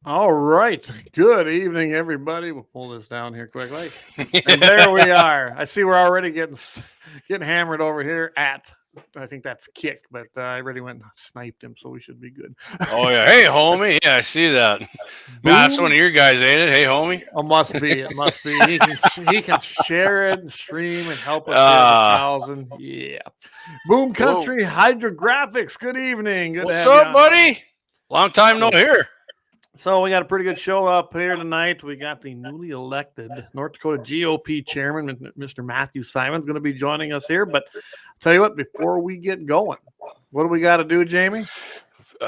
All right. Good evening, everybody. We'll pull this down here quickly. And there we are. I see we're already getting hammered over here at, I think that's Kick, but I already went and sniped him, so we should be good. Oh, yeah. Hey, homie. Yeah, I see that. That's one of your guys, ain't it? Hey, homie. Oh, must be. It must be. He can share it and stream and help us get 1,000. Yeah. Boom Country Hydrographics. Good evening. Good What's up, buddy? Long time no hear. So we got a pretty good show up here tonight. We got the newly elected North Dakota GOP chairman, Mr. Mathew Simon's going to be joining us here. But I'll tell you what, before we get going, what do we got to do, Jamie?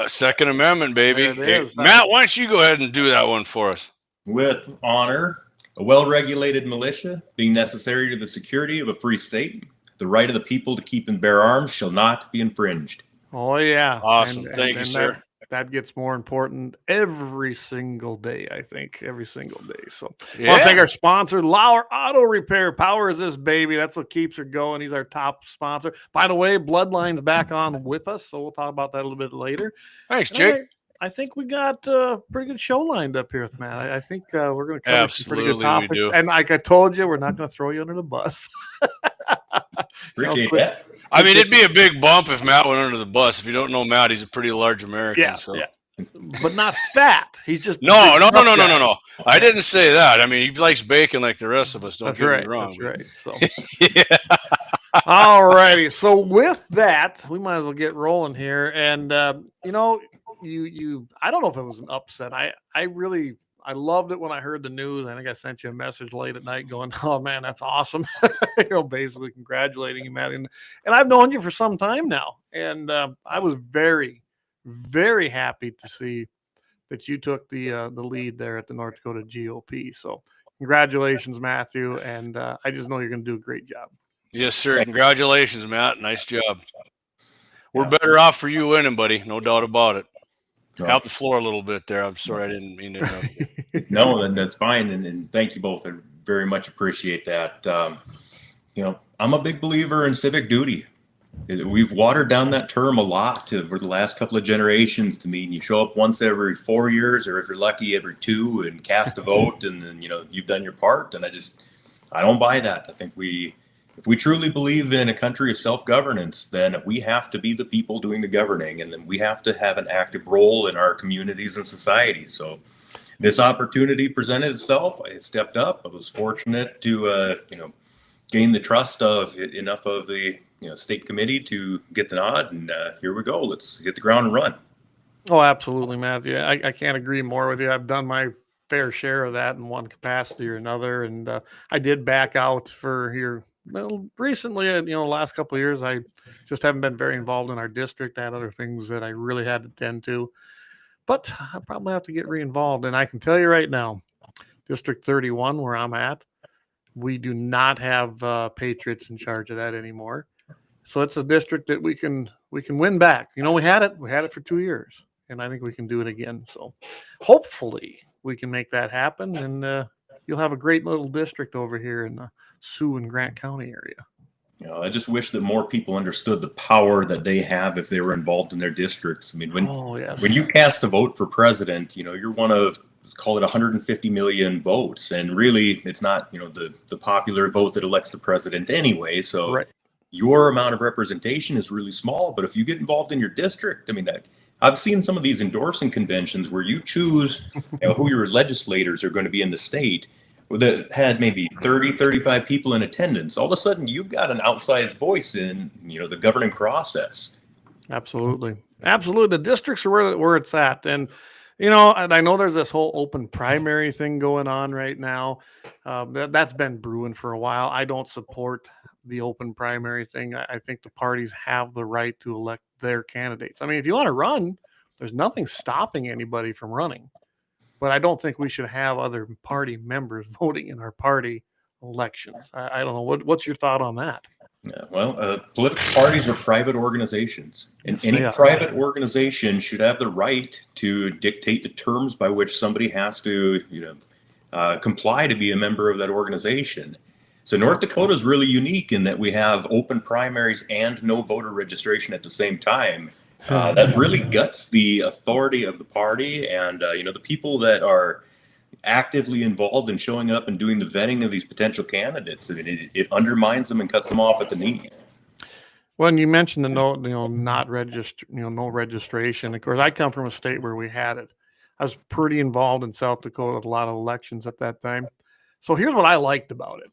Second Amendment, baby. Hey, Matt, why don't you go ahead and do that one for us? With honor, a well-regulated militia being necessary to the security of a free state, the right of the people to keep and bear arms shall not be infringed. Oh, yeah. Awesome. Thank you, sir. That gets more important every single day, I think. Every single day. So I want to thank our sponsor, LAUER Auto Repair. Powers this baby. That's what keeps her going. He's our top sponsor. By the way, Bloodline's back on with us, so we'll talk about that a little bit later. Thanks, Jake. I think we got a pretty good show lined up here with Matt. I think we're going to cover some pretty good topics. We do. And like I told you, we're not going to throw you under the bus. Appreciate that. I mean, it'd be a big bump if Matt went under the bus. If you don't know Matt, he's a pretty large American. Yeah, so. Yeah. But not fat. He's just no. I didn't say that. I mean, he likes bacon like the rest of us. Don't get me wrong. That's right. So, yeah. All righty. So with that, we might as well get rolling here. And you know, you. I don't know if it was an upset. I loved it when I heard the news. I think I sent you a message late at night going, "Oh man, that's awesome!" Basically congratulating you, Matt. And I've known you for some time now, and I was very, very happy to see that you took the lead there at the North Dakota GOP. So congratulations, Mathew, and I just know you're going to do a great job. Yes, sir. Congratulations, Matt. Nice job. We're better off for you winning, buddy. No doubt about it. Help the floor a little bit there. I'm sorry I didn't mean to interrupt. No, that's fine. And thank you both. I very much appreciate that. I'm a big believer in civic duty. We've watered down that term a lot over the last couple of generations to mean you show up once every 4 years, or if you're lucky, every 2, and cast a vote, and then, you've done your part. And I don't buy that. I think if we truly believe in a country of self-governance, then we have to be the people doing the governing, and then we have to have an active role in our communities and society. So this opportunity presented itself. I stepped up. I was fortunate to, gain the trust of enough of the state committee to get the nod. And here we go. Let's hit the ground and run. Oh, absolutely, Matthew. I can't agree more with you. I've done my fair share of that in one capacity or another. And I did back out for here. Well, recently, the last couple of years, I just haven't been very involved in our district. I had other things that I really had to tend to, but I probably have to get re-involved. And I can tell you right now, District 31, where I'm at, we do not have patriots in charge of that anymore. So it's a district that we can win back. We had it for 2 years, and I think we can do it again. So hopefully we can make that happen, and you'll have a great little district over here in the Sioux and Grant County area. I just wish that more people understood the power that they have if they were involved in their districts. I mean, when you cast a vote for president, you're one of, let's call it 150 million votes. And really, it's not, the popular vote that elects the president anyway. So your amount of representation is really small. But if you get involved in your district, I mean, I've seen some of these endorsing conventions where you choose who your legislators are going to be in the state, that had maybe 30, 35 people in attendance. All of a sudden, you've got an outsized voice in, the governing process. Absolutely. The districts are where it's at. And, and I know there's this whole open primary thing going on right now. That's been brewing for a while. I don't support the open primary thing. I think the parties have the right to elect their candidates. I mean, if you want to run, there's nothing stopping anybody from running. But I don't think we should have other party members voting in our party elections. I don't know. What's your thought on that? Yeah, well, political parties are private organizations, and any private organization should have the right to dictate the terms by which somebody has to, comply to be a member of that organization. So North Dakota is really unique in that we have open primaries and no voter registration at the same time. That really guts the authority of the party, and the people that are actively involved in showing up and doing the vetting of these potential candidates. I mean, it undermines them and cuts them off at the knees. When you mentioned the not register, no registration. Of course, I come from a state where we had it. I was pretty involved in South Dakota with a lot of elections at that time. So here's what I liked about it.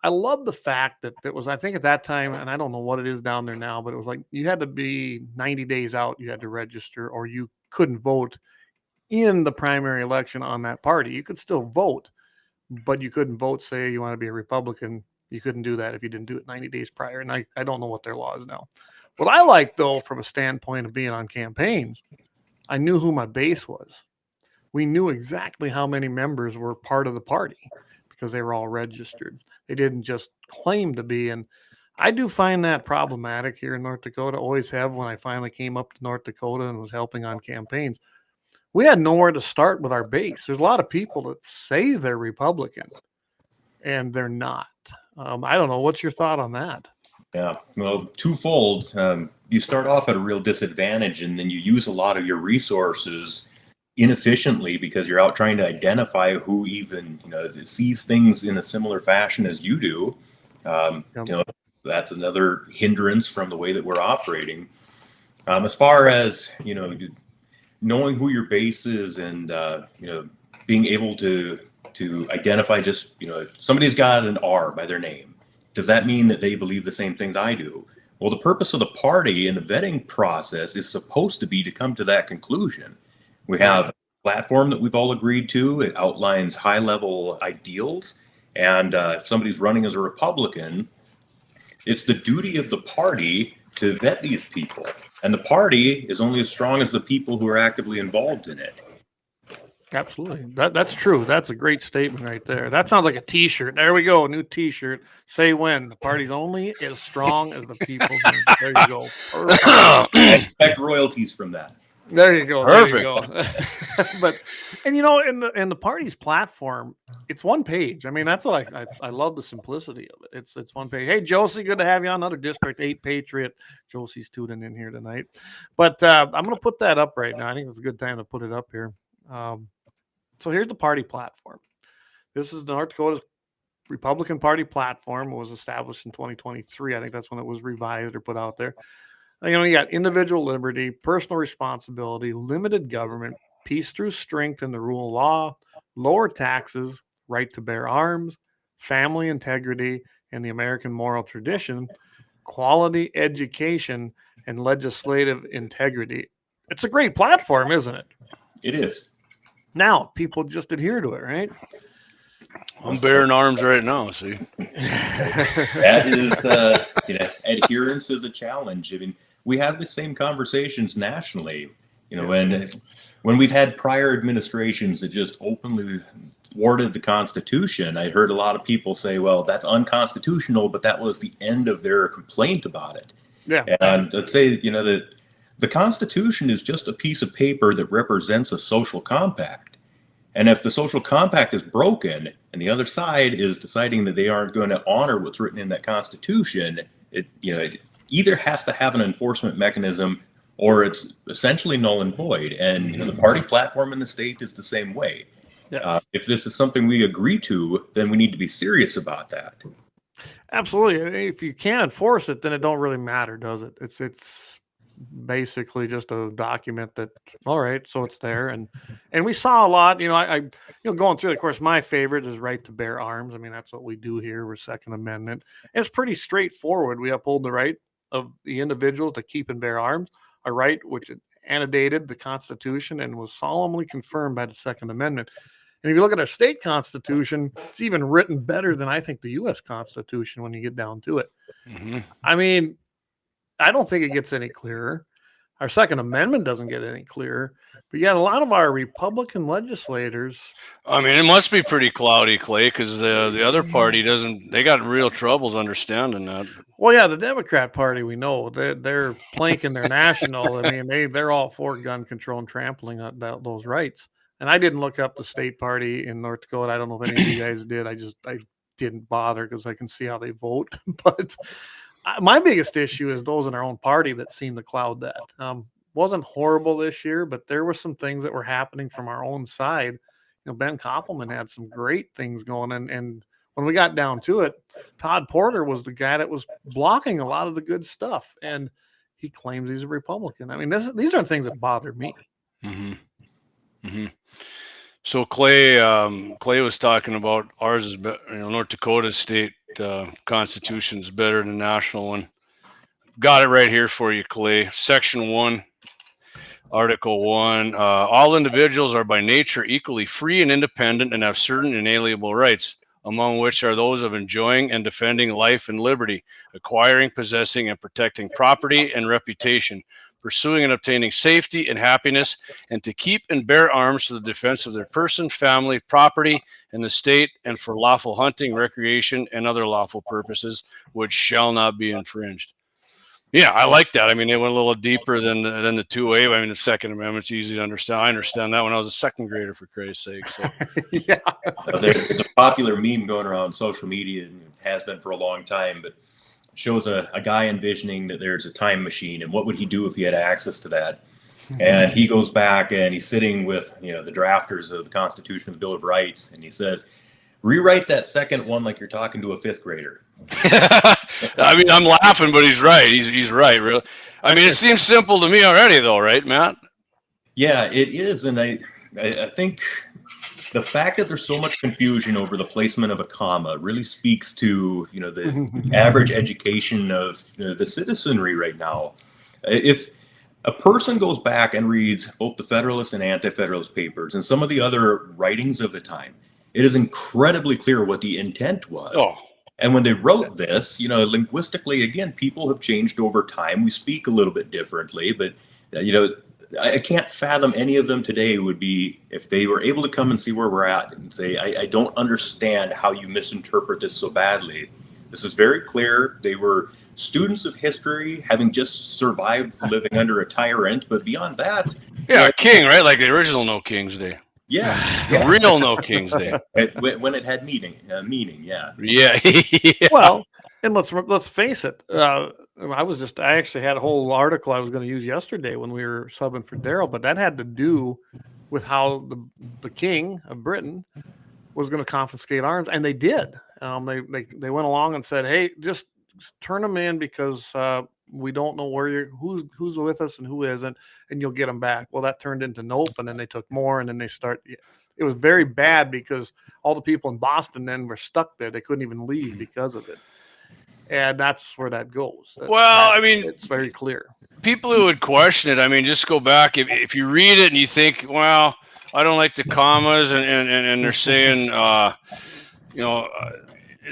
I love the fact that it was, I think at that time, and I don't know what it is down there now, but it was like you had to be 90 days out, you had to register, or you couldn't vote in the primary election on that party. You could still vote, but you couldn't vote, say you want to be a Republican. You couldn't do that if you didn't do it 90 days prior. And I don't know what their law is now. What I like, though, from a standpoint of being on campaigns, I knew who my base was. We knew exactly how many members were part of the party because they were all registered. They didn't just claim to be. And I do find that problematic here in North Dakota. Always have when I finally came up to North Dakota and was helping on campaigns. We had nowhere to start with our base. There's a lot of people that say they're Republican and they're not. I don't know. What's your thought on that? Yeah, well, twofold. You start off at a real disadvantage, and then you use a lot of your resources inefficiently because you're out trying to identify who even sees things in a similar fashion as you do. That's another hindrance from the way that we're operating. As far as knowing who your base is and being able to identify just if somebody's got an R by their name, does that mean that they believe the same things I do? Well, the purpose of the party and the vetting process is supposed to be to come to that conclusion. We have a platform that we've all agreed to. It outlines high-level ideals, and if somebody's running as a Republican, it's the duty of the party to vet these people. And the party is only as strong as the people who are actively involved in it. Absolutely. That's true. That's a great statement right there. That sounds like a t-shirt. There we go. A new t-shirt. Say when. The party's only as strong as the people. There you go. I expect royalties from that. There you go. Perfect. There you go. in the party's platform, it's one page. I mean, that's what I love the simplicity of it. It's one page. Hey, Josie, good to have you on. Another District 8 Patriot. Josie's tuning in here tonight. But I'm going to put that up right now. I think it's a good time to put it up here. So here's the party platform. This is North Dakota's Republican Party platform. It was established in 2023. I think that's when it was revised or put out there. You got individual liberty, personal responsibility, limited government, peace through strength and the rule of law, lower taxes, right to bear arms, family integrity, and the American moral tradition, quality education, and legislative integrity. It's a great platform, isn't it? It is. Now, people just adhere to it, right? I'm bearing arms right now, see? That is, adherence is a challenge. I mean, we have the same conversations nationally. When we've had prior administrations that just openly thwarted the Constitution, I heard a lot of people say, well, that's unconstitutional, but that was the end of their complaint about it. Yeah. And I'd say, that the Constitution is just a piece of paper that represents a social compact. And if the social compact is broken and the other side is deciding that they aren't going to honor what's written in that Constitution, it either has to have an enforcement mechanism or it's essentially null and void. And the party platform in the state is the same way. Yeah. If this is something we agree to, then we need to be serious about that. Absolutely. If you can't enforce it, then it don't really matter, does it? It's basically just a document that, all right, so it's there. And we saw a lot, I going through it. Of course, my favorite is right to bear arms. I mean, that's what we do here. We're Second Amendment. And it's pretty straightforward. We uphold the right of the individuals to keep and bear arms, a right which antedated the Constitution and was solemnly confirmed by the Second Amendment. And if you look at our state constitution, it's even written better than I think the U.S. Constitution when you get down to it. Mm-hmm. I mean, I don't think it gets any clearer. Our Second Amendment doesn't get any clearer. But yet a lot of our Republican legislators. I mean, it must be pretty cloudy, Clay, because the other party they got real troubles understanding that. Well, yeah, the Democrat Party, we know, they're planking their national. I mean, they're all for gun control and trampling on those rights. And I didn't look up the state party in North Dakota. I don't know if any of you guys did. I didn't bother because I can see how they vote. But my biggest issue is those in our own party that seem to cloud that. wasn't horrible this year, but there were some things that were happening from our own side. You know, Ben Koppelman had some great things going, and when we got down to it, Todd Porter was the guy that was blocking a lot of the good stuff, and he claims he's a Republican. I mean, these are things that bother me. Mm-hmm. Mm-hmm. So Clay was talking about ours is, North Dakota state constitution is better than the national one. Got it right here for you, Clay. Section 1, Article 1. All individuals are by nature equally free and independent and have certain inalienable rights, among which are those of enjoying and defending life and liberty, acquiring, possessing, and protecting property and reputation, pursuing and obtaining safety and happiness, and to keep and bear arms for the defense of their person, family, property, and the state, and for lawful hunting, recreation, and other lawful purposes, which shall not be infringed. Yeah, I like that. I mean, they went a little deeper than the 2A. I mean, the Second Amendment's easy to understand. I understand that when I was a second grader, for Christ's sake. So. Yeah. There's a popular meme going around social media, and it has been for a long time, but shows a guy envisioning that there's a time machine, and what would he do if he had access to that? And he goes back and he's sitting with the drafters of the Constitution, the Bill of Rights, and he says, rewrite that second one like you're talking to a fifth grader. I mean, I'm laughing, but he's right. He's right, really. I mean, it seems simple to me already, though, right, Matt? Yeah, it is, and I think the fact that there's so much confusion over the placement of a comma really speaks to the average education of the citizenry right now. If a person goes back and reads both the Federalist and Anti-Federalist papers and some of the other writings of the time, it is incredibly clear what the intent was. Oh. And when they wrote this, linguistically, again, people have changed over time. We speak a little bit differently, but, I can't fathom any of them today would be, if they were able to come and see where we're at and say, I don't understand how you misinterpret this so badly. This is very clear. They were students of history, having just survived living under a tyrant. But beyond that. Yeah, a king, right? Like the original No King's Day. Yes. Real No King's Day. When it had meaning, yeah. Yeah. Well, and let's face it. I actually had a whole article I was going to use yesterday when we were subbing for Daryl, but that had to do with how the king of Britain was going to confiscate arms, and they did. They went along and said, "Hey, just turn them in because we don't know who's with us and who isn't, and you'll get them back." Well, that turned into nope, and then they took more, and then it was very bad because all the people in Boston then were stuck there. They couldn't even leave because of it. And that's where that goes. Well, I mean, it's very clear. People who would question it, I mean, just go back. If you read it and you think, well, I don't like the commas, and they're saying,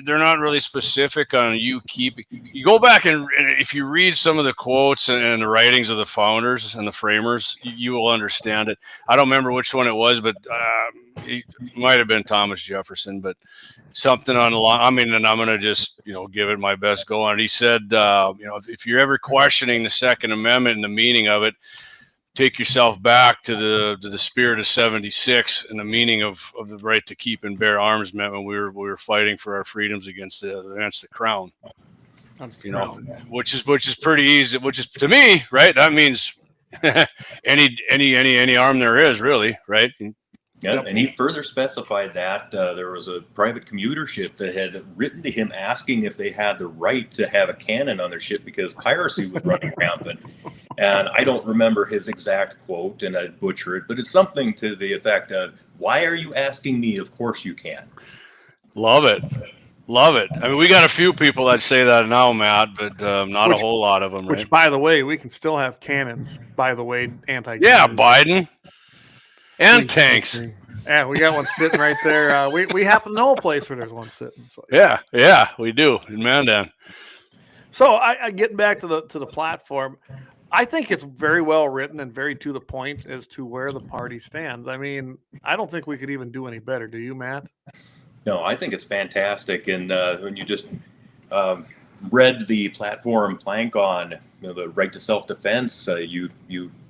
they're not really specific on you go back and if you read some of the quotes and the writings of the founders and the framers, you will understand it. I don't remember which one it was, but it might have been Thomas Jefferson, but something on the line. I mean, and I'm going to just, give it my best go on it. He said, if you're ever questioning the Second Amendment and the meaning of it, take yourself back to the spirit of 76 and the meaning of the right to keep and bear arms meant when we were fighting for our freedoms against the crown. Which is pretty easy. Which is, to me, right? That means any arm there is, really, right? Yeah, and he further specified that there was a private commuter ship that had written to him asking if they had the right to have a cannon on their ship because piracy was running rampant. And I don't remember his exact quote, and I'd butcher it, but it's something to the effect of, "Why are you asking me? Of course you can." Love it. I mean, we got a few people that say that now, Matt, but not a whole lot of them. Which, right? by the way, we can still have cannons. By the way, Yeah, Biden. And tanks. Yeah, we got one sitting right there. We happen to know a place where there's one sitting. So. Yeah, we do in Mandan. So I getting back to the platform, I think it's very well written and very to the point as to where the party stands. I mean, I don't think we could even do any better. Do you, Matt? No, I think it's fantastic. And when you just read the platform plank on the right to self-defense, you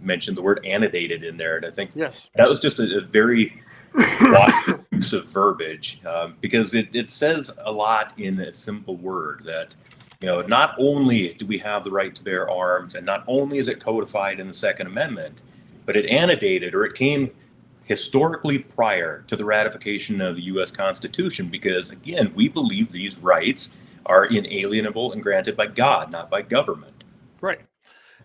mentioned the word annotated in there, and I think that was just a very wise use of verbiage because it says a lot in a simple word that not only do we have the right to bear arms, and not only is it codified in the Second Amendment, but it antedated, or it came historically prior to the ratification of the U.S. Constitution, because, again, we believe these rights are inalienable and granted by God, not by government. Right.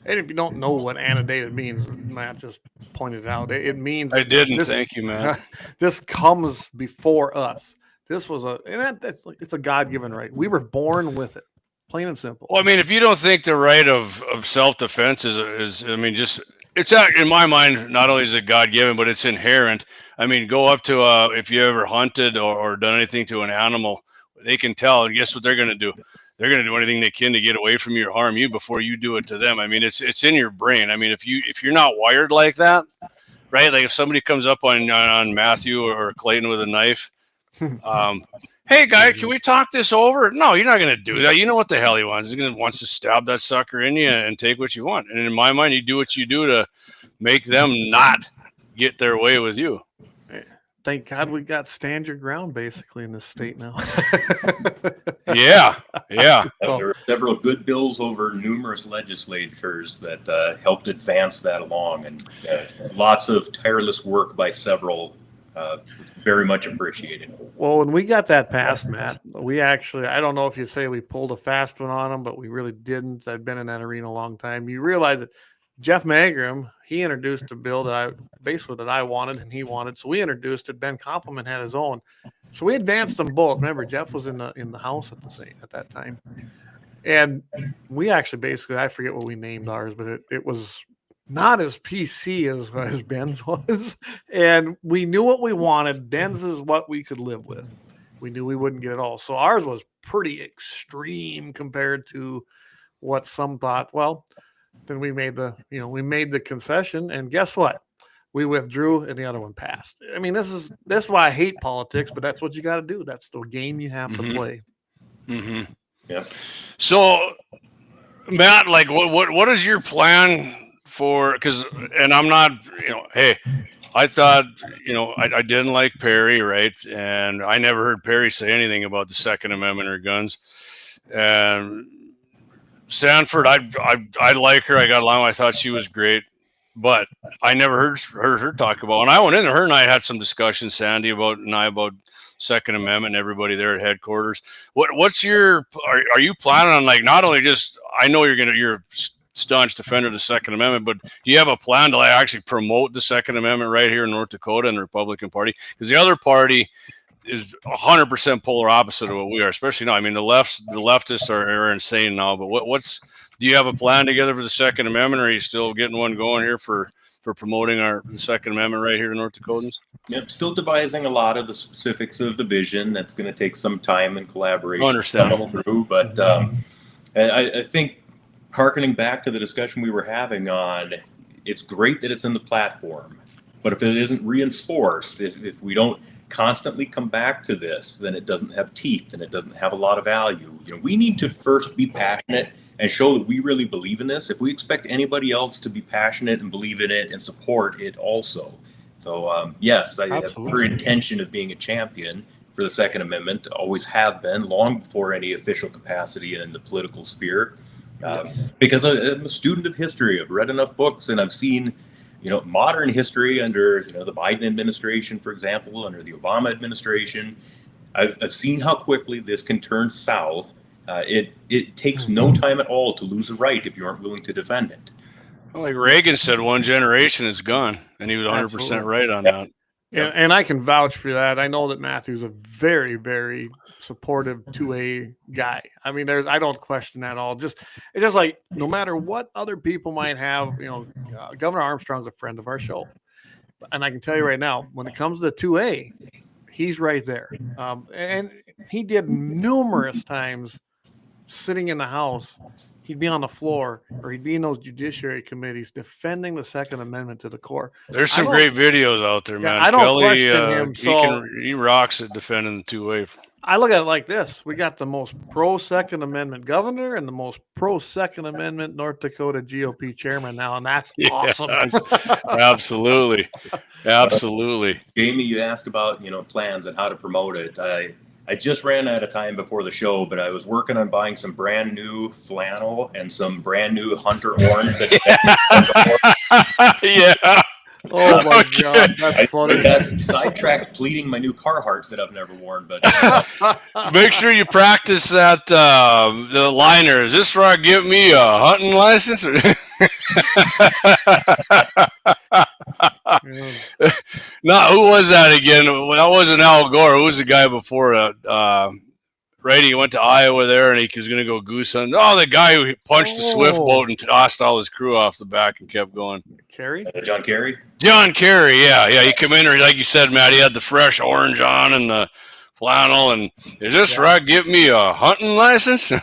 And if you don't know what antedated means, Matt just pointed out, it means I didn't. this, Thank you, Matt. this comes before us. This was it's a God-given right. We were born with it, plain and simple. Well, I mean, if you don't think the right of self-defense is, I mean, just, it's in my mind, not only is it God-given, but it's inherent. I mean, go up to, if you ever hunted or done anything to an animal, they can tell, and guess what they're going to do? They're going to do anything they can to get away from you or harm you before you do it to them. I mean, it's in your brain. I mean, if you're not wired like that, right? Like if somebody comes up on Mathew or Clayton with a knife, hey guy, can we talk this over? No, you're not going to do that. You know what the hell he wants. He's wants to stab that sucker in you and take what you want. And in my mind, you do what you do to make them not get their way with you. Thank God we got stand your ground basically in this state now. Yeah. There are several good bills over numerous legislatures that helped advance that along, and lots of tireless work by several. Very much appreciated. Well, when we got that passed, Matt, we actually, I don't know if you say we pulled a fast one on them, but we really didn't. I've been in that arena a long time. You realize that Jeff Magrum, he introduced a bill that I wanted and he wanted. So we introduced it. Ben Compliment had his own. So we advanced them both. Remember, Jeff was in the House at that time. And we actually basically, I forget what we named ours, but it was not as PC as Ben's was. And we knew what we wanted. Ben's is what we could live with. We knew we wouldn't get it all. So ours was pretty extreme compared to what some thought. Well, then we made the concession, and guess what? We withdrew and the other one passed. I mean, this is why I hate politics, but that's what you got to do. That's the game you have to play. Mm-hmm. Yeah. So, Matt, like, what is your plan for? Because, and I'm not, hey, I thought, I didn't like Perry, right? And I never heard Perry say anything about the Second Amendment or guns. And Sanford, I like her. I got along. I thought she was great, but I never heard her talk about. When I went in, her and I had some discussion, Sandy about Second Amendment and everybody there at headquarters. What's your? Are you planning on, like, not only just? I know you're a staunch defender of the Second Amendment, but do you have a plan to actually promote the Second Amendment right here in North Dakota and the Republican Party? Because the other party is 100% polar opposite of what we are, especially now. I mean, the leftists are insane now, but do you have a plan together for the Second Amendment, or are you still getting one going here for promoting the Second Amendment right here in North Dakotans? Yep, still devising a lot of the specifics of the vision. That's going to take some time and collaboration. Understandable. But I think, hearkening back to the discussion we were having on, it's great that it's in the platform, but if it isn't reinforced, if we don't constantly come back to this, then it doesn't have teeth and it doesn't have a lot of value. We need to first be passionate and show that we really believe in this. If we expect anybody else to be passionate and believe in it and support it also. So yes, I have every intention of being a champion for the Second Amendment, always have been, long before any official capacity in the political sphere. Because I'm a student of history. I've read enough books, and I've seen modern history under the Biden administration, for example, under the Obama administration. I've seen how quickly this can turn south. It takes no time at all to lose a right if you aren't willing to defend it. Well, like Reagan said, one generation is gone, and he was 100% right on that. And I can vouch for that. I know that Mathew's a very, very supportive 2A guy. I mean, I don't question that at all. It's just like, no matter what other people might have, Governor Armstrong's a friend of our show. And I can tell you right now, when it comes to 2A, he's right there. And he did numerous times sitting in the House. He'd be on the floor, or he'd be in those judiciary committees defending the Second Amendment to the core. There's some great videos out there, man. I don't question him. He rocks at defending the 2A. I look at it like this. We got the most pro-Second Amendment governor and the most pro-Second Amendment North Dakota GOP chairman now, and that's awesome. Absolutely. Absolutely. Jamie, you asked about, plans and how to promote it. I just ran out of time before the show, but I was working on buying some brand new flannel and some brand new Hunter orange. Yeah. Oh my God, that's I funny. got sidetracked pleating my new Carhartts that I've never worn, but Make sure you practice that the liner. Is this where I get me a hunting license? No, who was that again? Well, that wasn't Al Gore. Who was the guy before that? Right, he went to Iowa there, and he was going to go goose hunting. Oh, the guy who punched the Swift boat and tossed all his crew off the back and kept going. Kerry? John Kerry? John Kerry, yeah. He came in there, like you said, Matt, he had the fresh orange on and the flannel, and is this right? Give me a hunting license? And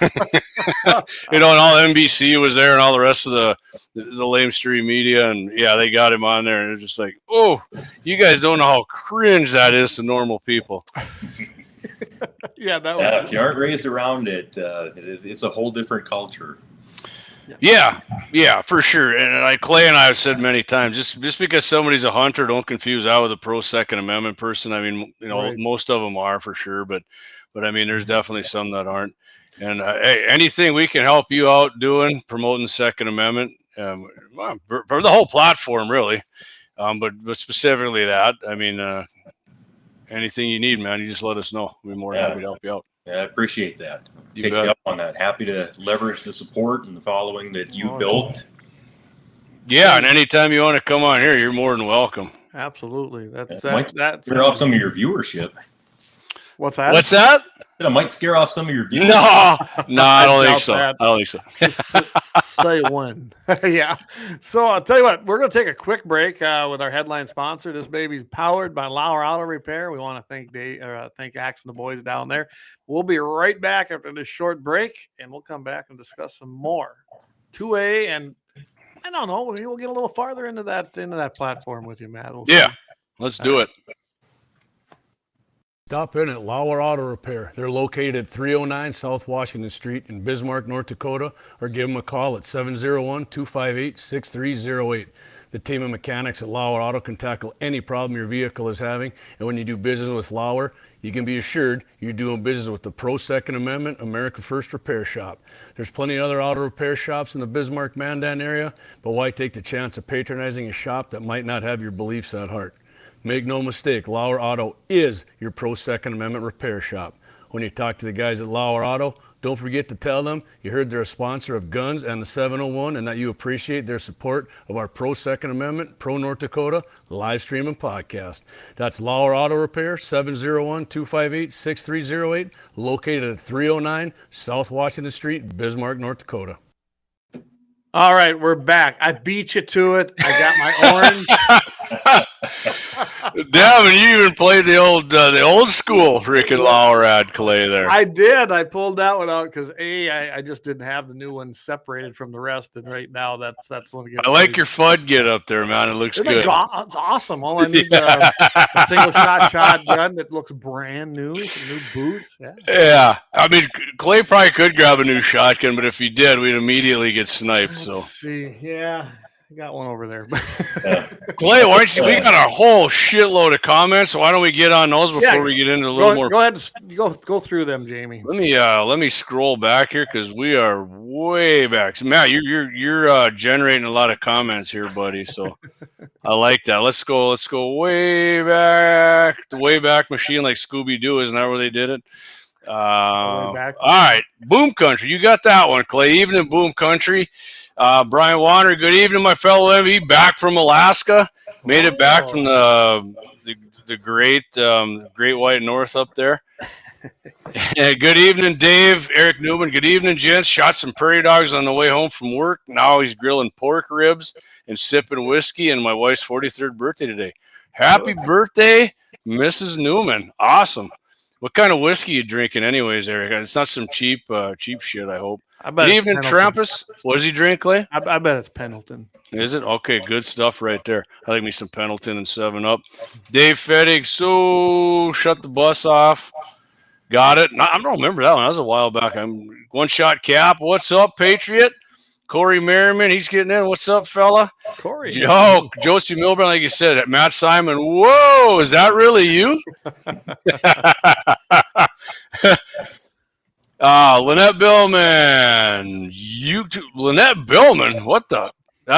all NBC was there and all the rest of the lamestream media, and yeah, they got him on there, and it's just like, oh, you guys don't know how cringe that is to normal people. Yeah, that was. If you aren't raised around it, it's a whole different culture. Yeah, for sure. And like Clay and I have said many times, just because somebody's a hunter, don't confuse that with a pro Second Amendment person. I mean, Right. Most of them are for sure, but I mean, there's definitely some that aren't. And hey, anything we can help you out doing, promoting the Second Amendment, for the whole platform, really, but specifically that. I mean, anything you need, man, you just let us know. We're more than happy to help you out. Yeah, I appreciate that. You Take bet. you up on that. Happy to leverage the support and the following that you built. Yeah, and anytime you want to come on here, you're more than welcome. Absolutely. That's Might that's scare off some of your viewership. what's that? What's that? It might scare off some of your viewers. No, I don't think doubt so. that. I don't think so. Just say when. Yeah. So I'll tell you what, we're going to take a quick break with our headline sponsor. This baby's powered by Lauer Auto Repair. We want to thank Axe and the boys down there. We'll be right back after this short break, and we'll come back and discuss some more 2A, and I don't know, maybe we'll get a little farther into that platform with you, Matt. We'll Yeah, see. let's do it. Stop in at Lauer Auto Repair. They're located at 309 South Washington Street in Bismarck, North Dakota, or give them a call at 701-258-6308. The team of mechanics at Lauer Auto can tackle any problem your vehicle is having, and when you do business with Lauer, you can be assured you're doing business with the Pro Second Amendment America First Repair Shop. There's plenty of other auto repair shops in the Bismarck-Mandan area, but why take the chance of patronizing a shop that might not have your beliefs at heart? Make no mistake, Lauer Auto is your Pro Second Amendment repair shop. When you talk to the guys at Lauer Auto, don't forget to tell them you heard they're a sponsor of Guns and the 701 and that you appreciate their support of our Pro Second Amendment, Pro North Dakota live stream and podcast. That's Lauer Auto Repair, 701-258-6308, located at 309 South Washington Street, Bismarck, North Dakota. All right, we're back. I beat you to it. I got my orange. Damn, and you even played the old school freaking Lauer ad, Clay, there. I did. I pulled that one out because I just didn't have the new one separated from the rest, and right now that's one. I like your FUD get up there, man. It looks good. It's awesome. All I need is a single shot shotgun that looks brand new, some new boots. Yeah. I mean, Clay probably could grab a new shotgun, but if he did, we'd immediately get sniped. So Let's see. Yeah, I got one over there. Clay, why don't you? We got a whole shitload of comments. So why don't we get on those before we get into a little more? Go ahead. Go through them, Jamie. Let me scroll back here because we are way back. So, Matt, you're generating a lot of comments here, buddy. So I like that. Let's go way back. The way back machine, like Scooby Doo. Isn't that where they did it? All right, Boom Country. You got that one, Clay. Evening, Boom Country. Brian Warner, good evening, my fellow MV, back from Alaska. Made it back from the great white north up there. Good evening, Dave. Eric Newman, good evening, gents. Shot some prairie dogs on the way home from work. Now he's grilling pork ribs and sipping whiskey, and my wife's 43rd birthday today. Happy birthday, Mrs. Newman. Awesome. What kind of whiskey you drinking anyways, Eric? It's not some cheap shit, I hope. Good evening, Trampus. What does he drink, Clay? I bet it's Pendleton. Is it? Okay, good stuff right there. I like me some Pendleton and 7-Up. Dave Fettig, so shut the bus off. Got it. I don't remember that one. That was a while back. I'm One Shot Cap. What's up, Patriot? Corey Merriman, he's getting in. What's up, fella? Corey. Oh, Josie Milburn, like you said, Matt Simon. Whoa, is that really you? Lynette Billman. Lynette Billman. What the?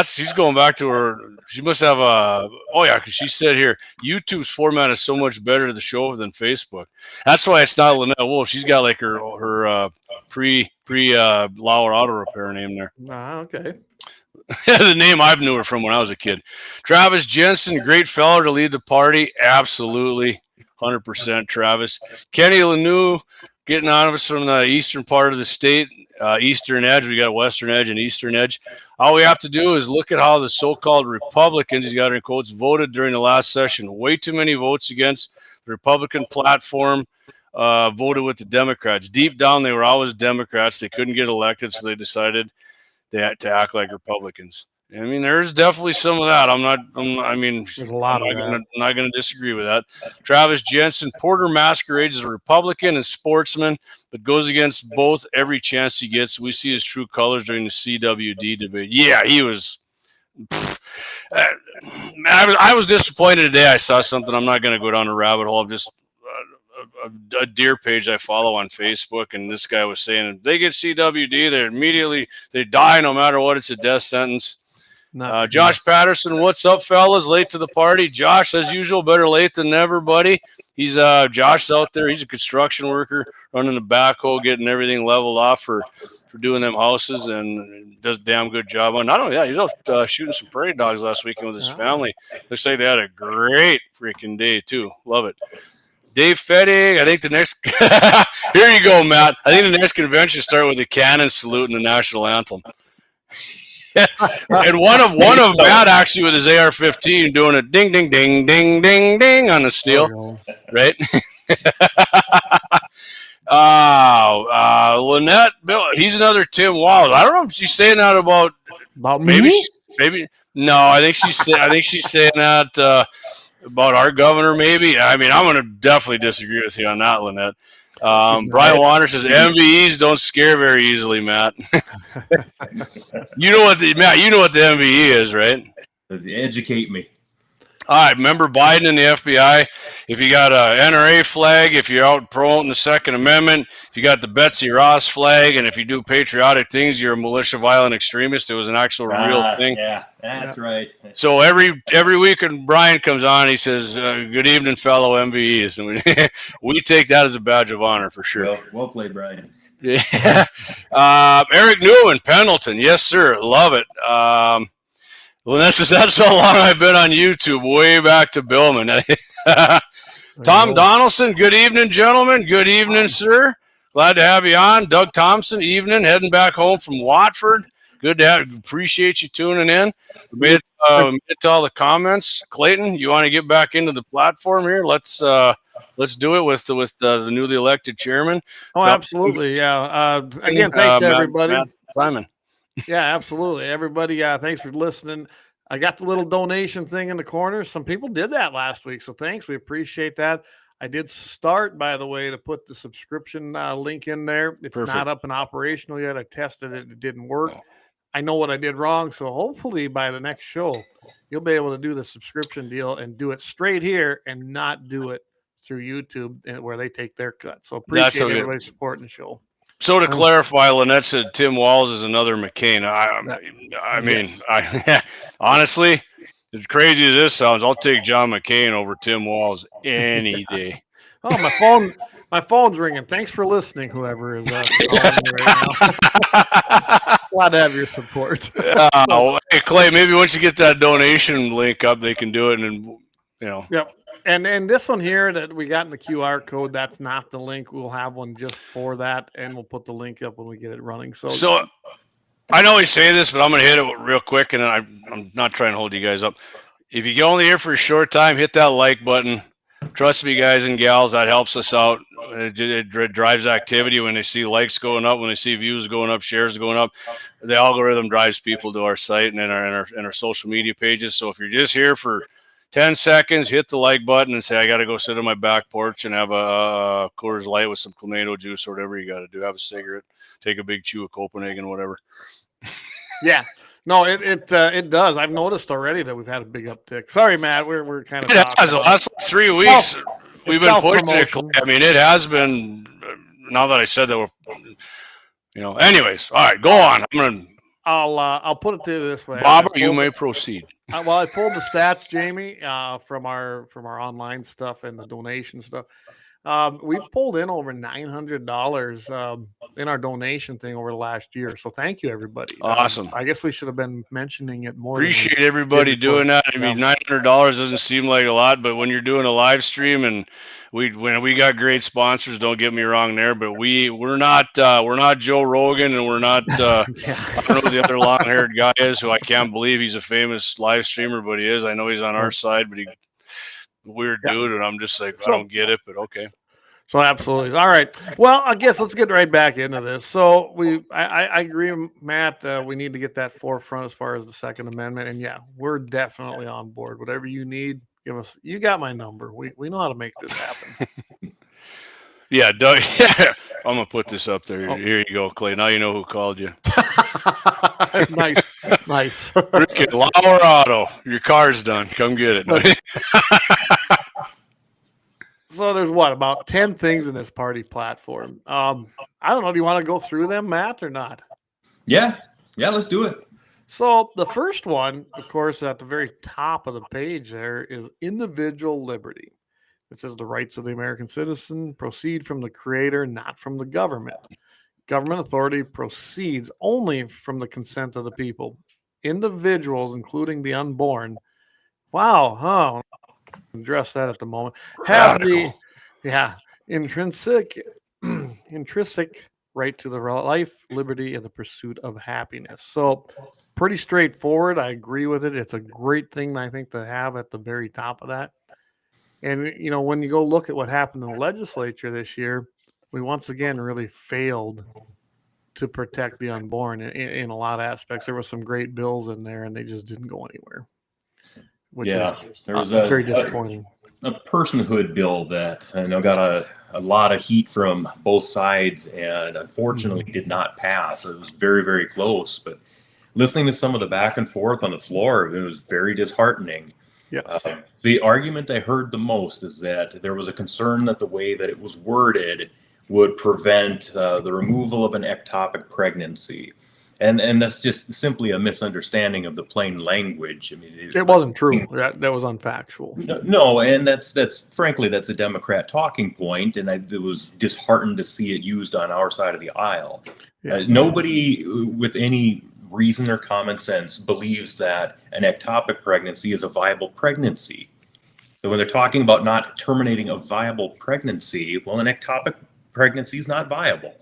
She's going back to her. She must have a. Oh yeah, because she said here YouTube's format is so much better to the show than Facebook. That's why it's not Lynette Wolf. She's got like her pre Lauer Auto Repair name there. Okay. The name I've knew her from when I was a kid. Travis Jensen, great fellow to lead the party. Absolutely, 100%. Travis. Kenny Lanou, getting on us from the eastern part of the state. Eastern edge. We got western edge and eastern edge. All we have to do is look at how the so-called Republicans, he's got it in quotes, voted during the last session. Way too many votes against the Republican platform. Voted with the Democrats. Deep down, they were always Democrats. They couldn't get elected, so they decided they had to act like Republicans. I mean, there's definitely some of that. There's a lot of that. I'm not going to disagree with that. Travis Jensen, Porter masquerades as a Republican and sportsman, but goes against both every chance he gets. We see his true colors during the CWD debate. Yeah, he was. I was disappointed today. I saw something. I'm not going to go down a rabbit hole. I'm just a deer page I follow on Facebook, and this guy was saying if they get CWD, they die no matter what. It's a death sentence. Josh Patterson, what's up, fellas? Late to the party. Josh, as usual, better late than never, buddy. He's Josh's out there. He's a construction worker, running the backhoe, getting everything leveled off for doing them houses, and does a damn good job on. Not only that, he's out shooting some prairie dogs last weekend with his family. Looks like they had a great freaking day too. Love it. Dave Fettig, I think the next here you go, Matt. I think the next convention start with a cannon salute and the national anthem. And one of Matt actually with his AR-15 doing a ding ding ding ding ding ding on the steel, right? Lynette Bill, he's another Tim Walls. I don't know if she's saying that about me. Maybe no. I think she's saying that about our governor. Maybe. I mean, I'm going to definitely disagree with you on that, Lynette. Brian Wander says MVEs don't scare very easily, Matt. You know what the MVE is, right? Educate me. All right, remember Biden and the FBI? If you got a NRA flag, if you're out promoting the Second Amendment, if you got the Betsy Ross flag, and if you do patriotic things, you're a militia violent extremist. It was an actual real thing. Yeah, that's right. So every week when Brian comes on, he says, good evening, fellow MVEs. And we take that as a badge of honor for sure. Well played, Brian. Yeah. Eric Newman, Pendleton. Yes, sir. Love it. Lynette says, that's how long I've been on YouTube, way back to Billman. Tom Donaldson, good evening, gentlemen. Good evening, sir. Glad to have you on. Doug Thompson, evening, heading back home from Watford. Good to appreciate you tuning in. We made it to all the comments. Clayton, you want to get back into the platform here? Let's do it with the newly elected chairman. Oh, absolutely, yeah. Again, thanks to everybody. Matt Simon. Yeah, absolutely. Everybody, thanks for listening. I got the little donation thing in the corner. Some people did that last week, so thanks. We appreciate that. I did start, by the way, to put the subscription link in there. It's Perfect. Not up and operational yet. I tested it. It didn't work. I know what I did wrong, so hopefully by the next show, you'll be able to do the subscription deal and do it straight here and not do it through YouTube where they take their cut. So appreciate everybody supporting the show. So to clarify, Lynette said Tim Walls is another McCain. I mean, honestly, as crazy as this sounds, I'll take John McCain over Tim Walls any day. Oh, my phone's ringing. Thanks for listening, whoever is calling me right now. Glad to have your support. Hey, Clay, maybe once you get that donation link up, they can do it, and Yep. And this one here that we got in the QR code, that's not the link. We'll have one just for that, and we'll put the link up when we get it running. So I know we say this, but I'm going to hit it real quick, and I'm not trying to hold you guys up. If you get only here for a short time, hit that like button. Trust me, guys and gals, that helps us out. It drives activity when they see likes going up, when they see views going up, shares going up. The algorithm drives people to our site and our social media pages. So if you're just here for 10 seconds, hit the like button and say, I got to go sit on my back porch and have a Coors Light with some Clamato juice or whatever you got to do. Have a cigarette, take a big chew of Copenhagen, whatever. Yeah. No, it does. I've noticed already that we've had a big uptick. Sorry, Matt. We're kind of It has. The last 3 weeks, we've been pushing it. I mean, it has been. Now that I said that, Anyways, all right, go on. I'll put it to you this way. Bobber, you may proceed. Well, I pulled the stats, Jamie, from our online stuff and the donation stuff. We've pulled in over $900 in our donation thing over the last year. So thank you, everybody. Awesome. I guess we should have been mentioning it more. Appreciate everybody doing that. I mean, $900 doesn't seem like a lot, but when you're doing a live stream and when we got great sponsors, don't get me wrong there, but we're not Joe Rogan, and we're not I don't know who the other long-haired guy is, who I can't believe he's a famous live streamer, but he is. I know he's on our side, but weird dude, and I'm just like, I don't get it, but okay. So absolutely. All right. Well, I guess let's get right back into this. So I agree, Matt. We need to get that forefront as far as the Second Amendment, and yeah, we're definitely on board. Whatever you need, give us. You got my number. We know how to make this happen. Yeah, Doug, yeah. I'm gonna put this up there. Here you go, Clay. Now you know who called you. Nice. Ricky, Lauer Auto. Your car's done. Come get it. So there's about 10 things in this party platform. I don't know. Do you want to go through them, Matt, or not? Yeah, let's do it. So the first one, of course, at the very top of the page there is individual liberty. It says the rights of the American citizen proceed from the creator, not from the government. Government authority proceeds only from the consent of the people. Individuals, including the unborn. Wow, huh? Address that at the moment. Have the intrinsic right to the life, liberty, and the pursuit of happiness. So pretty straightforward. I agree with it. It's a great thing, I think, to have at the very top of that. And, when you go look at what happened in the legislature this year, we once again really failed to protect the unborn in a lot of aspects. There were some great bills in there, and they just didn't go anywhere. There was very disappointing. A personhood bill that I know got a lot of heat from both sides, and unfortunately did not pass. It was very, very close. But listening to some of the back and forth on the floor, it was very disheartening. Yes. The argument I heard the most is that there was a concern that the way that it was worded would prevent the removal of an ectopic pregnancy. And that's just simply a misunderstanding of the plain language. I mean, it wasn't true. That was unfactual. No, and that's frankly, that's a Democrat talking point, and it was disheartened to see it used on our side of the aisle. Yeah. Nobody with any reason or common sense believes that an ectopic pregnancy is a viable pregnancy. So when they're talking about not terminating a viable pregnancy, well, an ectopic pregnancy is not viable.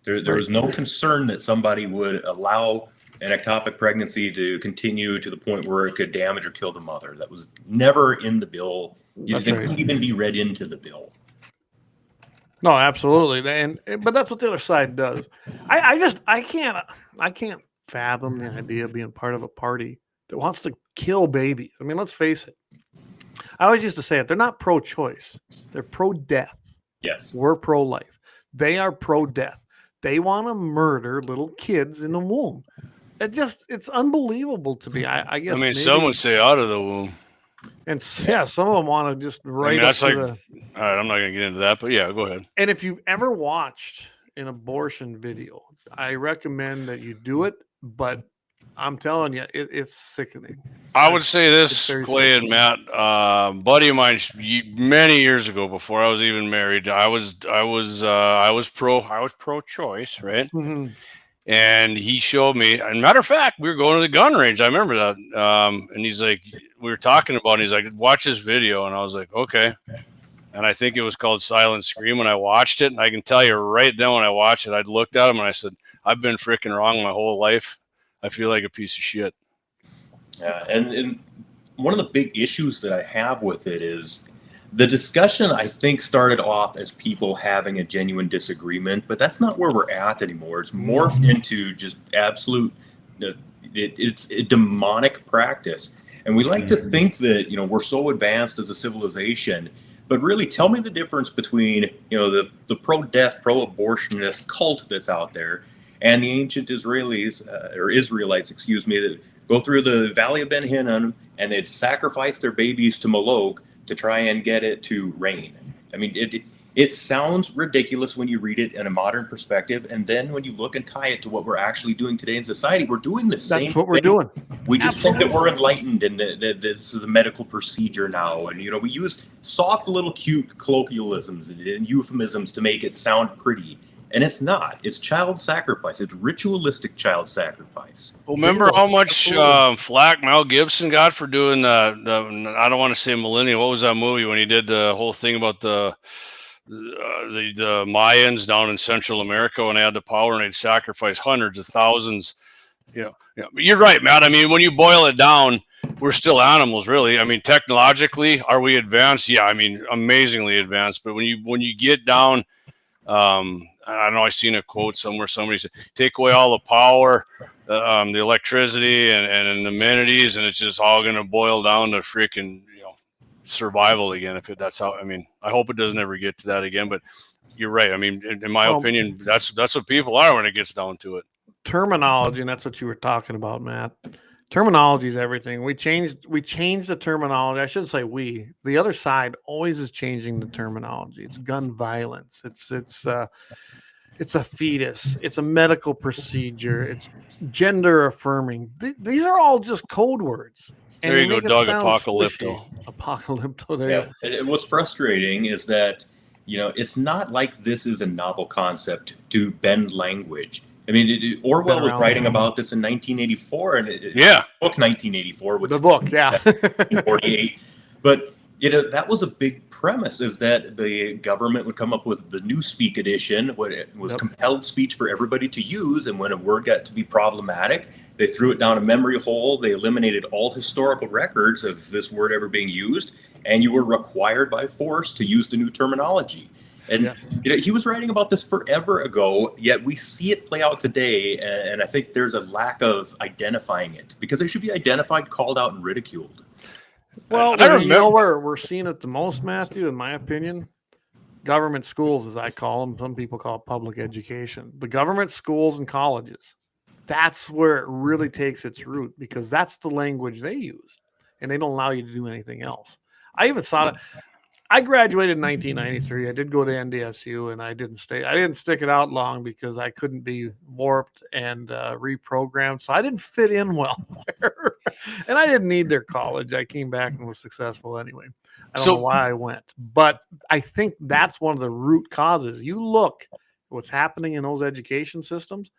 There was no concern that somebody would allow an ectopic pregnancy to continue to the point where it could damage or kill the mother. That was never in the bill. It couldn't even be read into the bill. No, absolutely. But that's what the other side does. I can't fathom the idea of being part of a party that wants to kill babies. I mean, let's face it. I always used to say it. They're not pro-choice. They're pro-death. Yes. We're pro-life. They are pro-death. They want to murder little kids in the womb. It's unbelievable to me. I guess. I mean, some would say out of the womb. And yeah, some of them want to just right that's like, all right, I'm not going to get into that, but yeah, go ahead. And if you've ever watched an abortion video, I recommend that you do it, but I'm telling you, it's sickening. I would say this, Clay and Matt, buddy of mine, many years ago, before I was even married, I was pro-choice, right? Mm-hmm. And he showed me. And matter of fact, we were going to the gun range. I remember that. And he's like, we were talking about it. And he's like, watch this video. And I was like, okay. And I think it was called Silent Scream when I watched it. And I can tell you right then when I watched it, I looked at him and I said, I've been freaking wrong my whole life. I feel like a piece of shit. Yeah, and one of the big issues that I have with it is the discussion, I think, started off as people having a genuine disagreement, but that's not where we're at anymore. It's morphed into just absolute, it's a demonic practice. And we like to think that, we're so advanced as a civilization, but really tell me the difference between, the pro-death, pro-abortionist cult that's out there and the ancient Israelis, or Israelites, excuse me, that go through the Valley of Ben Hinnom, and they'd sacrifice their babies to Moloch to try and get it to rain. I mean, it sounds ridiculous when you read it in a modern perspective, and then when you look and tie it to what we're actually doing today in society, we're doing the same. That's what we're thing. doing. We just think that we're enlightened and that this is a medical procedure now, and we use soft little cute colloquialisms and euphemisms to make it sound pretty. And it's not. It's child sacrifice. It's ritualistic child sacrifice. Well, remember how much flack Mel Gibson got for doing I don't want to say Millennium. What was that movie when he did the whole thing about the Mayans down in Central America when they had the power and they'd sacrifice hundreds of thousands? You're right, Matt. I mean, when you boil it down, we're still animals, really. I mean, technologically, are we advanced? Yeah, I mean, amazingly advanced. But when you get down, I don't know, I seen a quote somewhere. Somebody said, take away all the power, the electricity and the amenities, and it's just all going to boil down to freaking, survival again. That's how, I mean, I hope it doesn't ever get to that again, but you're right. I mean, in my opinion, that's what people are when it gets down to it. Terminology, and that's what you were talking about, Matt. Terminology is everything. We changed the terminology. I shouldn't say we. The other side always is changing the terminology. It's gun violence. It's a fetus. It's a medical procedure. It's gender affirming. These are all just code words. And there you go, Doug. Apocalypto. Apocalypto. There. Yeah. And what's frustrating is that it's not like this is a novel concept to bend language. I mean, Orwell was writing about this in 1984, and book 1984, which the book, yeah, 1948. But that was a big premise: is that the government would come up with the Newspeak edition, what it was compelled speech for everybody to use, and when a word got to be problematic, they threw it down a memory hole. They eliminated all historical records of this word ever being used, and you were required by force to use the new terminology. And he was writing about this forever ago, yet we see it play out today. And I think there's a lack of identifying it because it should be identified, called out, and ridiculed. Well, I remember where we're seeing it the most, Matthew, in my opinion. Government schools, as I call them. Some people call it public education. The government schools and colleges. That's where it really takes its root because that's the language they use. And they don't allow you to do anything else. I even saw it. I graduated in 1993. I did go to NDSU, and I didn't stick it out long because I couldn't be warped and reprogrammed. So I didn't fit in well there, and I didn't need their college. I came back and was successful anyway. I don't know why I went, but I think that's one of the root causes. You look at what's happening in those education systems,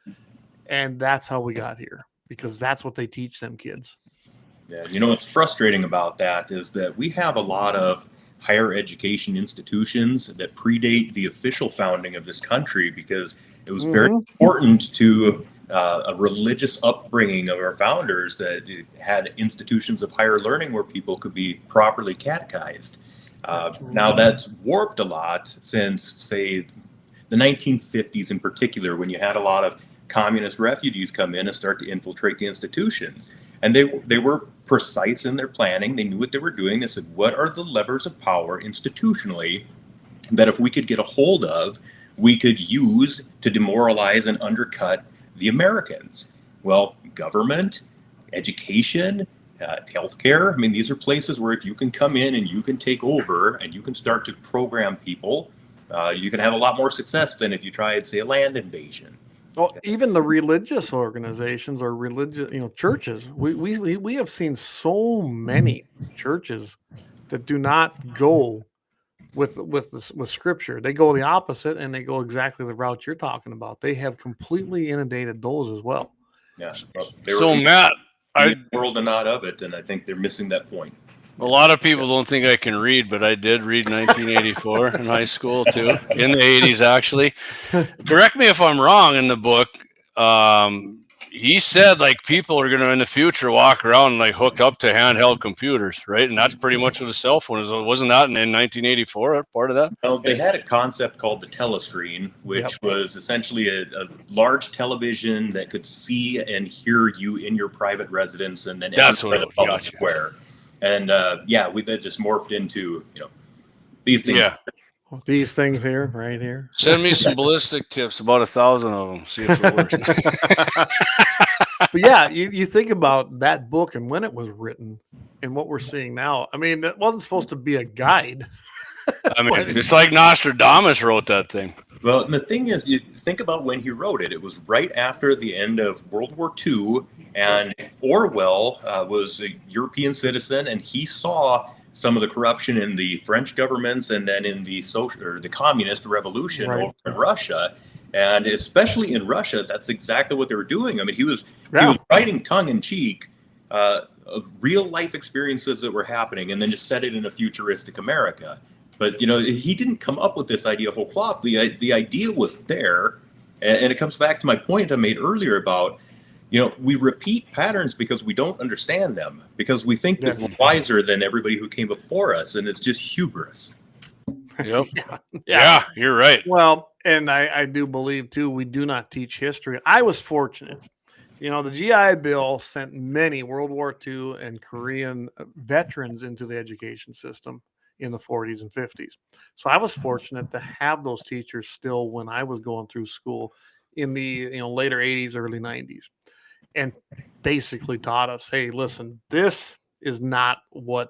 and that's how we got here because that's what they teach them kids. Yeah, what's frustrating about that is that we have a lot of higher education institutions that predate the official founding of this country because it was very important to a religious upbringing of our founders that had institutions of higher learning where people could be properly catechized. Now that's warped a lot since, say, the 1950s in particular, when you had a lot of communist refugees come in and start to infiltrate the institutions. And they were precise in their planning. They knew what they were doing. They said, what are the levers of power institutionally that if we could get a hold of, we could use to demoralize and undercut the Americans? Well, government, education, healthcare. I mean, these are places where if you can come in and you can take over and you can start to program people, you can have a lot more success than if you tried, say, a land invasion. Well, even the religious organizations or religious, churches, we have seen so many churches that do not go with scripture. They go the opposite, and they go exactly the route you're talking about. They have completely inundated those as well. Yeah. So Matt, world and not of it, and I think they're missing that point. A lot of people don't think I can read, but I did read 1984 in high school too, in the 80s actually. Correct me if I'm wrong. In the book, he said like people are going to in the future walk around like hooked up to handheld computers, right? And that's pretty much what a cell phone is. Wasn't that in 1984 part of that? Well, they had a concept called the telescreen, which was essentially a large television that could see and hear you in your private residence, and then that's what it public square. And that just morphed into these things. These things here, right here. Send me some ballistic tips, about 1,000 of them. See if it works. But yeah, you think about that book and when it was written and what we're seeing now. I mean, it wasn't supposed to be a guide. I mean, it's like Nostradamus wrote that thing. Well, and the thing is, you think about when he wrote it. It was right after the end of World War II, and Orwell was a European citizen, and he saw some of the corruption in the French governments and then in the communist revolution over in Russia. And especially in Russia, that's exactly what they were doing. I mean, he was writing tongue in cheek of real life experiences that were happening, and then just set it in a futuristic America. But, you know, he didn't come up with this idea whole cloth. The idea was there. And it comes back to my point I made earlier about, you know, we repeat patterns because we don't understand them, because we think that we're wiser than everybody who came before us. And it's just hubris. Yep. Yeah, you're right. Well, and I do believe, too, we do not teach history. I was fortunate. You know, the GI Bill sent many World War II and Korean veterans into the education system in the 40s and 50s. So I was fortunate to have those teachers still when I was going through school in the later 80s, early 90s, and basically taught us, hey, listen, this is not what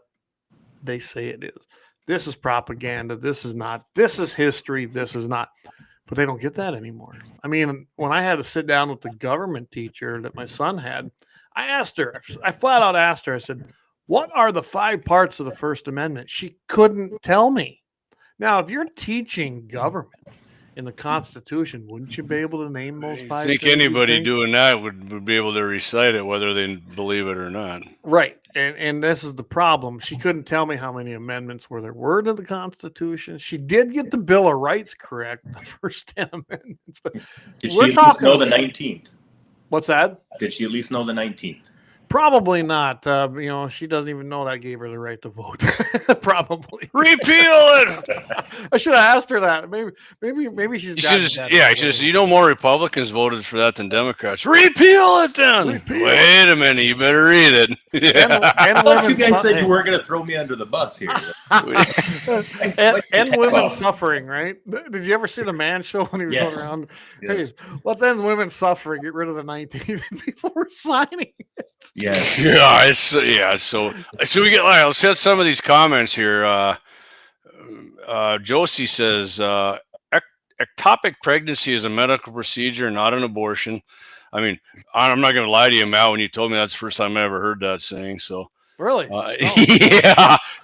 they say it is. This is propaganda. This is not. This is history. This is not. But they don't get that anymore. I mean, when I had to sit down with the government teacher that my son had, I flat out asked her, I said, what are the 5 parts of the First Amendment? She couldn't tell me. Now, if you're teaching government in the Constitution, wouldn't you be able to name those 5? I think anybody doing that would be able to recite it, whether they believe it or not. Right. And this is the problem. She couldn't tell me how many amendments there were to the Constitution. She did get the Bill of Rights correct, the first 10 amendments. But did she at least know the 19th? What's that? Did she at least know the 19th? Probably not. She doesn't even know that gave her the right to vote. Probably. Repeal it. I should have asked her that. Maybe she's. More Republicans voted for that than Democrats. Repeal it then. Wait a minute. You better read it. I thought you guys said you weren't going to throw me under the bus here. and women suffering, right? Did you ever see the Man Show when he was going around? Yes. Hey, let's end women suffering. Get rid of the 19th. People were signing it. Yeah. So we get. Let's hit some of these comments here. Josie says, ectopic pregnancy is a medical procedure, not an abortion. I mean, I'm not going to lie to you, Matt, when you told me that's the first time I ever heard that saying. So really,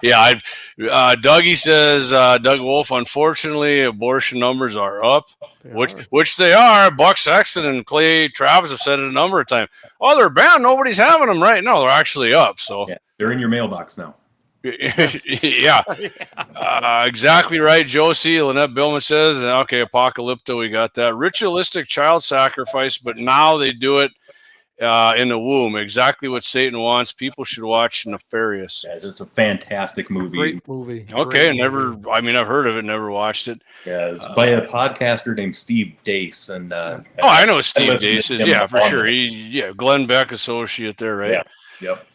yeah. Dougie says, Doug Wolf, unfortunately, abortion numbers are up, which they are. Buck Sexton and Clay Travis have said it a number of times. Oh, they're banned. Nobody's having them right now. They're actually up. So they're in your mailbox now. Yeah. Exactly right, Josie. Lynette Billman says, okay, Apocalypto, we got that. Ritualistic child sacrifice, but now they do it in the womb. Exactly what Satan wants. People should watch Nefarious. Yes, it's a fantastic movie. Great movie. Okay, I've heard of it, never watched it. Yeah, it's by a podcaster named Steve Dace. And I know Steve Dace is, for sure. Glenn Beck associate there, right? Yeah. Yep.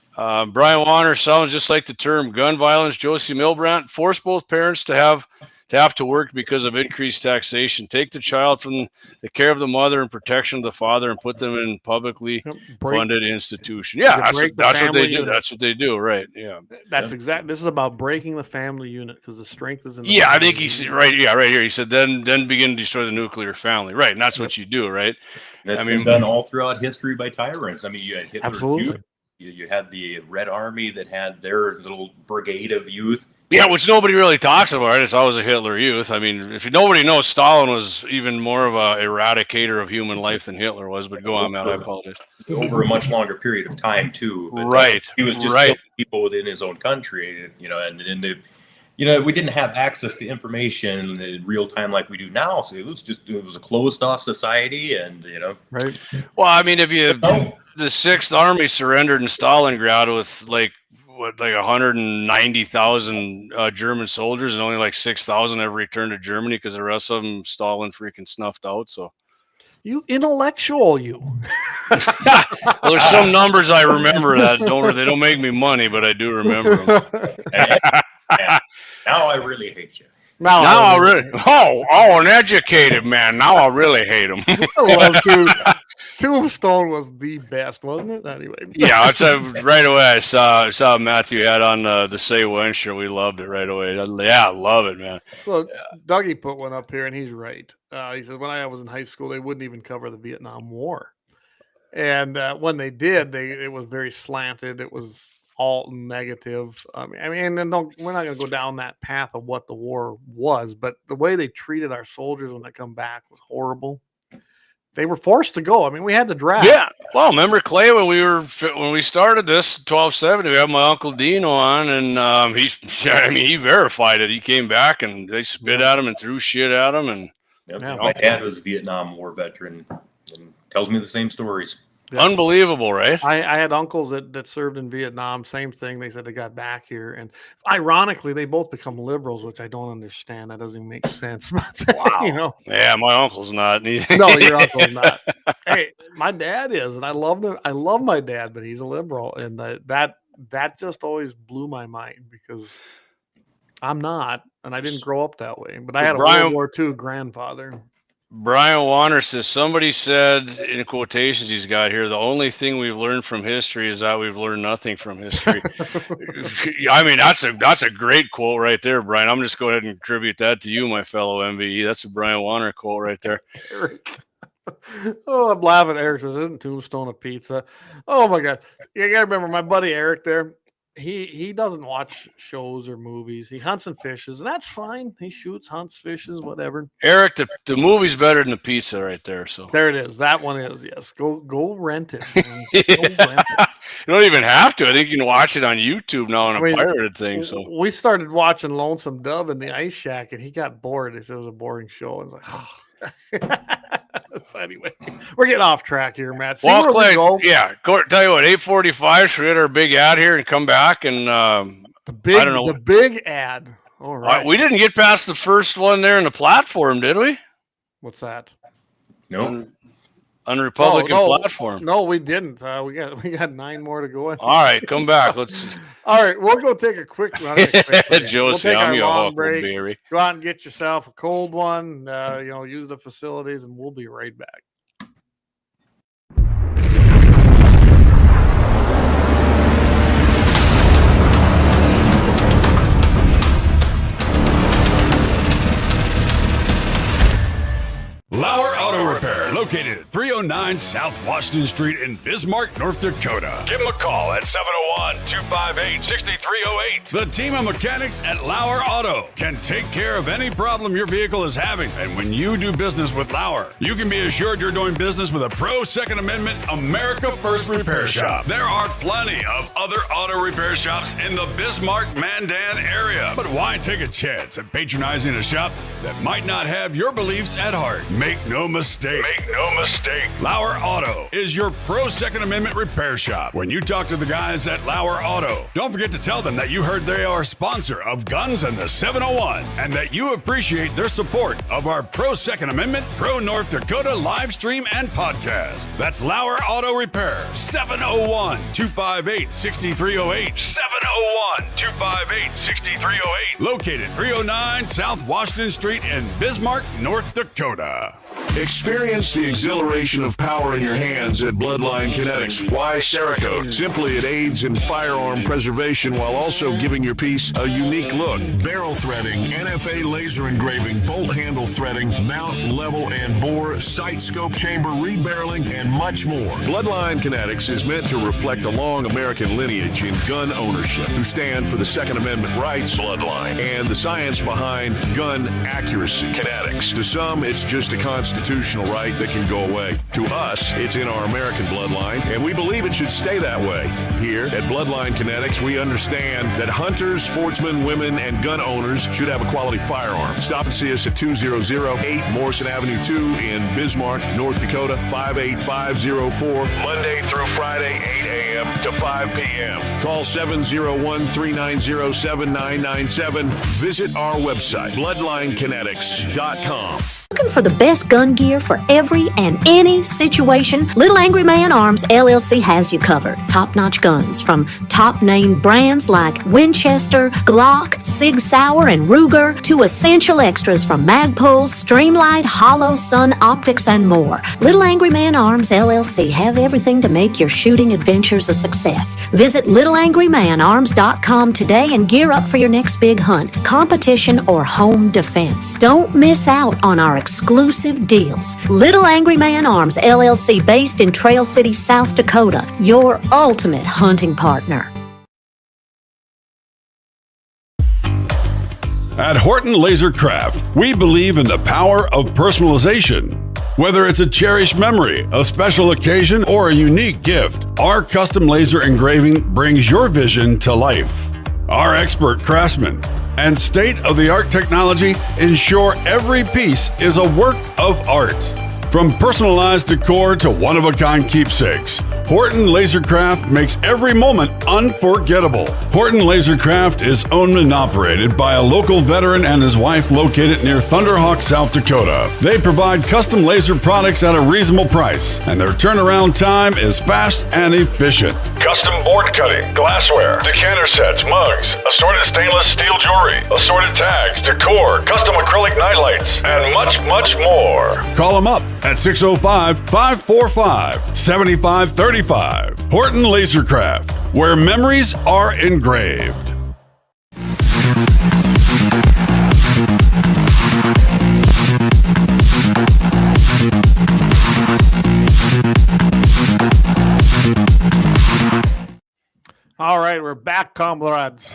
Brian Warner sounds just like the term gun violence. Josie Milbrandt, force both parents to have to work because of increased taxation. Take the child from the care of the mother and protection of the father and put them in publicly funded institution. Yeah, that's what they do. That's what they do, right? Yeah, that's exactly. This is about breaking the family unit because the strength is in. I think he's right. Yeah, right here. He said, then begin to destroy the nuclear family. Right, and that's what you do, right? That's been done all throughout history by tyrants. I mean, you had Hitler's youth. You had the Red Army that had their little brigade of youth. Yeah, which nobody really talks about. Right? It's always a Hitler Youth. I mean, if nobody knows, Stalin was even more of a eradicator of human life than Hitler was. But go on, Matt. I apologize. Over a much longer period of time, too. But right. He was just killing people within his own country, and we didn't have access to information in real time like we do now. So it was a closed off society, and Right. Well, I mean, if the 6th Army surrendered in Stalingrad with like 190,000 German soldiers, and only like 6,000 ever returned to Germany because the rest of them Stalin freaking snuffed out. So, you intellectual, you. Well, there's some numbers I remember that they don't make me money, but I do remember them. Now I really hate you. Now I really, an educated man. Now I really hate him. I love Tombstone was the best, wasn't it? Anyway. Yeah, it's right away. I saw Mathew had on the Say When shirt. We loved it right away. Yeah, I love it, man. So Dougie put one up here, and he's right. He says, when I was in high school, they wouldn't even cover the Vietnam War. And when they did, it was very slanted. It was all negative. I mean, and we're not going to go down that path of what the war was, but the way they treated our soldiers when they come back was horrible. They were forced to go. I mean, we had to draft. Yeah. Well, remember Clay when we started this 1270? We had my Uncle Dino on, and he verified it. He came back and they spit at him and threw shit at him, and my dad was a Vietnam War veteran and tells me the same stories. Yeah. Unbelievable, right? I had uncles that served in Vietnam. Same thing. They said they got back here, and ironically, they both become liberals, which I don't understand. That doesn't even make sense. But, Wow. Yeah, my uncle's not. No, your uncle's not. Hey, my dad is, and I love him. I love my dad, but he's a liberal, and that just always blew my mind because I'm not, and I didn't grow up that way. But I had a World War II grandfather. Brian Warner says, somebody said, in quotations he's got here, the only thing we've learned from history is that we've learned nothing from history. I mean, that's a great quote right there, Brian. I'm just going ahead and attribute that to you, my fellow MVE. That's a Brian Warner quote right there. Eric. Oh, I'm laughing. Eric says, isn't Tombstone a pizza? Oh, my God. You got to remember my buddy Eric there. He doesn't watch shows or movies. He hunts and fishes, and that's fine. He shoots, hunts, fishes, whatever. Eric, the movie's better than the pizza right there. So there it is. That one is, yes. Go rent it. Go rent it. You don't even have to. I think you can watch it on YouTube now on a pirated thing. So we started watching Lonesome Dove in the Ice Shack, and he got bored. He said it was a boring show. I was like, oh. So anyway, we're getting off track here, Matt. Well, Clay, yeah. Tell you what, 8:45. Should we hit our big ad here and come back and the big ad. All right. We didn't get past the first one there in the platform, did we? What's that? No. On the Republican platform. No, we didn't. We got 9 more to go. All right, come back. Let's. All right, we'll go take a quick run. Josie, I'm your huckleberry. Go out and get yourself a cold one. Use the facilities, and we'll be right back. Lauer Auto Repair, located at 309 South Washington Street in Bismarck, North Dakota. Give them a call at 701-258-6308. The team of mechanics at Lauer Auto can take care of any problem your vehicle is having. And when you do business with Lauer, you can be assured you're doing business with a pro Second Amendment America First repair shop. There are plenty of other auto repair shops in the Bismarck-Mandan area. But why take a chance at patronizing a shop that might not have your beliefs at heart? Make no mistake. Lauer Auto is your pro Second Amendment repair shop. When you talk to the guys at Lauer Auto, don't forget to tell them that you heard they are a sponsor of Guns and the 701 and that you appreciate their support of our pro Second Amendment, pro North Dakota live stream and podcast. That's Lauer Auto Repair, 701-258-6308. 701-258-6308. Located 309 South Washington Street in Bismarck, North Dakota. Experience the exhilaration of power in your hands at Bloodline Kinetics. Why Cerakote? Simply, it aids in firearm preservation while also giving your piece a unique look. Barrel threading, NFA laser engraving, bolt handle threading, mount, level, and bore, sight scope chamber rebarreling, and much more. Bloodline Kinetics is meant to reflect a long American lineage in gun ownership, who stand for the Second Amendment rights, Bloodline, and the science behind gun accuracy. Kinetics. To some, it's just a constitutional right that can go away. To us, it's in our American bloodline, and we believe it should stay that way. Here at Bloodline Kinetics, we understand that hunters, sportsmen, women, and gun owners should have a quality firearm. Stop and see us at 2008 Morrison Avenue 2 in Bismarck, North Dakota, 58504, Monday through Friday, 8 a.m. to 5 p.m. Call 701-390-7997. Visit our website, bloodlinekinetics.com. Looking for the best gun gear for every and any situation? Little Angry Man Arms LLC has you covered. Top-notch guns from top-name brands like Winchester, Glock, Sig Sauer, and Ruger to essential extras from Magpul's, Streamlight, Hollow, Sun Optics, and more. Little Angry Man Arms LLC have everything to make your shooting adventures a success. Visit littleangrymanarms.com today and gear up for your next big hunt, competition, or home defense. Don't miss out on our exclusive deals. Little Angry Man Arms LLC, based in Trail City, South Dakota, your ultimate hunting partner. At Horton Laser Craft, we believe in the power of personalization. Whether it's a cherished memory, a special occasion, or a unique gift, our custom laser engraving brings your vision to life. Our expert craftsmen and state-of-the-art technology ensure every piece is a work of art. From personalized decor to one-of-a-kind keepsakes, Horton Lasercraft makes every moment unforgettable. Horton Lasercraft is owned and operated by a local veteran and his wife located near Thunderhawk, South Dakota. They provide custom laser products at a reasonable price, and their turnaround time is fast and efficient. Custom board cutting, glassware, decanter sets, mugs, assorted stainless steel jewelry, assorted tags, decor, custom acrylic nightlights, and much, much more. Call them up at 605-545-7535. Horton Lasercraft, where memories are engraved. All right, we're back, comrades.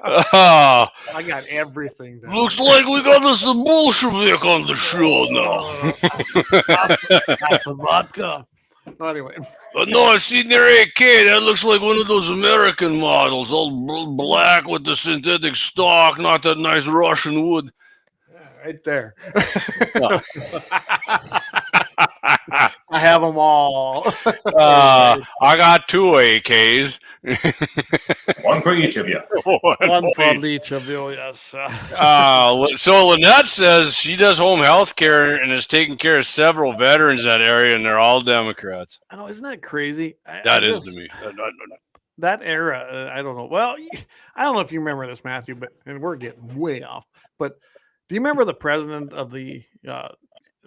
Oh, I got everything down. looks like we got us a Bolshevik on the show now. That's a vodka. Anyway, No, I've seen their AK. That looks like one of those American models, all black with the synthetic stock, not that nice Russian wood. right there. I have them all. I got 2 AKs. One for each of you. One for each of you, yes. So Lynette says she does home health care and is taking care of several veterans in that area, and they're all Democrats. I know, isn't that crazy? That is to me. That era, I don't know. Well, I don't know if you remember this, Matthew, but and we're getting way off. But do you remember the president of the, I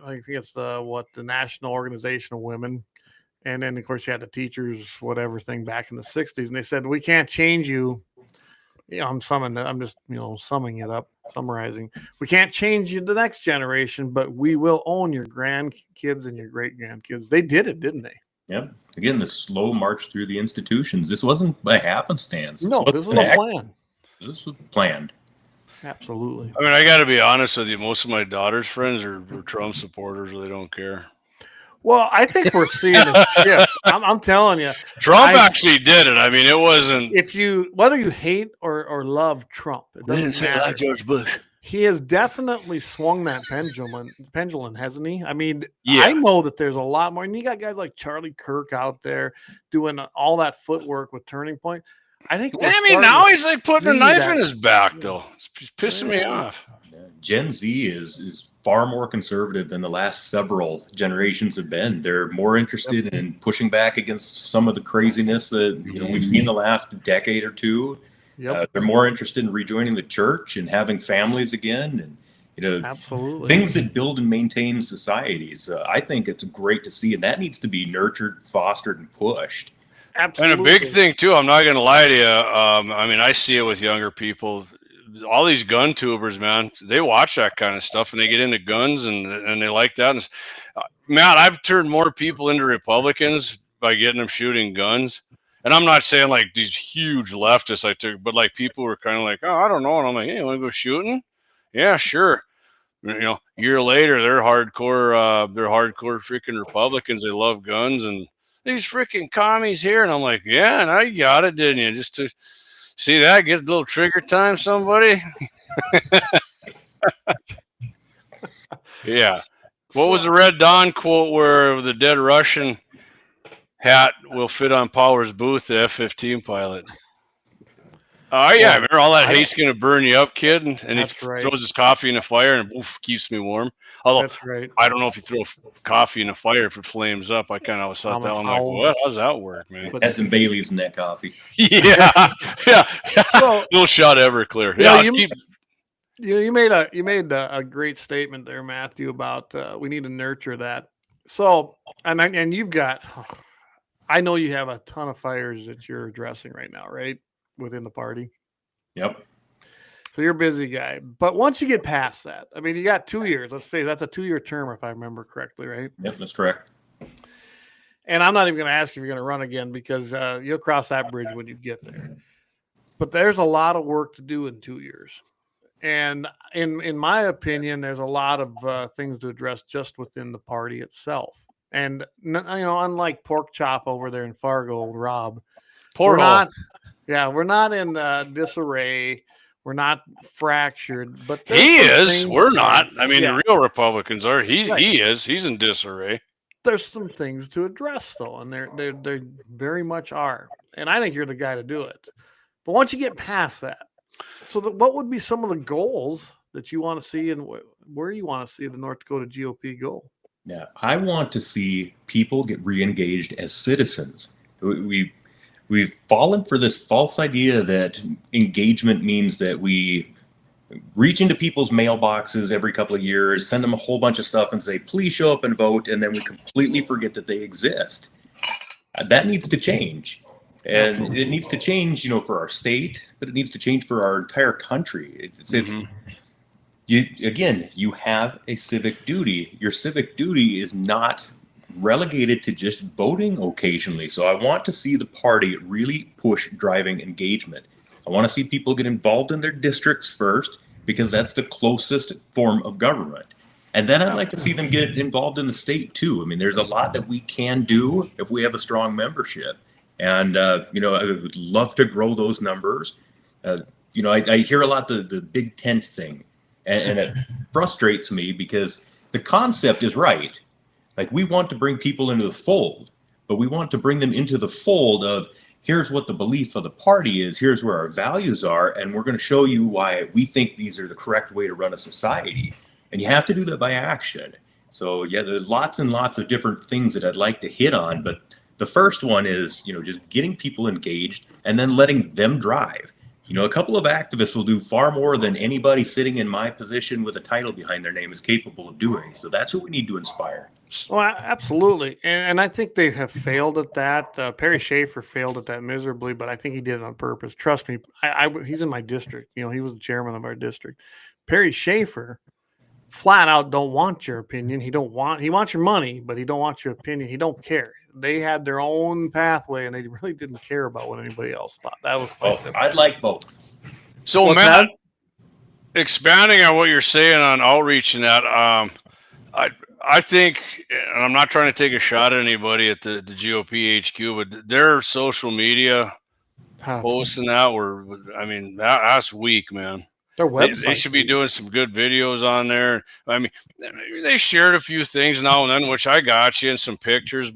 think it's the National Organization of Women? And then, of course, you had the teachers, whatever thing back in the 60s. And they said, we can't change you. You know, I'm just, summing it up, summarizing. We can't change you the next generation, but we will own your grandkids and your great grandkids. They did it, didn't they? Yep. Again, the slow march through the institutions. This wasn't by happenstance. No, this was a plan. This was planned. Absolutely. I mean, I got to be honest with you. Most of my daughter's friends are Trump supporters. They don't care. Well, I think we're seeing a shift. I'm telling you. Trump actually did it. I mean, it wasn't. Whether you hate or love Trump, it doesn't matter. George Bush. He has definitely swung that pendulum, hasn't he? I mean, yeah. I know that there's a lot more. And you got guys like Charlie Kirk out there doing all that footwork with Turning Point. I think. Now he's like putting a knife in his back, though. It's pissing me off. Gen Z is far more conservative than the last several generations have been. They're more interested in pushing back against some of the craziness that we've seen the last decade or two. Yep. They're more interested in rejoining the church and having families again, and absolutely things that build and maintain societies. I think it's great to see, and that needs to be nurtured, fostered, and pushed. Absolutely. And a big thing too. I'm not going to lie to you. I mean, I see it with younger people. All these gun tubers, man, they watch that kind of stuff and they get into guns and they like that. And, Matt, I've turned more people into Republicans by getting them shooting guns. And I'm not saying like these huge leftists I took, but like people were kind of like, oh, I don't know. And I'm like, hey, you want to go shooting? Yeah, sure. A year later, they're hardcore freaking Republicans. They love guns and these freaking commies here. And I'm like, yeah, and I got it, didn't you? Just to see that, get a little trigger time, somebody. Yeah. What was the Red Dawn quote where the dead Russian hat will fit on Power's booth, the F-15 pilot? Oh yeah, Well, remember all that I- hate's gonna burn you up, kid, and he That's right. throws his coffee in the fire and oof, keeps me warm. Although That's right. I don't know if you throw coffee in the fire if it flames up. I kind of always thought that one like, what? How's that work, man? But Had some Baileys in that coffee. yeah, yeah. So- Little shot Everclear. You Yeah, know, let's you- keep. you made a great statement there, Mathew, about we need to nurture that. So, and you've got, I know you have a ton of fires that you're addressing right now, right, within the party. Yep. So you're a busy guy. But once you get past that, I mean, you got 2 years. Let's say that's a 2-year term, if I remember correctly, right? Yep, that's correct. And I'm not even going to ask you if you're going to run again because you'll cross that bridge when you get there. But there's a lot of work to do in 2 years. And in my opinion, there's a lot of things to address just within the party itself. And, unlike Pork Chop over there in Fargo, Rob, we're not in disarray. We're not fractured. But He there's some is. things- We're not. I mean, Yeah. the real Republicans are. He Right. is. He's in disarray. There's some things to address though, and they very much are. And I think you're the guy to do it. But once you get past that, what would be some of the goals that you want to see and where you want to see the North Dakota GOP go? Yeah, I want to see people get re-engaged as citizens. We've fallen for this false idea that engagement means that we reach into people's mailboxes every couple of years, send them a whole bunch of stuff and say, please show up and vote. And then we completely forget that they exist. That needs to change. And it needs to change, for our state, but it needs to change for our entire country. You have a civic duty. Your civic duty is not relegated to just voting occasionally. So I want to see the party really push driving engagement. I want to see people get involved in their districts first, because that's the closest form of government. And then I'd like to see them get involved in the state too. I mean, there's a lot that we can do if we have a strong membership. And, I would love to grow those numbers. I hear a lot the big tent thing, and it frustrates me because the concept is right. Like, we want to bring people into the fold, but we want to bring them into the fold of, here's what the belief of the party is, here's where our values are, and we're going to show you why we think these are the correct way to run a society. And you have to do that by action. So, yeah, there's lots and lots of different things that I'd like to hit on, but the first one is, just getting people engaged and then letting them drive. A couple of activists will do far more than anybody sitting in my position with a title behind their name is capable of doing. So that's what we need to inspire. Well, absolutely. And I think they have failed at that. Perry Schaefer failed at that miserably, but I think he did it on purpose. Trust me, he's in my district. He was the chairman of our district. Perry Schaefer flat out don't want your opinion. He wants your money, but he don't want your opinion. He don't care. They had their own pathway, and they really didn't care about what anybody else thought. That was quite simple. I'd like both. So, What's Matt, that? expanding on what you're saying on outreach and that, I think, and I'm not trying to take a shot at anybody at the GOP HQ, but their social media posts and that that's weak, man. Their website. They should be doing some good videos on there. I mean, they shared a few things now and then, which I got you, and some pictures,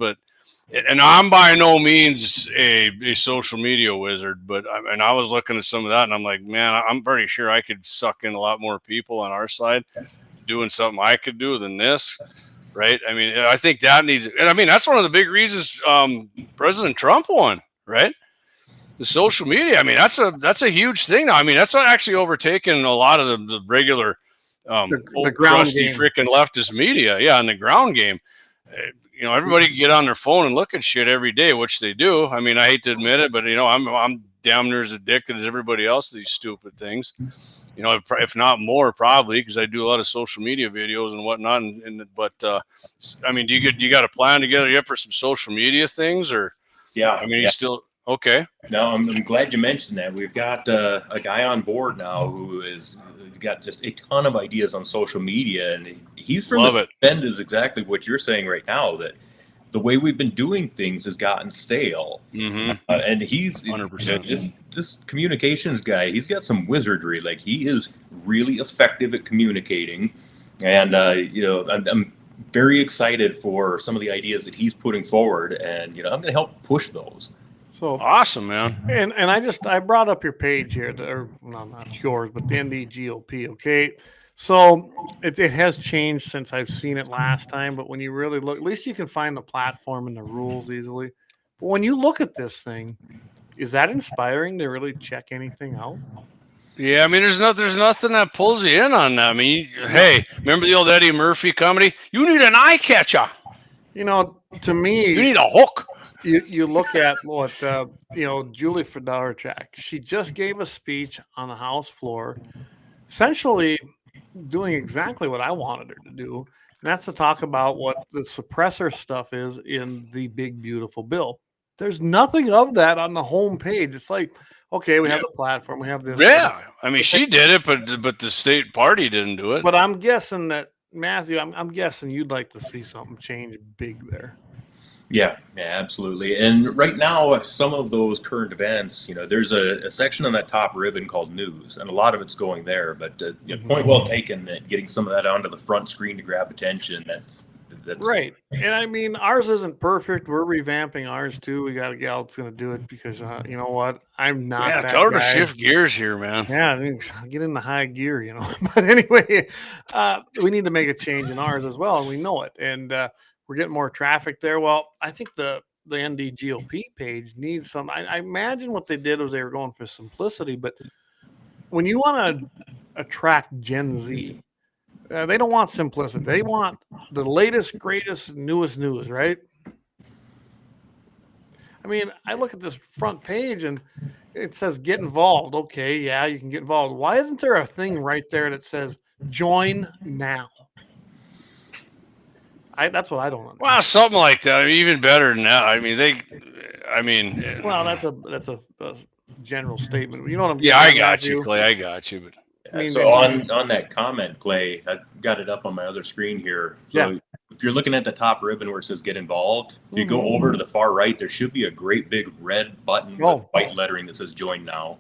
and I'm by no means a social media wizard, but I was looking at some of that and I'm like, man, I'm pretty sure I could suck in a lot more people on our side doing something I could do than this. Right. I mean, I think that needs, and I mean, that's one of the big reasons President Trump won, right? The social media. I mean, that's a huge thing now. I mean, that's actually overtaken a lot of the regular the ground crusty game. freaking leftist media. Yeah, in the ground game. Everybody can get on their phone and look at shit every day, which they do. I mean, I hate to admit it, but I'm damn near as addicted as everybody else to these stupid things. If not more, probably, because I do a lot of social media videos and whatnot. But I mean, do you got a plan together yet for some social media things, or? Yeah. I mean, you still okay? No, I'm glad you mentioned that. We've got a guy on board now who has got just a ton of ideas on social media, and he's from the end is exactly what you're saying right now, that the way we've been doing things has gotten stale. Mm-hmm. And he's 100%. This communications guy, he's got some wizardry. Like, he is really effective at communicating. And, I'm very excited for some of the ideas that he's putting forward. And, I'm going to help push those. So awesome, man. And I brought up your page here, or no, not yours, but the NDGOP. Okay, so it has changed since I've seen it last time. But when you really look, at least you can find the platform and the rules easily. But when you look at this thing, is that inspiring to really check anything out? Yeah, I mean, there's nothing that pulls you in on that. I mean, hey, remember the old Eddie Murphy comedy? You need an eye catcher. You know, to me, You need a hook. you look at what Julie Fedorchak. She just gave a speech on the House floor, essentially doing exactly what I wanted her to do, and that's to talk about what the suppressor stuff is in the big beautiful bill. There's nothing of that on the home page. It's like, okay, we have the platform, we have this. Yeah, I mean, she did it, but the state party didn't do it. But I'm guessing that Mathew, I'm guessing you'd like to see something change big there. Yeah, absolutely. And right now, some of those current events, there's a section on that top ribbon called news, and a lot of it's going there. But point well taken that getting some of that onto the front screen to grab attention. That's right. And I mean, ours isn't perfect. We're revamping ours too. We got a gal that's going to do it because you know what? I'm not. Yeah, that tell her to guy. shift gears here, man. Yeah, I mean, get in the high gear, But anyway, we need to make a change in ours as well, and we know it. And we're getting more traffic there. Well, I think the NDGOP page needs some. I imagine what they did was they were going for simplicity, but when you want to attract Gen Z, they don't want simplicity. They want the latest, greatest, newest news, right? I mean, I look at this front page and it says get involved. Okay, yeah, you can get involved. Why isn't there a thing right there that says join now? That's what I don't understand. Well, something like that. I mean, even better than that. Well, that's a general statement. You know what I'm Yeah, I got Matthew? you, Clay. I got you. But so on that comment, Clay, I got it up on my other screen here. So if you're looking at the top ribbon where it says get involved, if you go over to the far right, there should be a great big red button with white lettering that says join now.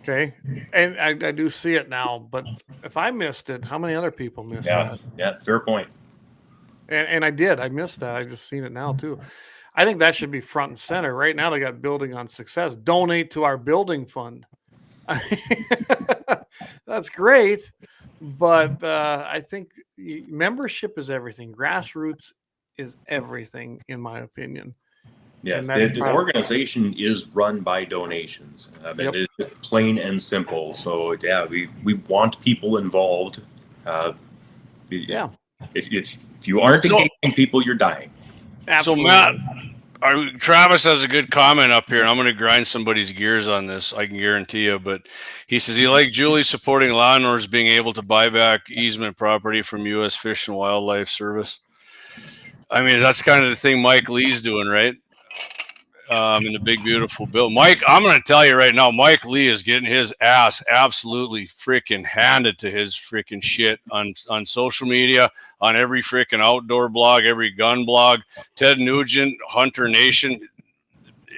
Okay. And I do see it now, but if I missed it, how many other people missed that? Yeah, fair point. And I did. I missed that. I just seen it now too. I think that should be front and center. Right now they got building on success. Donate to our building fund. That's great, but I think membership is everything. Grassroots is everything, in my opinion. Yes, the organization is run by donations. It's plain and simple. So yeah, we want people involved. If you aren't engaging people, you're dying. Absolutely. So Matt, Travis has a good comment up here, and I'm going to grind somebody's gears on this. I can guarantee you. But he says he liked Julie supporting landowners being able to buy back easement property from U.S. Fish and Wildlife Service. I mean, that's kind of the thing Mike Lee's doing, right? In the big beautiful bill. Mike, I'm going to tell you right now, Mike Lee is getting his ass absolutely freaking handed to his freaking shit on social media, on every freaking outdoor blog, every gun blog. Ted Nugent, Hunter Nation.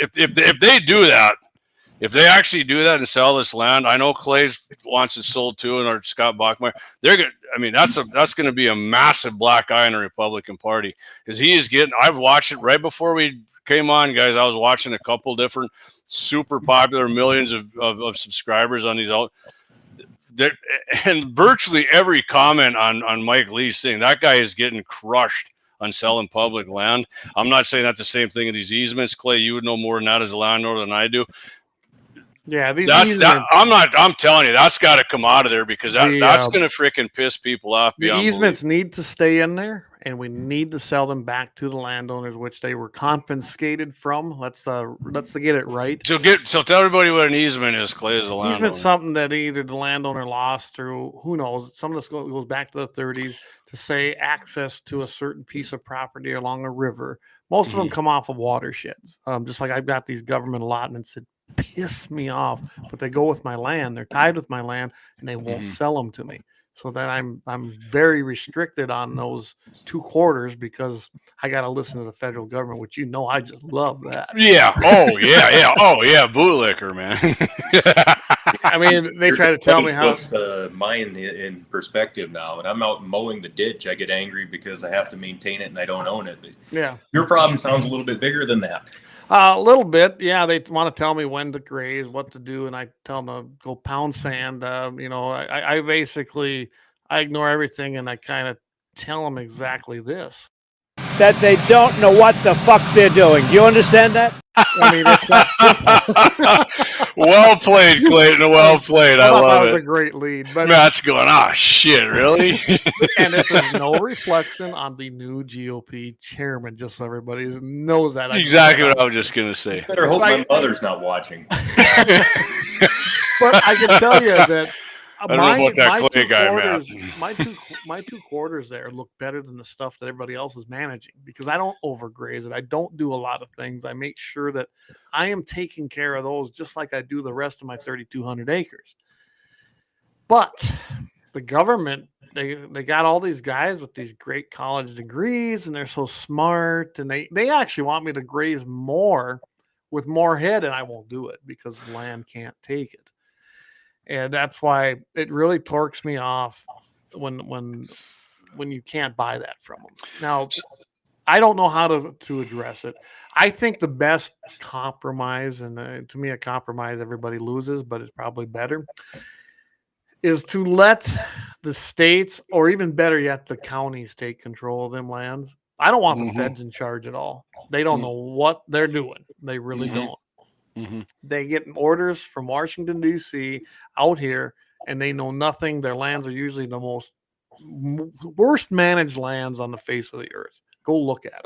If they do that, if they actually do that and sell this land, I know Clay wants it sold too, and or Scott Bachmeyer. They're good. I mean, that's going to be a massive black eye in the Republican Party, because he is getting. I've watched it right before we came on, guys. I was watching a couple different super popular, millions of subscribers on these out. And virtually every comment on Mike Lee's thing, that guy is getting crushed on selling public land. I'm not saying that's the same thing in these easements. Clay, you would know more than that as a landlord than I do. Yeah, I'm telling you, that's got to come out of there, because that's going to freaking piss people off. The easements need to stay in there, and we need to sell them back to the landowners, which they were confiscated from. Let's get it right. So tell everybody what an easement is, Clay, as a landowner. Easement's something that either the landowner lost through, who knows, some of this goes back to the 30s, to say access to a certain piece of property along a river. Most of them come off of watersheds. Just like I've got these government allotments that piss me off, but they go with my land. They're tied with my land, and they won't sell them to me. So then I'm very restricted on those 2 quarters, because I got to listen to the federal government, which I just love that. Yeah. Oh yeah. Oh yeah. Bootlicker, man. I mean, they try to tell me how. Puts mine in perspective now. And I'm out mowing the ditch. I get angry because I have to maintain it and I don't own it. But yeah. Your problem sounds a little bit bigger than that. A little bit, yeah. They want to tell me when to graze, what to do, and I tell them to go pound sand. I basically I ignore everything and I kind of tell them exactly this. That they don't know what the fuck they're doing. Do you understand that? I mean, it's that simple. Well played, Clayton. Well played. I thought love that was it. a great lead, but Matt's going, oh, shit, really? and this is no reflection on the new GOP chairman, just so everybody knows that. Exactly what I was just going to say. Better hope my mother's not watching. But I can tell you that I don't know about that Clay guy, man. my two quarters there look better than the stuff that everybody else is managing because I don't overgraze it. I don't do a lot of things. I make sure that I am taking care of those just like I do the rest of my 3,200 acres. But the government, they got all these guys with these great college degrees and they're so smart and they actually want me to graze more with more head and I won't do it because land can't take it. And that's why it really torques me off when you can't buy that from them. Now, I don't know how to address it. I think the best compromise, and to me a compromise everybody loses, but it's probably better, is to let the states, or even better yet, the counties take control of them lands. I don't want the feds in charge at all. They don't know what they're doing. They really don't. They get orders from Washington, D.C. out here, and they know nothing. Their lands are usually the worst managed lands on the face of the earth. Go look at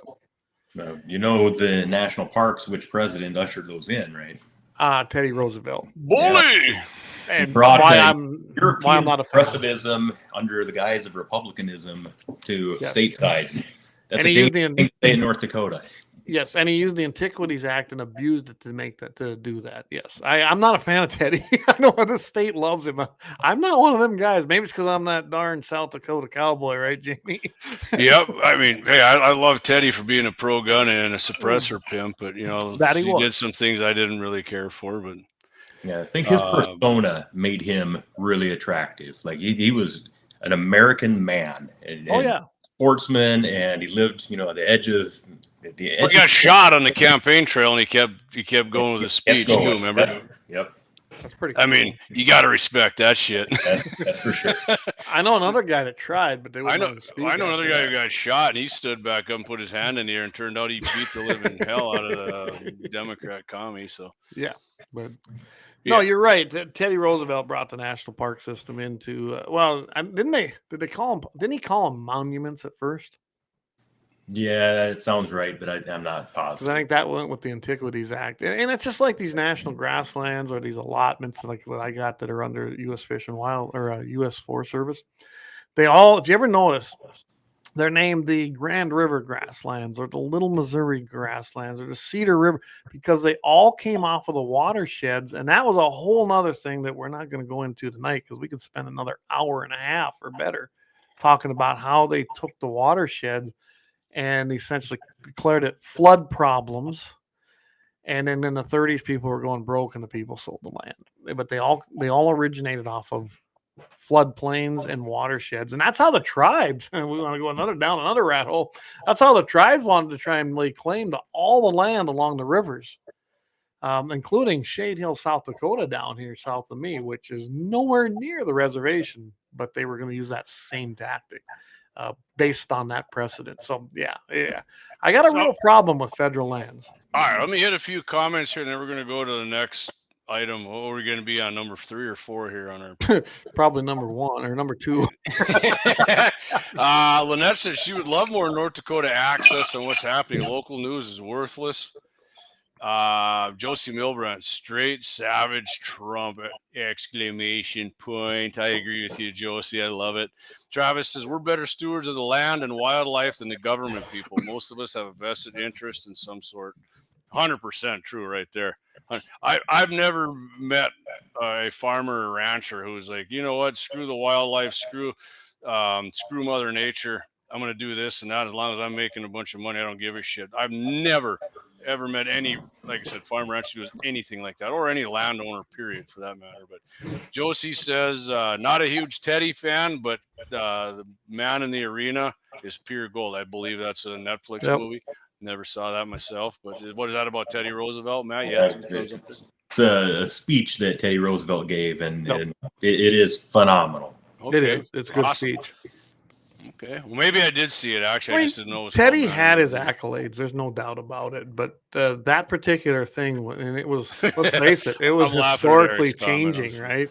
them. You know the national parks, which president ushered those in, right? Teddy Roosevelt. Bully! Yeah. And Brought why I'm European not a fan. progressivism under the guise of republicanism to stateside. That's And a he dangerous used thing to say in North Dakota. Yes, and he used the Antiquities Act and abused it to do that. Yes, I'm not a fan of Teddy. I know the state loves him. I'm not one of them guys. Maybe it's because I'm that darn South Dakota cowboy, right, Jamie? Yep. I mean, hey, I love Teddy for being a pro gun and a suppressor pimp, but That he he was. did some things I didn't really care for. But Yeah, I think his persona made him really attractive. Like he was an American man, and sportsman, and he lived, at the edge of he got shot on the campaign trail, and he kept going with his speech too. Remember? Yep. That's pretty cool. I mean, you got to respect that shit. That's for sure. I know another guy that tried, but they wouldn't let him speak. I know another guy who got shot, and he stood back up and put his hand in the air, and turned out he beat the living hell out of the Democrat commie. So yeah, but. No, you're right. Teddy Roosevelt brought the national park system into. Didn't they? Did they call them? Didn't he call them monuments at first? Yeah, it sounds right, but I'm not positive. Because I think that went with the Antiquities Act, and it's just like these national grasslands or these allotments, like what I got that are under U.S. Fish and Wild or U.S. Forest Service. They all, if you ever notice, they're named the Grand River grasslands or the Little Missouri grasslands or the Cedar River because they all came off of the watersheds. And that was a whole nother thing that we're not going to go into tonight because we could spend another hour and a half or better talking about how they took the watersheds and essentially declared it flood problems. And then in the 30s, people were going broke and the people sold the land. But they all originated off of floodplains and watersheds, and that's how the tribes, and we want to go down another rat hole, that's how the tribes wanted to try and lay claim to all the land along the rivers, including Shade Hill, South Dakota, down here south of me, which is nowhere near the reservation, but they were going to use that same tactic based on that precedent. So yeah, I got a real problem with federal lands. All right, let me hit a few comments here, and then we're going to go to the next item. What are we going to be on, number 3 or 4 here on our probably number 1 or number 2. Lynette says she would love more North Dakota access on what's happening. Local news is worthless. Josie Milbrand, straight savage Trump, exclamation point. I agree with you, Josie. I love it. Travis says we're better stewards of the land and wildlife than the government people. Most of us have a vested interest in some sort. 100% true right there. I've never met a farmer or rancher who's like, you know what, screw the wildlife, screw Mother Nature. I'm going to do this and that. As long as I'm making a bunch of money, I don't give a shit. I've never, ever met any, like I said, farm rancher who does anything like that, or any landowner, period, for that matter. But Josie says, not a huge Teddy fan, but the Man in the Arena is pure gold. I believe that's a Netflix movie. Never saw that myself. But what is that about Teddy Roosevelt, Matt? Yeah, It's a speech that Teddy Roosevelt gave, and, Yep. and it is phenomenal. Okay. It is. It's a good Awesome. speech. Okay. Well, maybe I did see it. Actually, I just didn't know it was Teddy called had his Mathew. accolades. There's no doubt about it. But that particular thing, and it was, let's face it, it was I'm laughing at historically Eric's comment, changing, I'm right?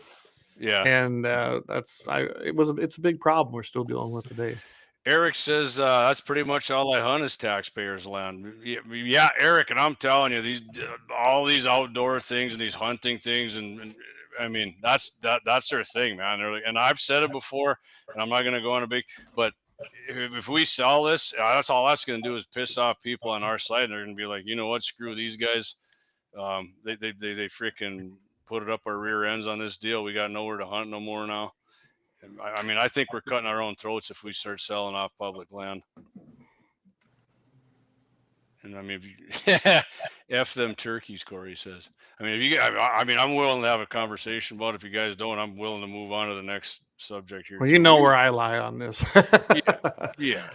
Yeah. And it's a big problem we're still dealing with today. Eric says that's pretty much all I hunt is taxpayers' land. Yeah, Eric, and I'm telling you, these all these outdoor things and these hunting things, and I mean that's their thing, man. They're like, and I've said it before, and I'm not going to go on a big, but if we sell this, that's all that's going to do is piss off people on our side, and they're going to be like, you know what, screw these guys. They freaking put it up our rear ends on this deal. We got nowhere to hunt no more now. I mean, I think we're cutting our own throats if we start selling off public land. And I mean, F them turkeys, Corey says. I mean, if you, I mean, I'm willing to have a conversation about it. If you guys don't, I'm willing to move on to the next subject here. Well, you know where I lie on this. Yeah.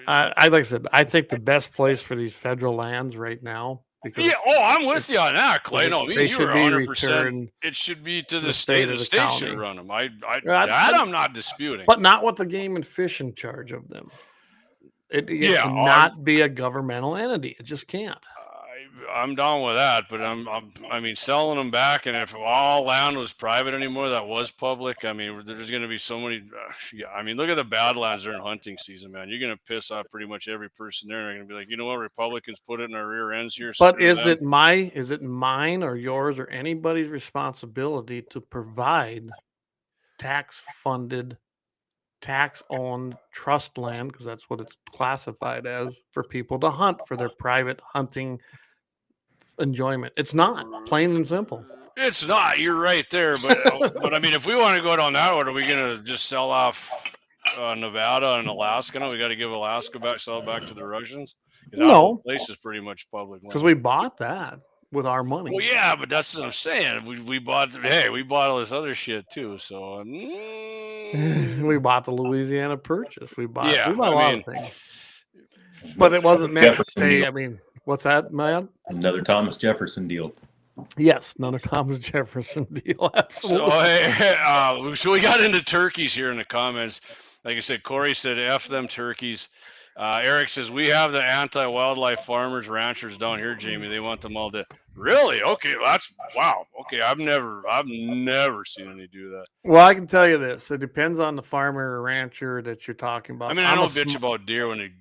I like I said, I think the best place for these federal lands right now. Because yeah, I'm with you on that, Clay. No, they you were should be 100%. returned It should be to the the state. state The of the state should county. run them. I'm not disputing. But not with the game and fish in charge of them. It cannot be a governmental entity. It just can't. I'm down with that, but I mean, selling them back, and if all land was private anymore, that was public. I mean, there's going to be so many. I mean, look at the Badlands during hunting season, man. You're going to piss off pretty much every person there. They're going to be like, you know what, Republicans put it in our rear ends here. But is it mine or yours or anybody's responsibility to provide tax-funded, tax-owned trust land, because that's what it's classified as, for people to hunt for their private hunting enjoyment? It's not, plain and simple. It's not. You're right there, but I mean, if we want to go down that road, are we going to just sell off Nevada and Alaska? No, we got to give Alaska back, sell it back to the Russians. No, that place is pretty much public land. because we bought that with our money. Well, yeah, but that's what I'm saying. We bought. Hey, we bought all this other shit too. So we bought the Louisiana Purchase. We bought a lot of things. But it wasn't meant to stay. I mean, what's that, man? Another Thomas Jefferson deal. Yes, another Thomas Jefferson deal. Absolutely. So we got into turkeys here in the comments. Like I said, Corey said, F them turkeys. Eric says, we have the anti-wildlife farmers, ranchers down here, Jamie. They want them all dead. Really? Okay, that's wow. Okay, I've never seen any do that. Well, I can tell you this: it depends on the farmer or rancher that you're talking about. I mean, I don't bitch about deer when they.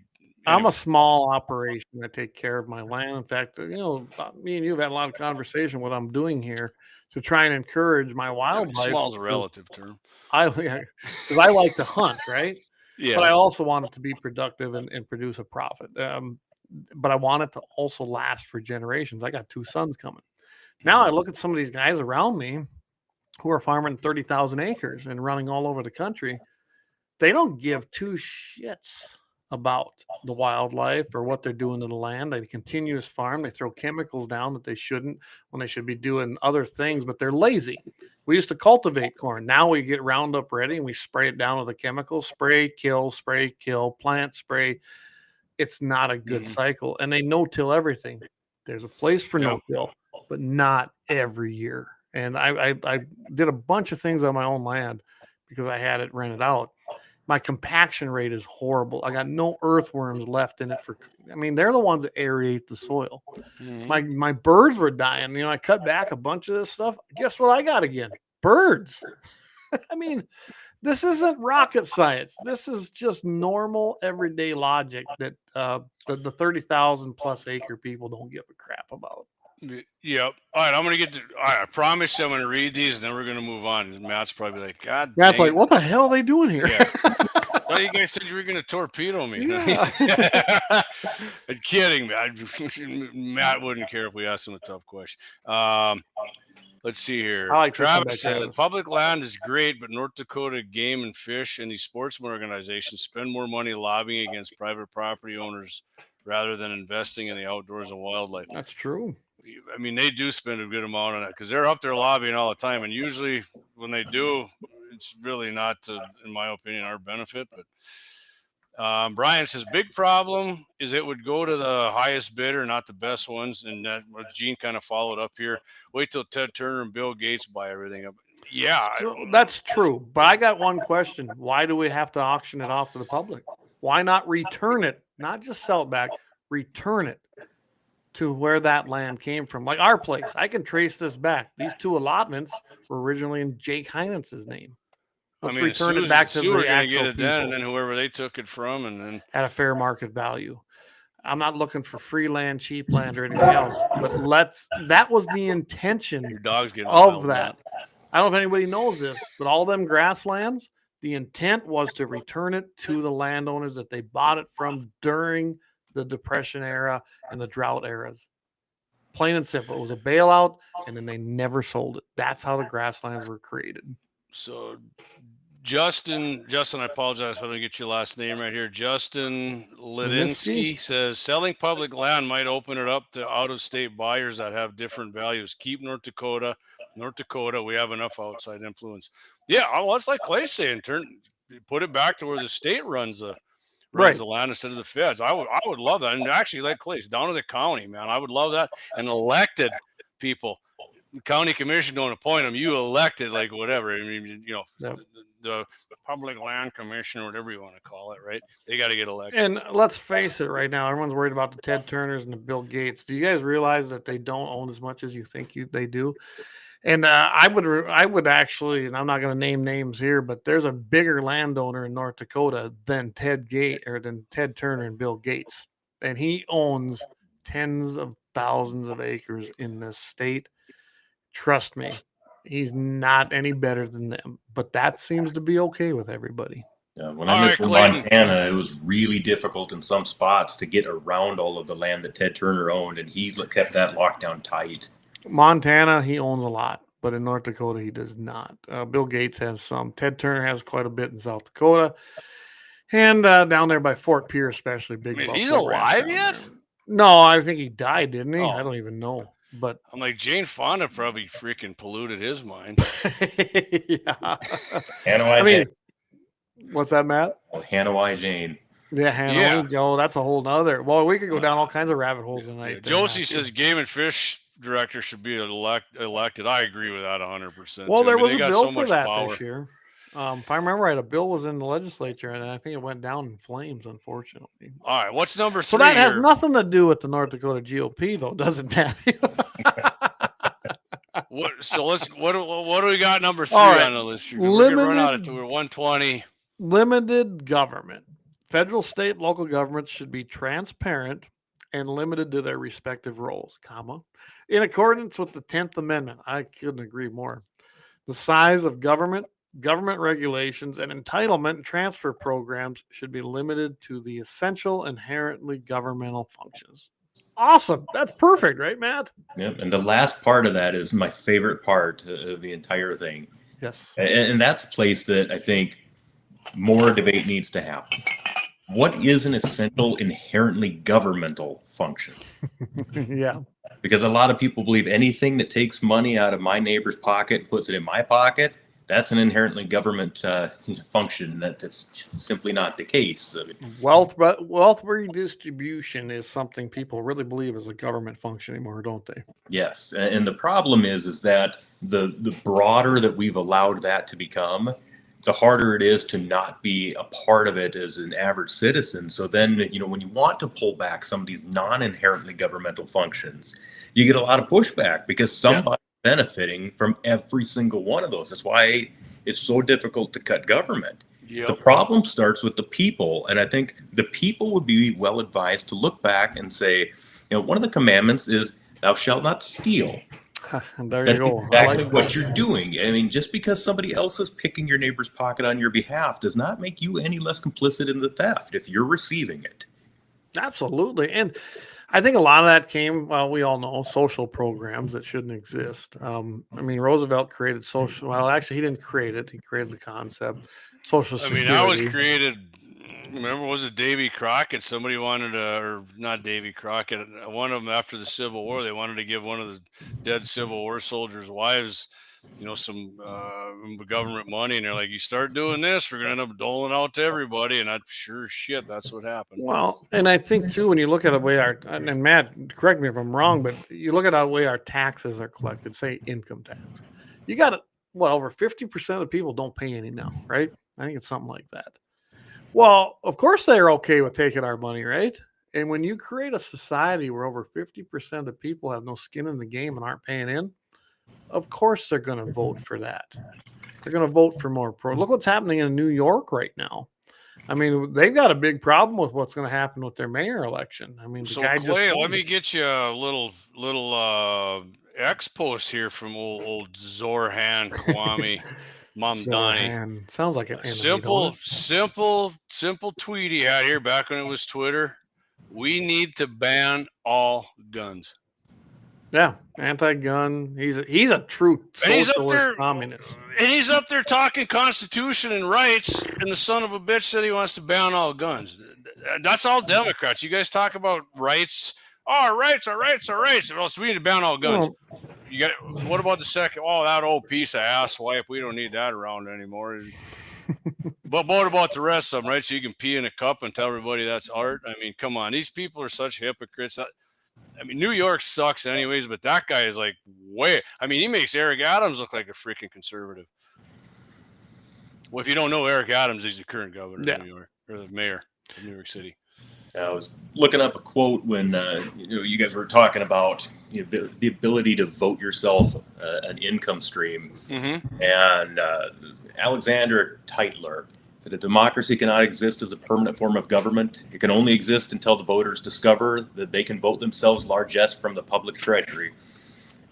I'm a small operation. I take care of my land. In fact, you know, me and you have had a lot of conversation what I'm doing here to try and encourage my wildlife. Small is a relative term. Because I like to hunt, right? Yeah. But I also want it to be productive and produce a profit. But I want it to also last for generations. I got 2 sons coming. Now I look at some of these guys around me who are farming 30,000 acres and running all over the country. They don't give 2 shits about the wildlife or what they're doing to the land. They continuous farm. They throw chemicals down that they shouldn't when they should be doing other things, but they're lazy. We used to cultivate corn. Now we get Roundup ready and we spray it down with the chemicals. Spray, kill, plant, spray. It's not a good cycle. And they no-till everything. There's a place for no-till, but not every year. And I did a bunch of things on my own land because I had it rented out. My compaction rate is horrible. I got no earthworms left in it they're the ones that aerate the soil. My birds were dying. You know, I cut back a bunch of this stuff. Guess what I got again? Birds. I mean, this isn't rocket science. This is just normal everyday logic that the 30,000 plus acre people don't give a crap about. Yep. All right, I'm going to get to. All right, I promise you I'm going to read these, and then we're going to move on. And Matt's probably like, God. Matt's like, what the hell are they doing here? Yeah. I thought you guys said you were going to torpedo me. Yeah. I'm kidding, man. Matt wouldn't care if we asked him a tough question. Let's see here. Travis said, public land is great, but North Dakota Game and Fish and these sportsman organizations spend more money lobbying against private property owners rather than investing in the outdoors and wildlife. That's true. I mean, they do spend a good amount on that because they're up there lobbying all the time. And usually when they do, it's really not, in my opinion, our benefit. But Brian says, big problem is it would go to the highest bidder, not the best ones. And that Gene kind of followed up here. Wait till Ted Turner and Bill Gates buy everything up. Yeah. So that's true. But I got one question. Why do we have to auction it off to the public? Why not return it? Not just sell it back, return it to where that land came from. Like our place, I can trace this back. These 2 allotments were originally in Jake Heinen's name. Let's return it back to the gonna actual get it then, and people then whoever they took it from, and then at a fair market value. I'm not looking for free land, cheap land, or anything else. But that was the intention your dog's getting of wild, that. I don't know if anybody knows this, but all them grasslands, the intent was to return it to the landowners that they bought it from during the Depression era and the drought eras. Plain and simple. It was a bailout, and then they never sold it. That's how the grasslands were created. So Justin, I apologize if I don't get your last name right here. Justin Lidinsky says selling public land might open it up to out-of-state buyers that have different values. Keep North Dakota. We have enough outside influence. Yeah, well, it's like Clay's saying, put it back to where the state runs the land instead of the feds. I would love that. And actually, like Clay's down to the county, man. I would love that. And elected people. The county commission don't appoint them. You elected, like whatever. I mean, the public land commission or whatever you want to call it, right? They got to get elected. And let's face it, right now, everyone's worried about the Ted Turners and the Bill Gates. Do you guys realize that they don't own as much as you think they do? And I would actually, and I'm not going to name names here, but there's a bigger landowner in North Dakota than Ted Turner and Bill Gates, and he owns tens of thousands of acres in this state. Trust me, he's not any better than them, but that seems to be okay with everybody. When I lived in Montana, it was really difficult in some spots to get around all of the land that Ted Turner owned, and he kept that lockdown tight. Montana, he owns a lot, but in North Dakota, he does not. Bill Gates has some. Ted Turner has quite a bit in South Dakota, and down there by Fort Pierre, especially big. He's alive yet? No, I think he died, didn't he? I don't even know. But I'm like, Jane Fonda probably freaking polluted his mind. Yeah. I mean, what's that, Matt? Well, Hanaway Jane. Yeah, Hanaway Joe. That's a whole nother. Well, we could go down all kinds of rabbit holes tonight. Josie says game and fish director should be elected. I agree with that 100%. Well, there was a bill for that this year. If I remember right, a bill was in the legislature, and I think it went down in flames, unfortunately. All right, what's number 3? So that has nothing to do with the North Dakota GOP, though, does it, Mathew? What do we got number 3 on the list? We're going to run out of 120. Limited government. Federal, state, local governments should be transparent and limited to their respective roles, in accordance with the 10th Amendment. I couldn't agree more. The size of government regulations, and entitlement and transfer programs should be limited to the essential, inherently governmental functions. Awesome. That's perfect, right, Matt? Yep. And the last part of that is my favorite part of the entire thing. Yes. And that's a place that I think more debate needs to happen. What is an essential, inherently governmental function? Yeah. Because a lot of people believe anything that takes money out of my neighbor's pocket and puts it in my pocket, that's an inherently government function. That's simply not the case. Wealth redistribution is something people really believe is a government function anymore, don't they? Yes, and the problem is that the broader that we've allowed that to become, the harder it is to not be a part of it as an average citizen. So then, when you want to pull back some of these non-inherently governmental functions, you get a lot of pushback because somebody benefiting from every single one of those. That's why it's so difficult to cut government. Yep. The problem starts with the people, and I think the people would be well advised to look back and say, one of the commandments is thou shalt not steal. That's exactly what you're doing. I mean, just because somebody else is picking your neighbor's pocket on your behalf does not make you any less complicit in the theft if you're receiving it. Absolutely. And I think a lot of that came, well, we all know, social programs that shouldn't exist. I mean, Roosevelt created social, well, actually, he didn't create it. He created the concept, Social Security. I mean, that was created, remember, was it Davy Crockett? Somebody wanted to, or not Davy Crockett, one of them after the Civil War, they wanted to give one of the dead Civil War soldiers' wives some government money, and they're like, you start doing this, we're going to end up doling out to everybody. And that's sure as shit, that's what happened. Well, and I think too, when you look at the way and Matt, correct me if I'm wrong, but you look at the way our taxes are collected, say income tax, you got over 50% of the people don't pay any now, right? I think it's something like that. Well, of course they're okay with taking our money, right? And when you create a society where over 50% of the people have no skin in the game and aren't paying in, of course they're going to vote for that. They're going to vote for more pro. Look what's happening in New York right now. I mean, they've got a big problem with what's going to happen with their mayor election. I mean, so Clay, let me get you a little X post here from old Zorhan Kwame Mamdani. Sounds like an simple tweet he had here back when it was Twitter. We need to ban all guns. Yeah, anti-gun. He's a true socialist communist. And he's up there talking Constitution and rights, and the son of a bitch said he wants to ban all guns. That's all Democrats. You guys talk about rights. Oh, our rights. Well, so we need to ban all guns. What about the second? Oh, that old piece of asswipe. We don't need that around anymore. But what about the rest of them, right? So you can pee in a cup and tell everybody that's art. I mean, come on. These people are such hypocrites. I mean, New York sucks anyways, but that guy is like he makes Eric Adams look like a freaking conservative. Well, if you don't know Eric Adams, he's the current governor of New York, or the mayor of New York City. I was looking up a quote when you guys were talking about the ability to vote yourself an income stream. Mm-hmm. And Alexander Tytler said a democracy cannot exist as a permanent form of government. It can only exist until the voters discover that they can vote themselves largesse from the public treasury.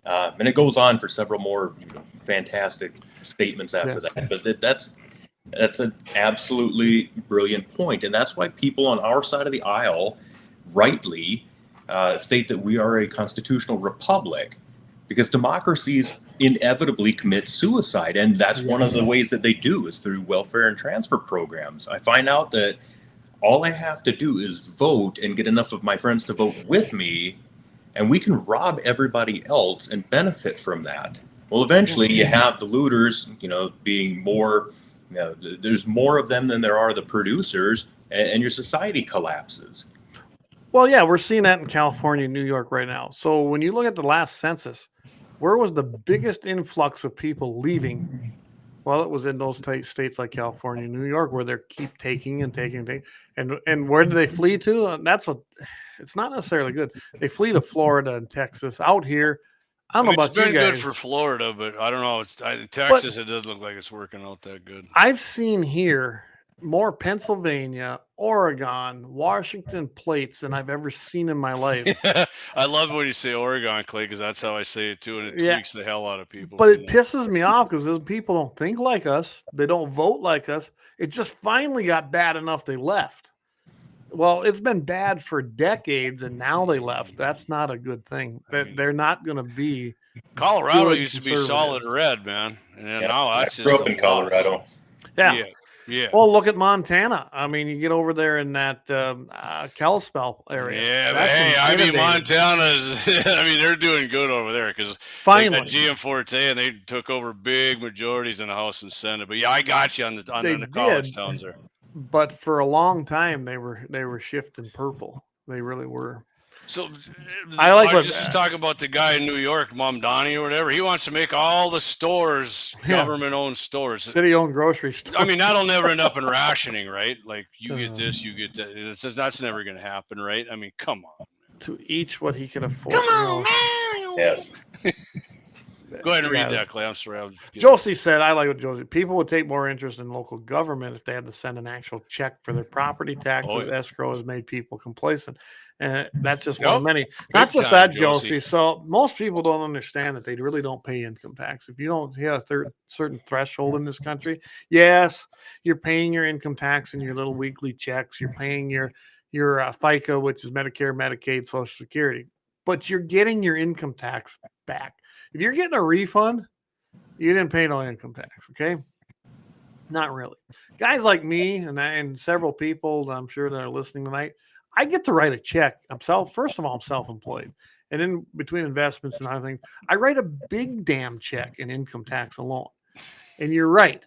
And it goes on for several more fantastic statements after that. But that's an absolutely brilliant point. And that's why people on our side of the aisle rightly state that we are a constitutional republic, because democracies inevitably commit suicide. And that's one of the ways that they do is through welfare and transfer programs. I find out that all I have to do is vote and get enough of my friends to vote with me, and we can rob everybody else and benefit from that. Well, eventually you have the looters, being more, there's more of them than there are the producers, and your society collapses. Well, yeah, we're seeing that in California and New York right now. So when you look at the last census, where was the biggest influx of people leaving? Well, it was in those states like California and New York, where they keep taking. And where do they flee to? It's not necessarily good. They flee to Florida and Texas. Out here, I don't know about you guys. It's been good for Florida, but I don't know. In Texas, it doesn't look like it's working out that good. I've seen here more Pennsylvania, Oregon, Washington plates than I've ever seen in my life. I love when you say Oregon, Clay, because that's how I say it too, and it tweaks the hell out of people. But it pisses me off because those people don't think like us. They don't vote like us. It just finally got bad enough they left. Well, it's been bad for decades, and now they left. That's not a good thing. They're not going to be. Colorado used to be solid red, man, and now that's just. I grew up in Colorado. Yeah. Well, look at Montana. I mean, you get over there in that Kalispell area. Yeah, but hey, Montana's. They're doing good over there because finally they got GM Forte and they took over big majorities in the House and Senate. But yeah, I got you on the college towns there. But for a long time, they were shifting purple. They really were. So I was just talking about the guy in New York, Mamdani or whatever. He wants to make all the stores government-owned stores, city-owned grocery stores. I mean, that'll never end up in rationing, right? Like you get this, you get that. That's never going to happen, right? I mean, come on. To each what he can afford. Come on, man. Yes. Go ahead and read that, Clay. I'm sorry. Josie said, I like what Josie. People would take more interest in local government if they had to send an actual check for their property taxes. Escrow has made people complacent. And that's just one of many. Not just that, Josie. So most people don't understand that they really don't pay income tax. If you don't hit a certain threshold in this country, yes, you're paying your income tax and your little weekly checks. You're paying your FICA, which is Medicare, Medicaid, Social Security. But you're getting your income tax back. If you're getting a refund, you didn't pay no income tax, okay? Not really. Guys like me and several people I'm sure that are listening tonight, I get to write a check. First of all, I'm self-employed. and in between investments and other things, I write a big damn check in income tax alone. And you're right.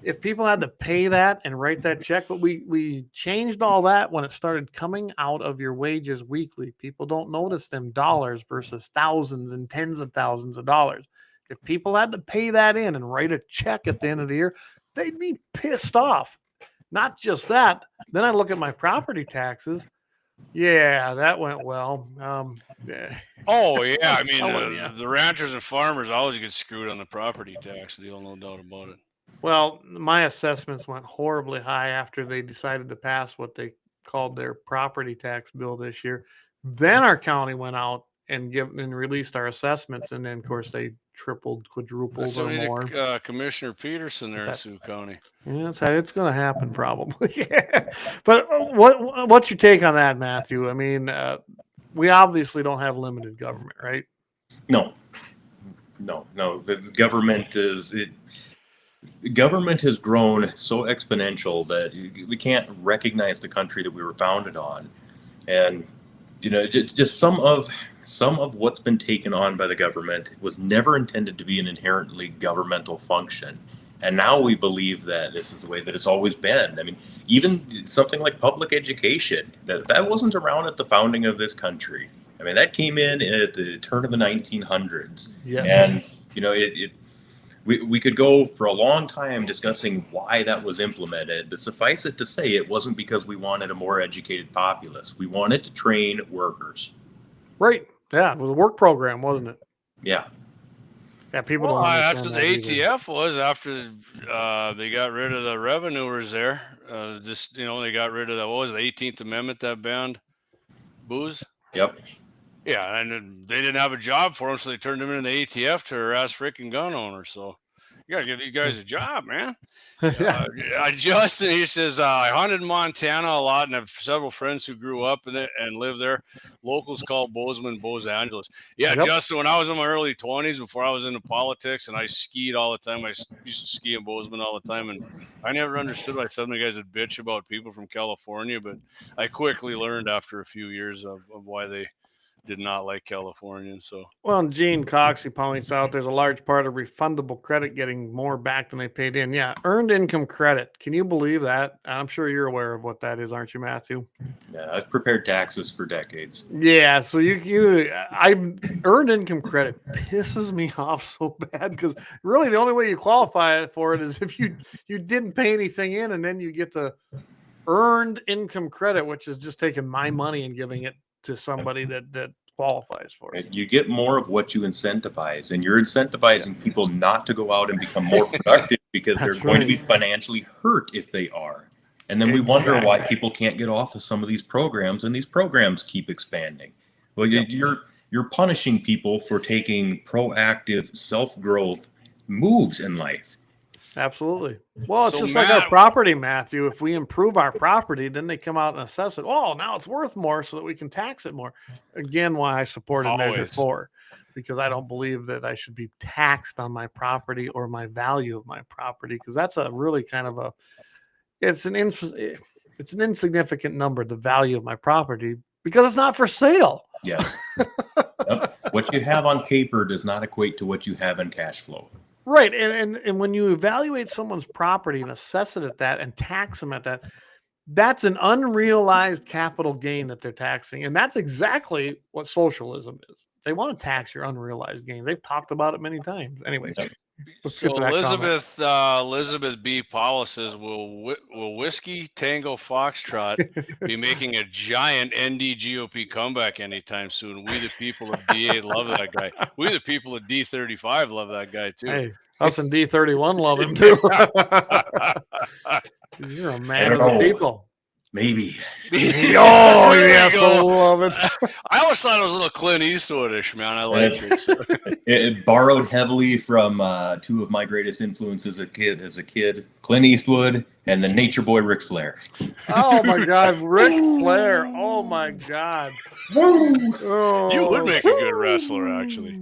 If people had to pay that and write that check, but we changed all that when it started coming out of your wages weekly. People don't notice them dollars versus thousands and tens of thousands of dollars. If people had to pay that in and write a check at the end of the year, they'd be pissed off. Not just that. Then I look at my property taxes. Yeah, that went well. Yeah. Oh yeah, I mean the ranchers and farmers always get screwed on the property tax deal, no doubt about it. Well, my assessments went horribly high after they decided to pass what they called their property tax bill this year. Then our county went out and released our assessments, and then of course they tripled, quadrupled, So or we more. need Commissioner Peterson there in Sioux County. Yeah, it's going to happen probably. But what's your take on that, Mathew? I mean, we obviously don't have limited government, right? No. The government has grown so exponential that we can't recognize the country that we were founded on. And, just some of what's been taken on by the government was never intended to be an inherently governmental function. And now we believe that this is the way that it's always been. I mean, even something like public education, that wasn't around at the founding of this country. I mean, that came in at the turn of the 1900s. Yeah. And, we could go for a long time discussing why that was implemented, but suffice it to say, it wasn't because we wanted a more educated populace. We wanted to train workers. Right. Yeah, it was a work program, wasn't it? Yeah. Yeah, people Well, don't that's understand what the that either. ATF was after they got rid of the revenuers there. They got rid of the 18th Amendment that banned booze. Yep. Yeah, and they didn't have a job for them, so they turned them into the ATF to harass freaking gun owners. So you got to give these guys a job, man. Yeah. Justin, he says, I hunted in Montana a lot and have several friends who grew up in it and live there. Locals call Bozeman Bose Angeles. Yeah, Yep. Justin, when I was in my early 20s, before I was into politics, and I skied all the time, I used to ski in Bozeman all the time, and I never understood why some of the guys would bitch about people from California, but I quickly learned after a few years of why they did not like Californians. So Well, and Gene Cox, he points out there's a large part of refundable credit getting more back than they paid in. Yeah, earned income credit. Can you believe that? I'm sure you're aware of what that is, aren't you, Mathew? Yeah, I've prepared taxes for decades. Yeah, so earned income credit pisses me off so bad because really the only way you qualify for it is if you didn't pay anything in, and then you get the earned income credit, which is just taking my money and giving it to somebody that qualifies for it. You get more of what you incentivize, and you're incentivizing people not to go out and become more productive because they're going to be financially hurt if they are. And then we wonder why people can't get off of some of these programs, and these programs keep expanding. Well, you're punishing people for taking proactive self-growth moves in life. Absolutely. Well, it's So, just like our property, Mathew. If we improve our property, then they come out and assess it. Oh, now it's worth more so that we can tax it more. Again, why I supported Measure Always. 4, because I don't believe that I should be taxed on my property or my value of my property, because that's a really kind of it's an insignificant number, the value of my property, because it's not for sale. Yes. Yep. What you have on paper does not equate to what you have in cash flow. Right. And when you evaluate someone's property and assess it at that and tax them at that, that's an unrealized capital gain that they're taxing. And that's exactly what socialism is. They want to tax your unrealized gain. They've talked about it many times. Anyway, let's get So to that comment. Elizabeth B. Powell says, will Whiskey Tango Foxtrot be making a giant NDGOP comeback anytime soon? We the people of D8 love that guy. We the people of D35 love that guy too. Hey, us and D31 love him too. You're a man of the people. Maybe. Oh, yes, I love it. I always thought it was a little Clint Eastwoodish, man. I like it. So. It borrowed heavily from two of my greatest influences as a kid, Clint Eastwood and the Nature Boy Ric Flair. Oh my God, Ric Flair! Oh my God, oh. You would make a good wrestler, actually.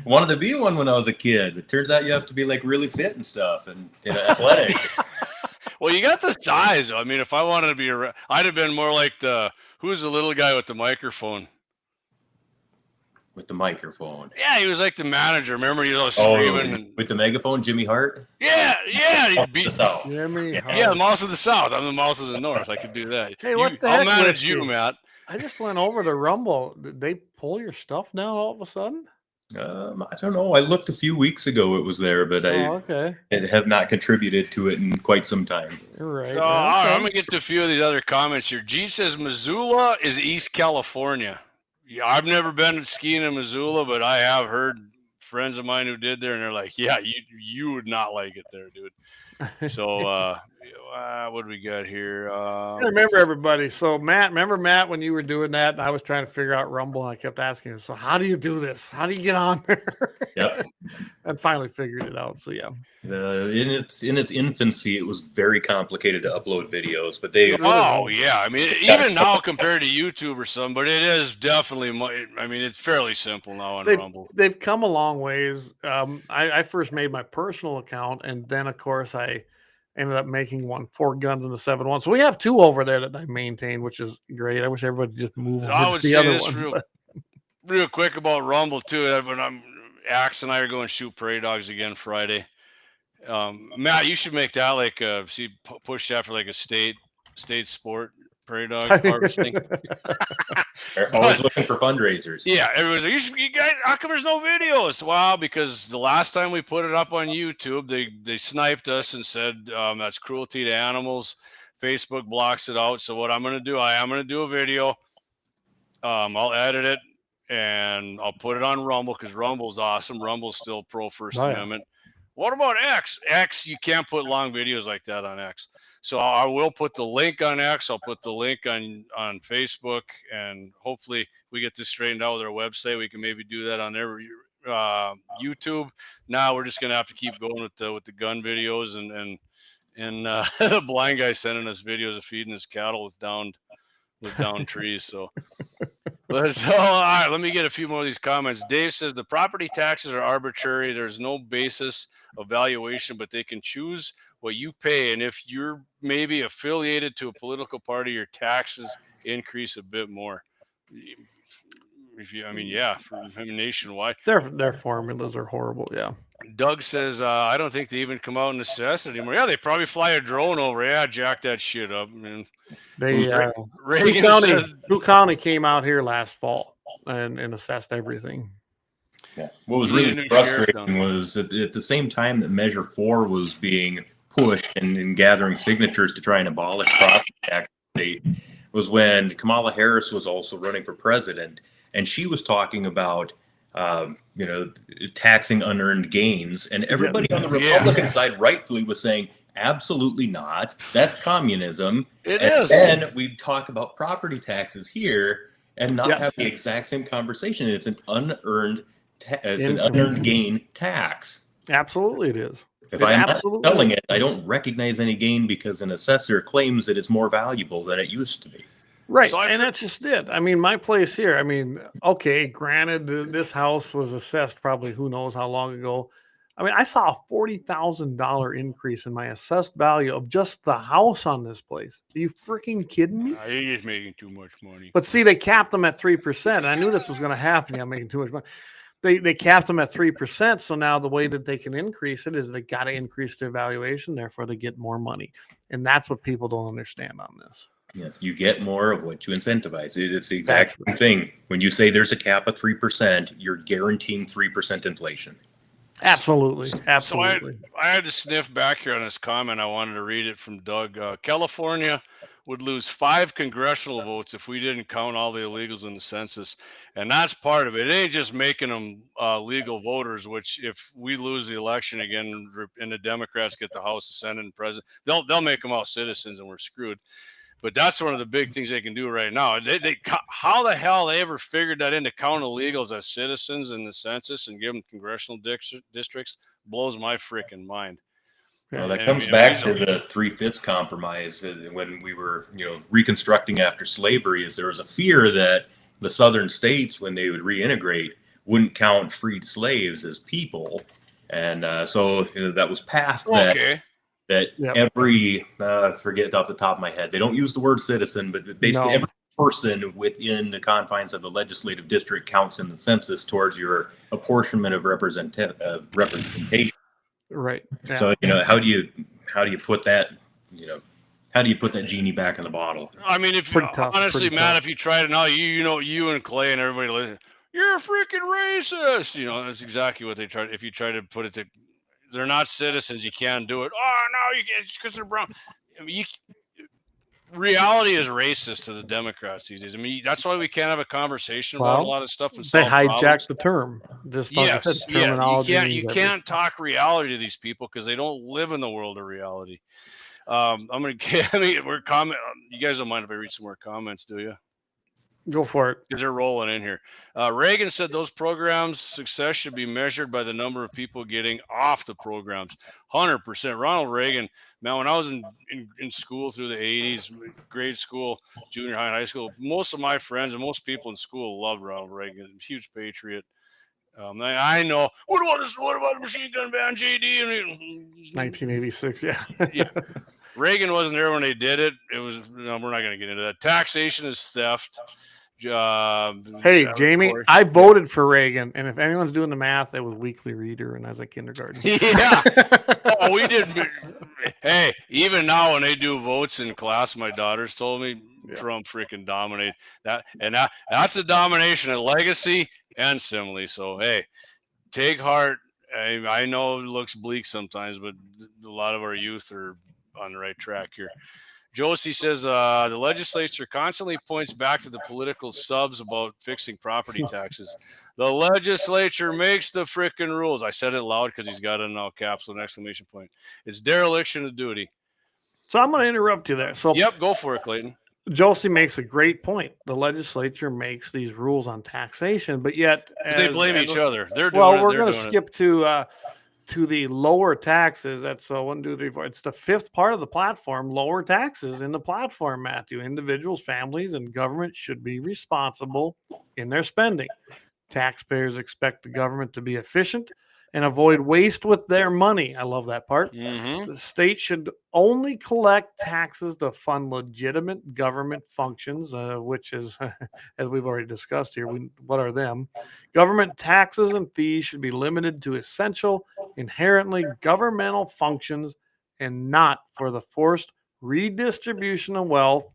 Wanted to be one when I was a kid. It turns out you have to be like really fit and stuff and athletic. Well, you got the size. I mean, if I wanted to be I'd have been more like who's the little guy with the microphone? with the microphone. Yeah, he was like the manager. Remember, he was screaming and with the megaphone, Jimmy Hart. yeah. He The South. Jimmy Yeah, the mouse of the South. I'm the mouse of the North. I could do that. Hey, what the I'll heck manage with you, you? Matt. I just went over to Rumble. Did they pull your stuff down all of a sudden? I don't know. I looked a few weeks ago. It was there, but okay. I have not contributed to it in quite some time. You're right. So, all right, I'm gonna get to a few of these other comments here. G says Missoula is East California. Yeah, I've never been skiing in Missoula, but I have heard friends of mine who did there, and they're like, "Yeah, you would not like it there, dude." So, what do we got here? I remember everybody. So remember Matt when you were doing that, and I was trying to figure out Rumble, and I kept asking him, so how do you do this? How do you get on there? Yep. And finally figured it out. So yeah. In its infancy, it was very complicated to upload videos, but they. Oh yeah, I mean, even now compared to YouTube or something, but it is definitely. I mean, it's fairly simple now on Rumble. They've come a long ways. I first made my personal account, and then of course I ended up making one 4 guns in the 7-1. So we have 2 over there that I maintain, which is great. I wish everybody would just move over I to would the say other this one. real quick about Rumble too. When Axe and I are going shoot prairie dogs again Friday. Matt, you should make that like push that for like a state sport, prairie dog harvesting. They're always looking for fundraisers. Yeah, everyone's like, you guys, how come there's no videos? Well, because the last time we put it up on YouTube, they sniped us and said that's cruelty to animals. Facebook blocks it out. So what I'm going to do, I am going to do a video. I'll edit it and I'll put it on Rumble because Rumble's awesome. Rumble's still pro First Amendment. What about X? X, you can't put long videos like that on X. So I will put the link on X. I'll put the link on Facebook, and hopefully we get this straightened out with our website. We can maybe do that on their YouTube. Now we're just gonna have to keep going with the gun videos and the blind guy sending us videos of feeding his cattle with downed trees. So. All right, let me get a few more of these comments. Dave says the property taxes are arbitrary. There's no basis of valuation, but they can choose what you pay. And if you're maybe affiliated to a political party, your taxes increase a bit more. For nationwide. Their formulas are horrible. Yeah. Doug says, I don't think they even come out and assess it anymore. Yeah, they probably fly a drone over. Yeah, jack that shit up. Man. Sioux County came out here last fall and assessed everything. Yeah. What was really frustrating was at the same time that Measure 4 was being pushed and gathering signatures to try and abolish property tax state was when Kamala Harris was also running for president, and she was talking about taxing unearned gains, and everybody on the Republican side rightfully was saying, absolutely not. That's communism. It is. And we talk about property taxes here and not have the exact same conversation. It's an unearned gain tax. Absolutely, it is. If I'm not selling it, I don't recognize any gain because an assessor claims that it's more valuable than it used to be. Right, and that's just it. I mean, my place here, I mean, okay, granted, this house was assessed probably who knows how long ago. I mean, I saw a $40,000 increase in my assessed value of just the house on this place. Are you freaking kidding me? You're just making too much money. But see, they capped them at 3%. And I knew this was going to happen. I'm making too much money. They capped them at 3%. So now the way that they can increase it is they got to increase their valuation. Therefore, they get more money. And that's what people don't understand on this. Yes, you get more of what you incentivize. It's the exact same thing. When you say there's a cap of 3%, you're guaranteeing 3% inflation. Absolutely. So Absolutely. I had to sniff back here on this comment. I wanted to read it from Doug. California would lose 5 congressional votes if we didn't count all the illegals in the census. And that's part of it. It ain't just making them legal voters, which if we lose the election again and the Democrats get the House, the Senate, and President, they'll make them all citizens and we're screwed. But that's one of the big things they can do right now. How the hell they ever figured that in to count illegals as citizens in the census and give them congressional districts blows my freaking mind. Well, that comes back to the 3/5 compromise when we were, reconstructing after slavery. Is there was a fear that the southern states, when they would reintegrate, wouldn't count freed slaves as people, and so that was passed. That every forget off the top of my head, they don't use the word citizen, but basically every person within the confines of the legislative district counts in the census towards your apportionment of representation. Right. Yeah. So, how do you put that, how do you put that genie back in the bottle? I mean, if Pretty tough, honestly, pretty Matt, tough. if you tried it now, you and Clay and everybody, you're a freaking racist. That's exactly what they tried. If you try to put it to, they're not citizens. You can't do it. Oh no, you can't because they're brown. I mean, reality is racist to the Democrats these days. I mean, that's why we can't have a conversation about a lot of stuff. And They solve hijacked problems. the term. Just like I said, Yeah, terminology. you can't talk reality to these people because they don't live in the world of reality. We're comment. You guys don't mind if I read some more comments, do you? Go for it. Because they're rolling in here. Reagan said those programs' success should be measured by the number of people getting off the programs. 100%. Ronald Reagan, man, when I was in school through the 80s, grade school, junior high, and high school, most of my friends and most people in school loved Ronald Reagan. Huge patriot. I know. What about the machine gun ban, JD? 1986, yeah. Yeah. Reagan wasn't there when they did it. It was. No, we're not going to get into that. Taxation is theft. Hey, Jamie, I voted for Reagan, and if anyone's doing the math, that was Weekly Reader, and I was at kindergarten. Yeah. Oh, we did. Hey, even now when they do votes in class, my daughters told me Trump freaking dominates that, and that's a domination of legacy and simile. So hey, take heart. I know it looks bleak sometimes, but a lot of our youth are on the right track here. Josie says the legislature constantly points back to the political subs about fixing property taxes. The legislature makes the frickin' rules. I said it loud because he's got it in all caps with an exclamation point. It's dereliction of duty. So I'm going to interrupt you there. So yep, go for it, Clayton. Josie makes a great point. The legislature makes these rules on taxation, but yet they blame each other. They're doing well, we're going to skip to the lower taxes. That's 1, 2, 3, 4. It's the fifth part of the platform. Lower taxes in the platform, Mathew. Individuals, families, and government should be responsible in their spending. Taxpayers expect the government to be efficient and avoid waste with their money. I love that part. Mm-hmm. The state should only collect taxes to fund legitimate government functions, which is, as we've already discussed here, what are them? Government taxes and fees should be limited to essential, inherently governmental functions and not for the forced redistribution of wealth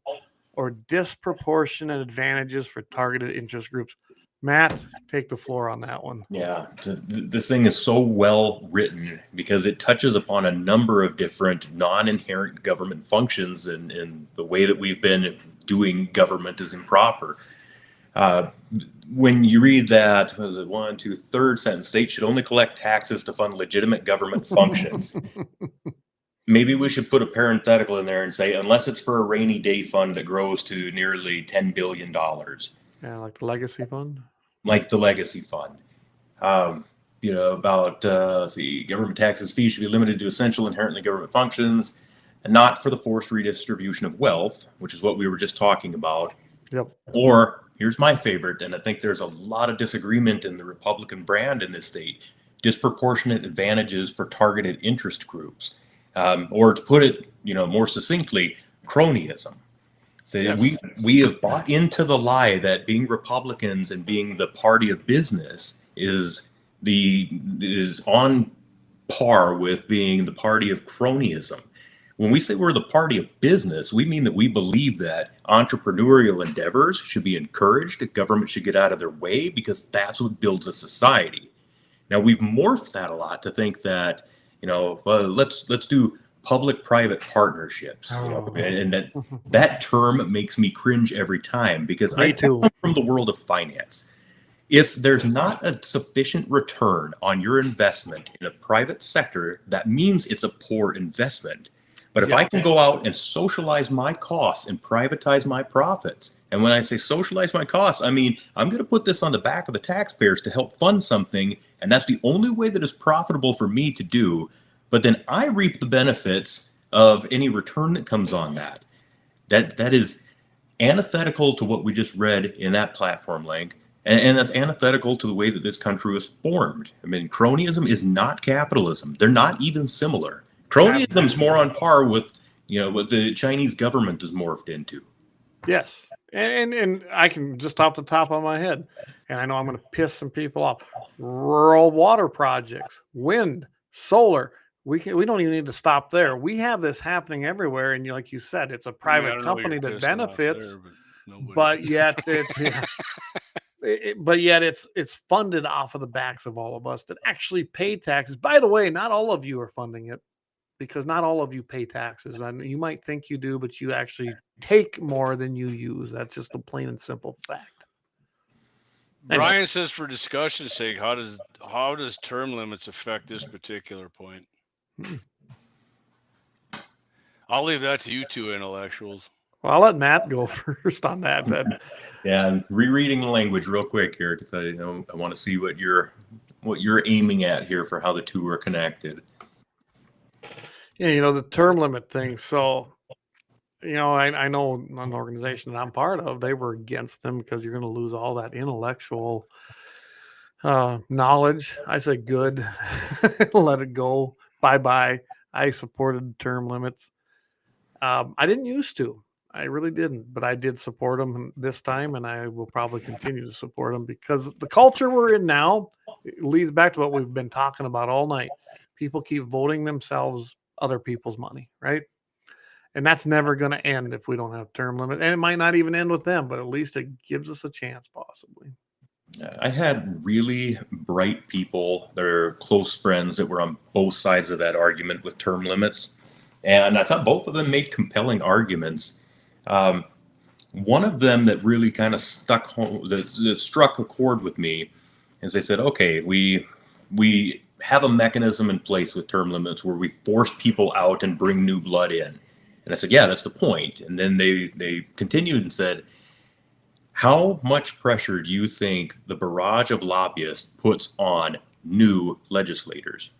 or disproportionate advantages for targeted interest groups. Matt, take the floor on that one. Yeah, this thing is so well written because it touches upon a number of different non-inherent government functions, and the way that we've been doing government is improper. When you read that, was it 1, 2, third sentence, state should only collect taxes to fund legitimate government functions. Maybe we should put a parenthetical in there and say, unless it's for a rainy day fund that grows to nearly $10 billion. Yeah, like the legacy fund. Like the legacy fund. Let's see, government taxes fees should be limited to essential inherently government functions and not for the forced redistribution of wealth, which is what we were just talking about. Yep. Or here's my favorite, and I think there's a lot of disagreement in the Republican brand in this state, disproportionate advantages for targeted interest groups. Or to put it, more succinctly, cronyism. So yes. we have bought into the lie that being Republicans and being the party of business is on par with being the party of cronyism. When we say we're the party of business, we mean that we believe that entrepreneurial endeavors should be encouraged, that government should get out of their way because that's what builds a society. Now we've morphed that a lot to think that, let's do public-private partnerships, and that term makes me cringe every time because I come from the world of finance. If there's not a sufficient return on your investment in a private sector, that means it's a poor investment. But if I can go out and socialize my costs and privatize my profits, and when I say socialize my costs, I mean I'm going to put this on the back of the taxpayers to help fund something, and that's the only way that is profitable for me to do. But then I reap the benefits of any return that comes on that. That is antithetical to what we just read in that platform link. And that's antithetical to the way that this country was formed. I mean, cronyism is not capitalism. They're not even similar. Cronyism is more on par with, what the Chinese government is morphed into. Yes. And I can just off the top of my head, and I know I'm going to piss some people off. Rural water projects, wind, solar. We don't even need to stop there. We have this happening everywhere, and like you said, it's a private company that benefits, but yet but yet it's funded off of the backs of all of us that actually pay taxes. By the way, not all of you are funding it, because not all of you pay taxes. And you might think you do, but you actually take more than you use. That's just a plain and simple fact. Brian says, for discussion's sake, how does term limits affect this particular point? I'll leave that to you two intellectuals. Well, I'll let Matt go first on that. Yeah, and rereading the language real quick here, because I want to see what you're aiming at here for how the two are connected. Yeah, the term limit thing. So, I know an organization that I'm part of, they were against them because you're going to lose all that intellectual knowledge. I say good, let it go. Bye-bye. I supported term limits. I didn't used to. I really didn't, but I did support them this time, and I will probably continue to support them because the culture we're in now leads back to what we've been talking about all night. People keep voting themselves other people's money, right? And that's never going to end if we don't have term limit. And it might not even end with them, but at least it gives us a chance, possibly. I had really bright people that are close friends that were on both sides of that argument with term limits. And I thought both of them made compelling arguments. One of them that really kind of struck a chord with me is they said, okay, we have a mechanism in place with term limits where we force people out and bring new blood in. And I said, yeah, that's the point. And then they continued and said, how much pressure do you think the barrage of lobbyists puts on new legislators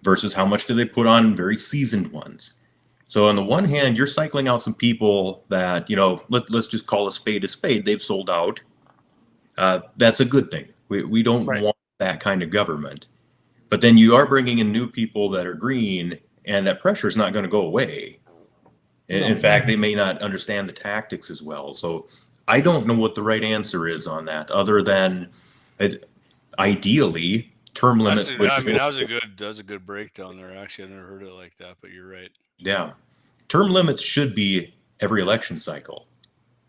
versus how much do they put on very seasoned ones? So on the one hand, you're cycling out some people that, let's just call a spade. They've sold out. That's a good thing. We don't want that kind of government. But then you are bringing in new people that are green, and that pressure is not going to go away. In fact, they may not understand the tactics as well. So I don't know what the right answer is on that, other than ideally term limits. That was a good breakdown there. Actually, I've never heard it like that, but you're right. Yeah, term limits should be every election cycle.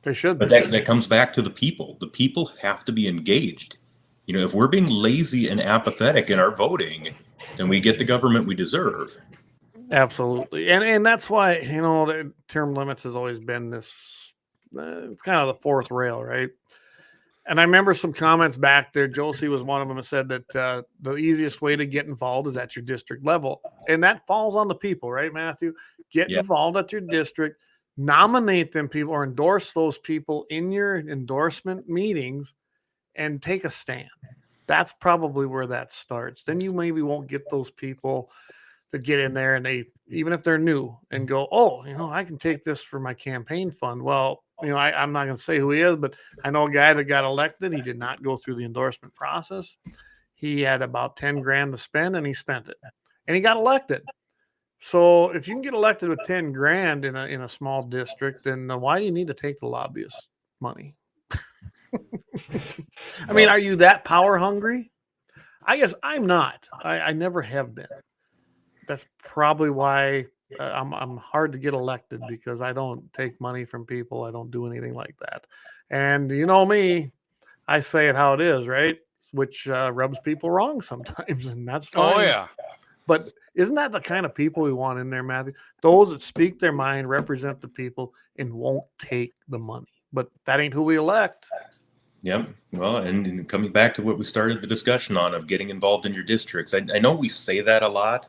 They should. But that comes back to the people. The people have to be engaged. If we're being lazy and apathetic in our voting, then we get the government we deserve. Absolutely. And that's why, the term limits has always been this, it's kind of the fourth rail, right? And I remember some comments back there. Josie was one of them that said that the easiest way to get involved is at your district level. And that falls on the people, right, Mathew? Get involved at your district, nominate them people or endorse those people in your endorsement meetings and take a stand. That's probably where that starts. Then you maybe won't get those people that get in there and they, even if they're new, and go, oh, I can take this for my campaign fund. Well, I'm not going to say who he is, but I know a guy that got elected. He did not go through the endorsement process. He had about 10 grand to spend and he spent it and he got elected. So if you can get elected with 10 grand in a small district, then why do you need to take the lobbyist money? I mean, are you that power hungry? I guess I'm not. I never have been. That's probably why I'm hard to get elected, because I don't take money from people. I don't do anything like that. And you know me, I say it how it is, right? Which rubs people wrong sometimes, and that's fine. Oh, yeah. But isn't that the kind of people we want in there, Mathew? Those that speak their mind, represent the people, and won't take the money. But that ain't who we elect. Yep. Well, and coming back to what we started the discussion on of getting involved in your districts, I know we say that a lot,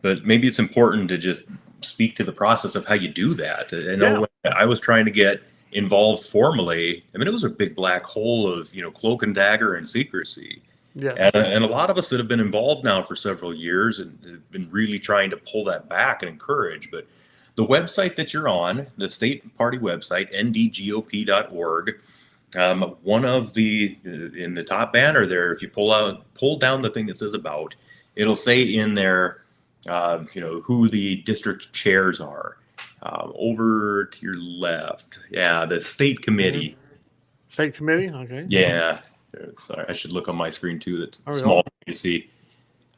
but maybe it's important to just speak to the process of how you do that. I know when I was trying to get involved formally, I mean, it was a big black hole of, cloak and dagger and secrecy. Yeah. And a lot of us that have been involved now for several years and have been really trying to pull that back and encourage. But the website that you're on, the state party website, NDGOP.org, one of in the top banner there, if you pull down the thing that says about, it'll say in there, who the district chairs are. Over to your left. Yeah, the state committee. State committee? Okay. Yeah. Sorry, I should look on my screen too. That's There we small go. for you to see.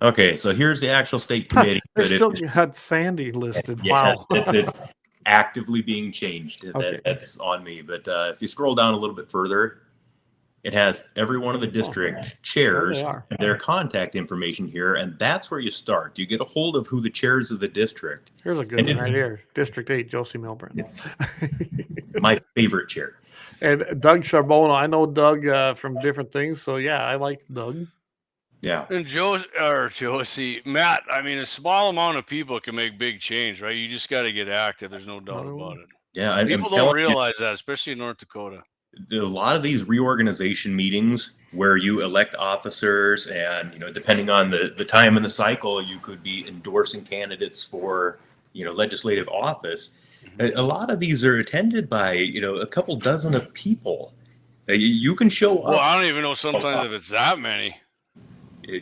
Okay, so here's the actual state committee. They but still had Sandy listed. yeah, Wow. it's actively being changed. Okay. That's on me. But if you scroll down a little bit further, it has every one of the district chairs There they are. and their contact information here, and that's where you start. You get a hold of who the chairs of the district. Here's a good And one right it's- here. District 8, Josie Milburn. It's my favorite chair. And Doug Charbonneau. I know Doug from different things. So, yeah, I like Doug. Yeah. And Josie, Matt, I mean, a small amount of people can make big change, right? You just got to get active. There's no doubt about it. Yeah, I'm People don't telling you, realize that, especially in North Dakota. a lot of these reorganization meetings where you elect officers and, depending on the time in the cycle, you could be endorsing candidates for, legislative office. A lot of these are attended by, a couple dozen of people. You can show Well, up. I don't even know sometimes if it's that many.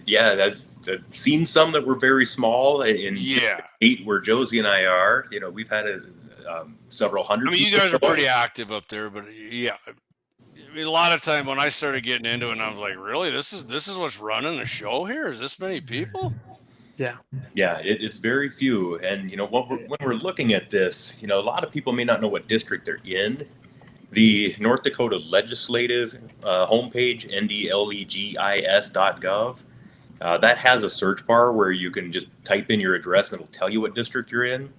Yeah, I've seen some that were very small. In Yeah. 8 where Josie and I are, we've had several hundred. I mean, you people guys are show up. pretty active up there, but yeah. I mean, a lot of time when I started getting into it, and I was like, really, this is what's running the show here? Is this many people? Yeah. Yeah, it's very few. And, when we're looking at this, a lot of people may not know what district they're in. The North Dakota Legislative homepage, ndlegis.gov, that has a search bar where you can just type in your address and it'll tell you what district you're in.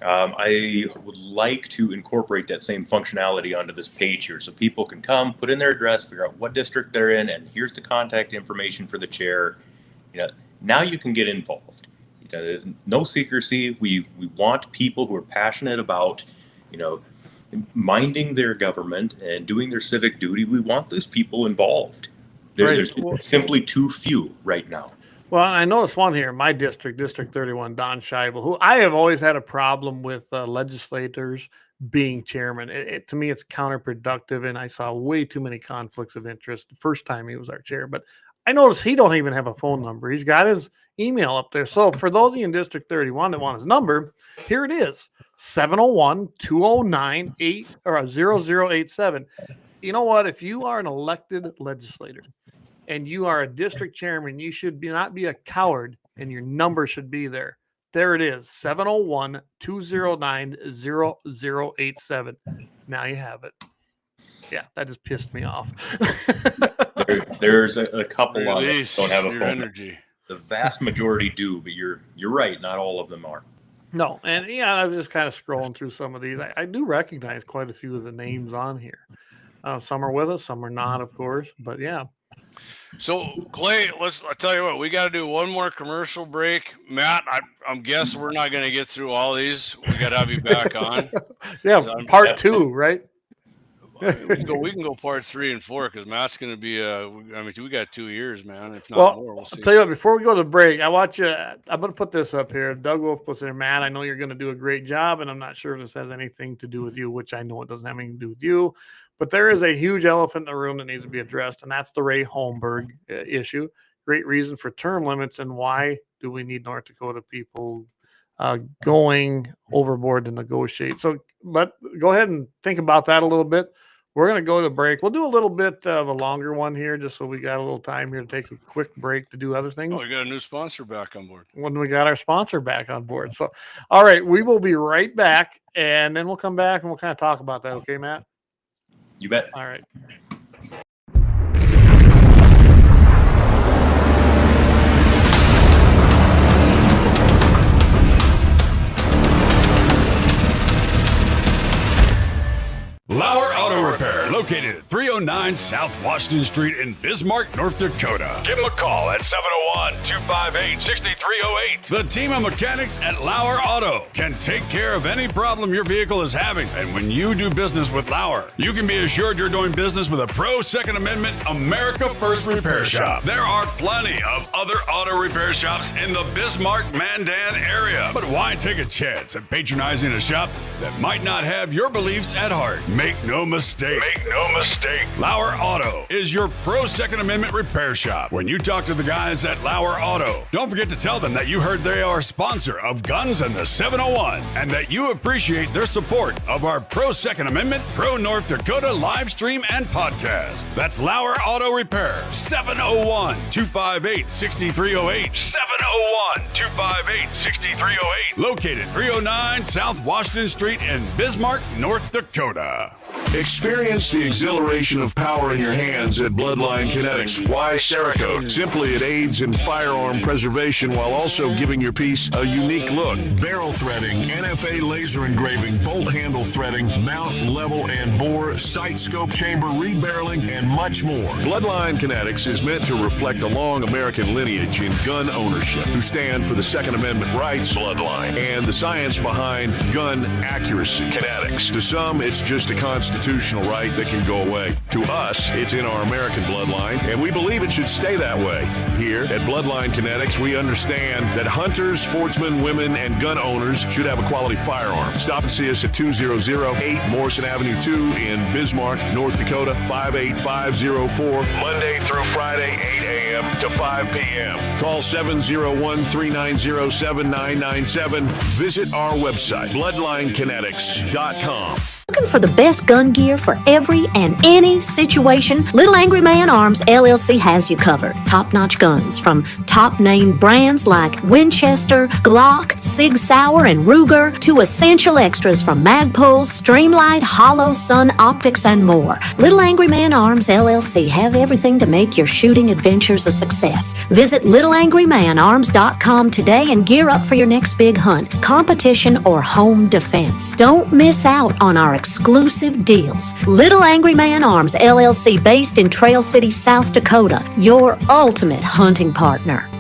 I would like to incorporate that same functionality onto this page here so people can come, put in their address, figure out what district they're in, and here's the contact information for the chair. Now you can get involved. There's no secrecy. We want people who are passionate about, minding their government and doing their civic duty. We want those people involved. There's simply too few right now. Well, I noticed one here in my district, District 31, Don Scheibel, who I have always had a problem with legislators being chairman. To me, it's counterproductive, and I saw way too many conflicts of interest the first time he was our chair. But I noticed he don't even have a phone number. He's got his email up there. So for those of you in District 31 that want his number, here it is, 701-209-0087. You know what? If you are an elected legislator and you are a district chairman, you should not be a coward, and your number should be there. There it is, 701-209-0087. Now you have it. Yeah, that just pissed me off. There's a couple on that Release don't have a your phone. energy. The vast majority do, but you're right. Not all of them are. No, and yeah, I was just kind of scrolling through some of these. I do recognize quite a few of the names on here. Some are with us, some are not, of course. But yeah. So Clay, I tell you what, we got to do one more commercial break. Matt, I'm guessing we're not going to get through all these. We got to have you back on. Yeah, part 2, right? We can go part 3 and 4 because Matt's going to be. We got 2 years, man. If not more, we'll see. I'll tell you what. Before we go to the break, I'm going to put this up here. Doug Wolf puts in there, Matt, I know you're going to do a great job, and I'm not sure if this has anything to do with you, which I know it doesn't have anything to do with you. But there is a huge elephant in the room that needs to be addressed, and that's the Ray Holmberg issue. Great reason for term limits, and why do we need North Dakota people going overboard to negotiate? So go ahead and think about that a little bit. We're going to go to break. We'll do a little bit of a longer one here, just so we got a little time here to take a quick break to do other things. Oh, we got a new sponsor back on board. When we got our sponsor back on board. So, all right, we will be right back, and then we'll come back and we'll kind of talk about that. Okay, Matt? You bet. All right. Lauer Auto Repair, located at 309 South Washington Street in Bismarck, North Dakota. Give them a call at 701-258-6308. The team of mechanics at Lauer Auto can take care of any problem your vehicle is having. And when you do business with Lauer, you can be assured you're doing business with a pro Second Amendment America First repair shop. There are plenty of other auto repair shops in the Bismarck-Mandan area. But why take a chance at patronizing a shop that might not have your beliefs at heart? Make no mistake. no mistake. Lauer Auto is your pro Second Amendment repair shop. When you talk to the guys at Lauer Auto, don't forget to tell them that you heard they are a sponsor of Guns and the 701 and that you appreciate their support of our pro Second Amendment, pro North Dakota live stream and podcast. That's Lauer Auto Repair, 701-258-6308. 701-258-6308. Located 309 South Washington Street in Bismarck, North Dakota. Experience the exhilaration of power in your hands at Bloodline Kinetics. Why Cerakote? Simply, it aids in firearm preservation while also giving your piece a unique look. Barrel threading, NFA laser engraving, bolt handle threading, mount, level, and bore, sight scope chamber, rebarreling, and much more. Bloodline Kinetics is meant to reflect a long American lineage in gun ownership, who stand for the Second Amendment rights, Bloodline, and the science behind gun accuracy. Kinetics. To some, it's just a constitutional right that can go away. To us, it's in our American bloodline, and we believe it should stay that way. Here at Bloodline Kinetics, we understand that hunters, sportsmen, women, and gun owners should have a quality firearm. Stop and see us at 2008 Morrison Avenue 2 in Bismarck, North Dakota, 58504, Monday through Friday, 8 a.m. to 5 p.m. Call 701-390-7997. Visit our website, bloodlinekinetics.com. Looking for the best gun gear for every and any situation? Little Angry Man Arms LLC has you covered. Top-notch guns from top-name brands like Winchester, Glock, Sig Sauer, and Ruger to essential extras from Magpul, Streamlight, Hollow, Sun Optics, and more. Little Angry Man Arms LLC have everything to make your shooting adventures a success. Visit littleangrymanarms.com today and gear up for your next big hunt, competition, or home defense. Don't miss out on our exclusive deals. Little Angry Man Arms LLC, based in Trail City, South Dakota, your ultimate hunting partner.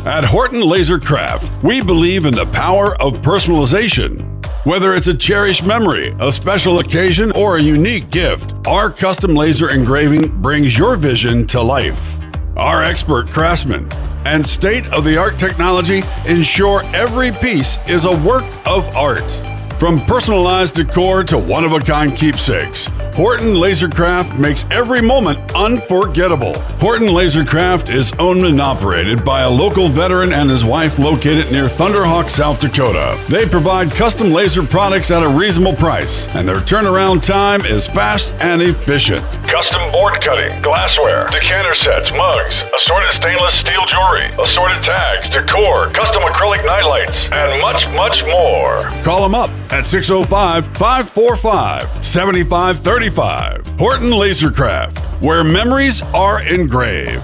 At Horton Laser Craft, we believe in the power of personalization. Whether it's a cherished memory, a special occasion, or a unique gift, our custom laser engraving brings your vision to life. Our expert craftsmen and state-of-the-art technology ensure every piece is a work of art. From personalized decor to one-of-a-kind keepsakes, Horton Lasercraft makes every moment unforgettable. Horton Lasercraft is owned and operated by a local veteran and his wife located near Thunderhawk, South Dakota. They provide custom laser products at a reasonable price, and their turnaround time is fast and efficient. Custom board cutting, glassware, decanter sets, mugs, assorted stainless steel jewelry, assorted tags, decor, custom acrylic nightlights, and much, much more. Call them up at 605-545-7535. Horton Lasercraft, where memories are engraved.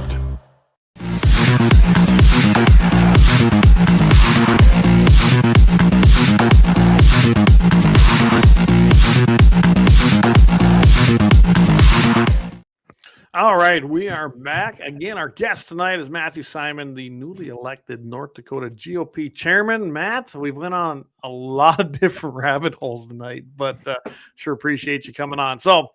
All right, we are back. Again, our guest tonight is Mathew Simon, the newly elected North Dakota GOP chairman. Matt, we went on a lot of different rabbit holes tonight, but sure appreciate you coming on. So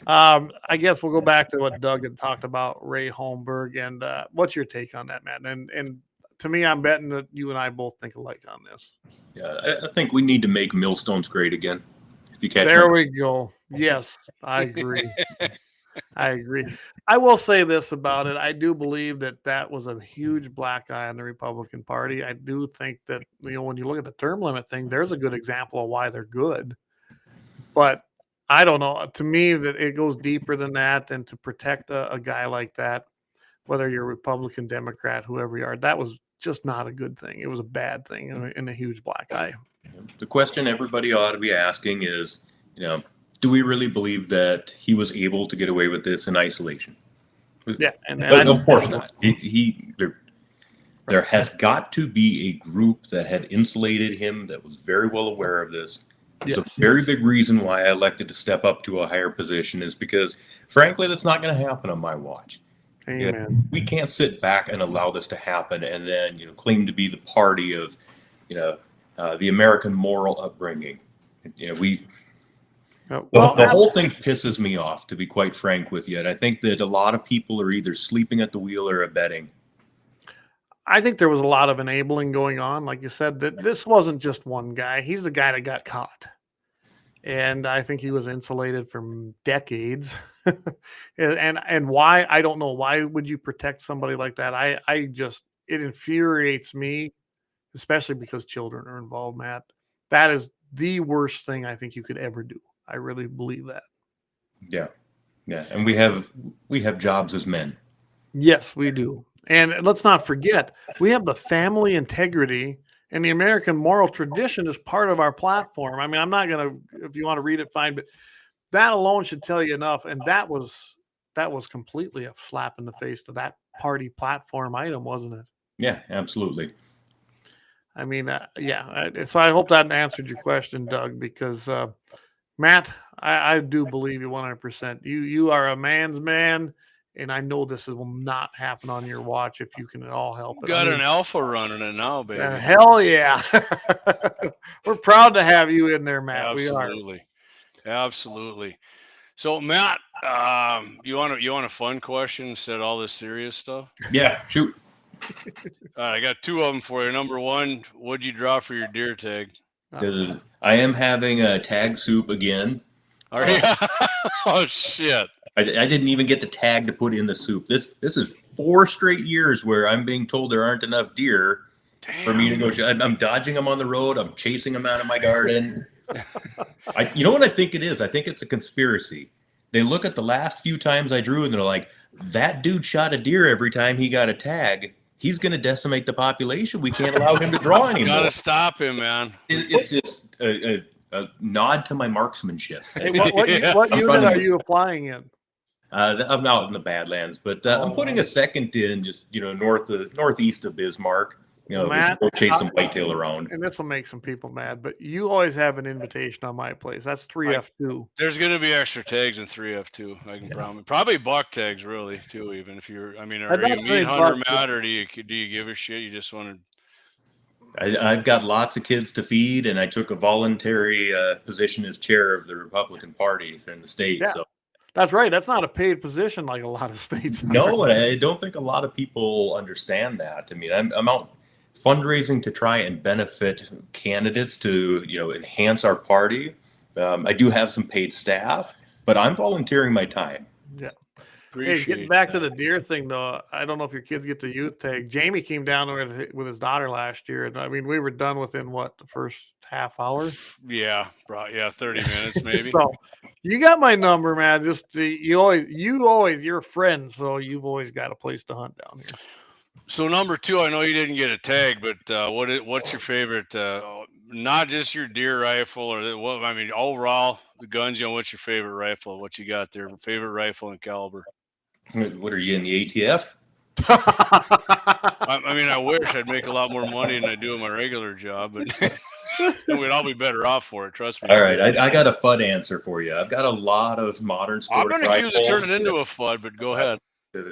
I guess we'll go back to what Doug had talked about, Ray Holmberg, and what's your take on that, Matt? And to me, I'm betting that you and I both think alike on this. Yeah, I think we need to make millstones great again. If you catch there my... we go. Yes, I agree. I agree. I will say this about it. I do believe that that was a huge black eye on the Republican Party. I do think that, you know, when you look at the term limit thing, there's a good example of why they're good. But I don't know. To me, that it goes deeper than that. And to protect a guy like that, whether you're Republican, Democrat, whoever you are, that was just not a good thing. It was a bad thing and a huge black eye. The question everybody ought to be asking is, you know, do we really believe that he was able to get away with this in isolation? Yeah, and of course not. There has got to be a group that had insulated him, that was very well aware of this. It's a very big reason why I elected to step up to a higher position, is because, frankly, that's not going to happen on my watch. Amen. You know, we can't sit back and allow this to happen and then, you know, claim to be the party of, you know, the American moral upbringing. You know, the whole thing pisses me off, to be quite frank with you. And I think that a lot of people are either sleeping at the wheel or abetting. I think there was a lot of enabling going on. Like you said, that this wasn't just one guy. He's the guy that got caught. and I think he was insulated from decades. and why, I don't know. Why would you protect somebody like that? I just, it infuriates me, especially because children are involved, Matt. That is the worst thing I think you could ever do. I really believe that. Yeah. Yeah. And we have jobs as men. Yes, we do. And let's not forget, we have the family integrity and the American moral tradition is part of our platform. I mean, I'm not going to, if you want to read it, fine, but that alone should tell you enough. And that was completely a slap in the face to that party platform item, wasn't it? Yeah, absolutely. I mean, yeah. So I hope that answered your question, Doug, because Matt, I do believe you 100%. You are a man's man, and I know this will not happen on your watch if you can at all help it. Got an alpha running it now, baby. Hell yeah. We're proud to have you in there, Matt. Absolutely. We are. Absolutely. So, Matt, you want a fun question instead of all this serious stuff? Yeah, shoot. I got two of them for you. Number one, what'd you draw for your deer tag? I am having a tag soup again. Are you? Oh, shit. I didn't even get the tag to put in the soup. This is 4 straight years where I'm being told there aren't enough deer for me to go. I'm dodging them on the road. I'm chasing them out of my garden. You know what I think it is? I think it's a conspiracy. They look at the last few times I drew and they're like, that dude shot a deer every time he got a tag. He's going to decimate the population. We can't allow him to draw anymore. Gotta stop him, man. It's just a nod to my marksmanship. Hey, what unit are you applying in? I'm out in the Badlands, but I'm putting a second in just northeast of Bismarck. Matt, go chase some whitetail around. And this will make some people mad, but you always have an invitation on my place. That's 3F2. There's going to be extra tags in 3F2. I can promise. Probably buck tags, really, too. Even if you're, I mean, are you a meat hunter, Matt, or do you give a shit? You just want to? I've got lots of kids to feed, and I took a voluntary position as chair of the Republican Party in the state. Yeah. So. That's right. That's not a paid position like a lot of states. No, I don't think a lot of people understand that. I mean, I'm out fundraising to try and benefit candidates to, enhance our party. I do have some paid staff, but I'm volunteering my time. Yeah. Hey, getting back to the deer thing, though, I don't know if your kids get the youth tag. Jamie came down with his daughter last year, and I mean, we were done within the first half hour? Yeah, 30 minutes maybe. So you got my number, man. Just you always, you're a friend, so you've always got a place to hunt down here. So number two, I know you didn't get a tag, but what's your favorite? Not just your deer rifle, or what? I mean, overall, the guns. What's your favorite rifle? What you got there? Favorite rifle and caliber? What are you in the ATF? I mean, I wish I'd make a lot more money than I do in my regular job, but we'd all be better off for it. Trust me. All right, I got a FUD answer for you. I've got a lot of modern sport rifles. I'm going to accuse of turning into a FUD, but go ahead.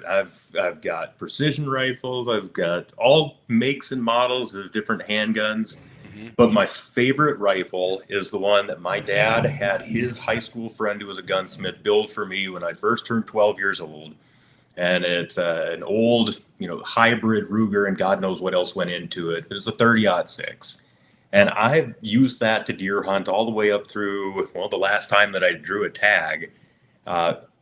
I've got precision rifles. I've got all makes and models of different handguns. Mm-hmm. But my favorite rifle is the one that my dad had his high school friend who was a gunsmith build for me when I first turned 12 years old. And it's an old, hybrid Ruger, and God knows what else went into it. It's a 30-06. And I've used that to deer hunt all the way up through, the last time that I drew a tag.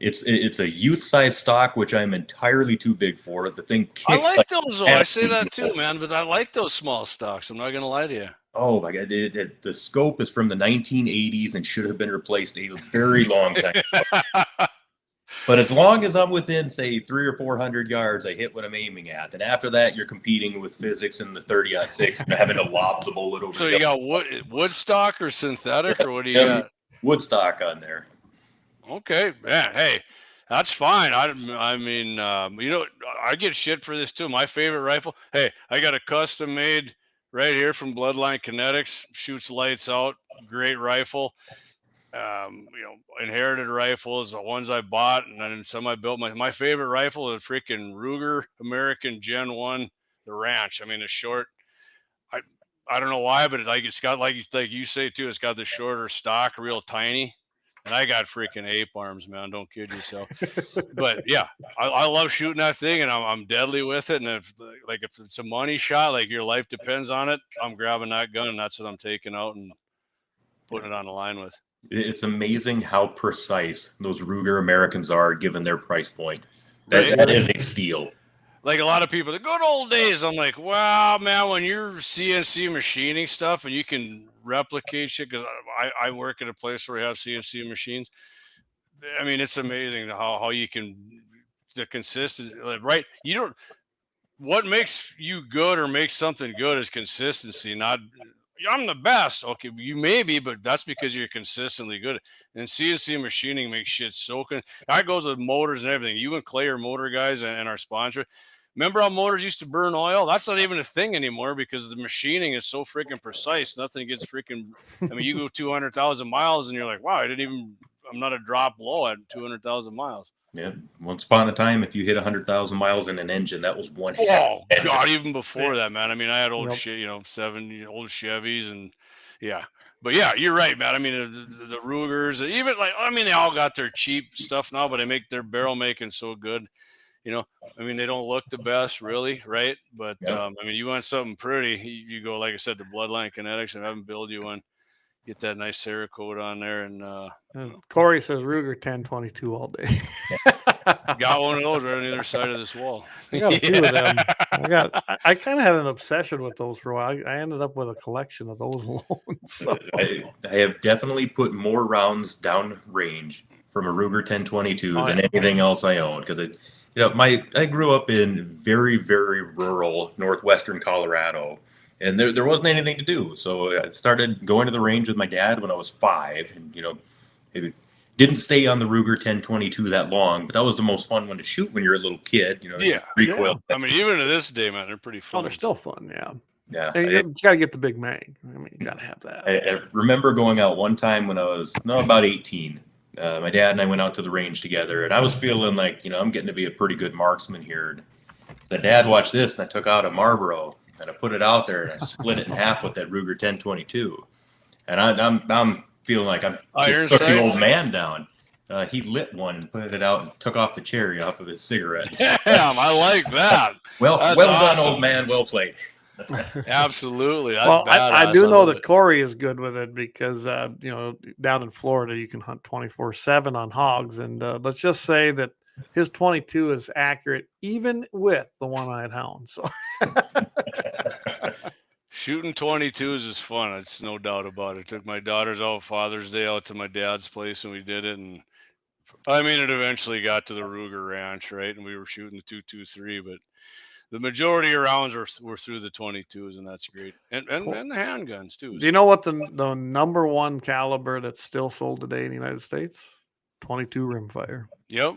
It's a youth-size stock, which I'm entirely too big for. The thing kicks. I like those, though. I say that too, man. But I like those small stocks. I'm not going to lie to you. Oh, my God. The scope is from the 1980s and should have been replaced a very long time ago. But as long as I'm within, say, 300 or 400 yards, I hit what I'm aiming at. And after that, you're competing with physics in the 30-06 and having to lob the bullet over. So you got wood stock or synthetic, or what do you got? Wood stock on there. Okay, man. Hey, that's fine. I mean, I get shit for this too. My favorite rifle. Hey, I got a custom made right here from Bloodline Kinetics. Shoots lights out. Great rifle. Inherited rifles, the ones I bought, and then some I built. My favorite rifle is freaking Ruger American Gen 1, the Ranch. I mean, the short. I don't know why, but it's got like you say too. It's got the shorter stock, real tiny. And I got freaking ape arms, man. Don't kid yourself. But yeah, I love shooting that thing, and I'm deadly with it. And if it's a money shot, like your life depends on it, I'm grabbing that gun, and that's what I'm taking out and putting it on the line with. It's amazing how precise those Ruger Americans are given their price point. That is a steal. Like a lot of people, the good old days, I'm like, wow, man, when you're CNC machining stuff and you can replicate shit, because I work at a place where we have CNC machines. I mean, it's amazing how you can, the consistency, right? You don't, what makes you good or makes something good is consistency, not, I'm the best. Okay, you may be, but that's because you're consistently good. And CNC machining makes shit so that goes with motors and everything. You and Clay are motor guys and our sponsor. Remember how motors used to burn oil? That's not even a thing anymore because the machining is so freaking precise. Nothing gets freaking. I mean, you go 200,000 miles and you're like, wow, I'm not a drop low at 200,000 miles. Yeah. Once upon a time, if you hit 100,000 miles in an engine, that was one. Oh God, even before that, man. I mean, I had old shit, old Chevys and yeah. But yeah, you're right, man. I mean, the Rugers, even they all got their cheap stuff now, but they make their barrel making so good. I mean, they don't look the best, really, right? But I mean, you want something pretty, you go, like I said, to Bloodline Kinetics and have them build you one. Get that nice Cerakote on there, and Corey says Ruger 1022 all day. Got one of those right on the other side of this wall. I got a few of them. I kind of had an obsession with those for a while. I ended up with a collection of those alone. So. I have definitely put more rounds down range from a Ruger 1022 than anything else I own because I grew up in very, very rural northwestern Colorado, and there wasn't anything to do. So I started going to the range with my dad when I was 5, and it didn't stay on the Ruger 1022 that long, but that was the most fun one to shoot when you're a little kid. Recoil. I mean, even to this day, man, they're pretty fun. Oh, they're still fun, yeah. Yeah, you got to get the big mag. I mean, you got to have that. I remember going out one time when I was about 18. My dad and I went out to the range together, and I was feeling like, I'm getting to be a pretty good marksman here. And the dad watched this, and I took out a Marlboro, and I put it out there, and I split it in half with that Ruger 1022. And I'm feeling like I'm took the old man down. He lit one and put it out and took off the cherry off of his cigarette. Damn, I like that. Well done, old man. Well played. Absolutely. That's I do know that Corey is good with it because down in Florida you can hunt 24/7 on hogs, and let's just say that his 22 is accurate even with the one-eyed hound. So shooting 22s is fun. It's no doubt about it. Took my daughters out Father's Day out to my dad's place and we did it, and I mean it eventually got to the Ruger Ranch, right? And we were shooting the 223, but the majority of rounds were through the 22s, and that's great. And the handguns, too. Do you know what the number one caliber that's still sold today in the United States? 22 rimfire. Yep.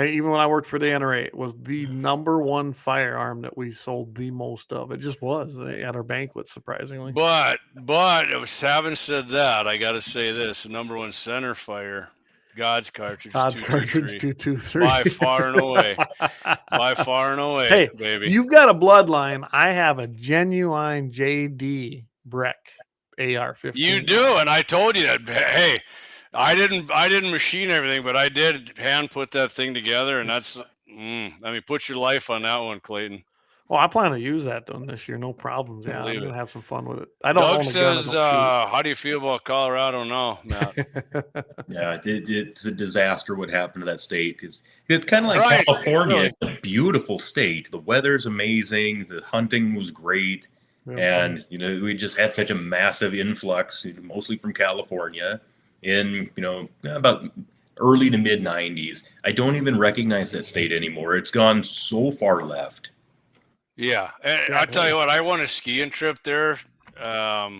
Even when I worked for the NRA, it was the number one firearm that we sold the most of. It just was at our banquets, surprisingly. But having said that, I got to say this: the number one center fire. God's cartridge 223. By far and away. By far and away, hey, baby. You've got a bloodline. I have a genuine JD Breck AR-15. You do, and I told you that. Hey, I didn't machine everything, but I did hand put that thing together, and that's put your life on that one, Clayton. Well, I plan to use that this year. No problems. Yeah, I'm gonna have some fun with it. Doug says, "How do you feel about Colorado now, Matt?" Yeah, it's a disaster what happened to that state. It's kind of like California. It's a beautiful state. The weather's amazing. The hunting was great, and we just had such a massive influx, mostly from California, in about early to mid '90s. I don't even recognize that state anymore. It's gone so far left. Yeah, and I tell you what, I won a skiing trip there. I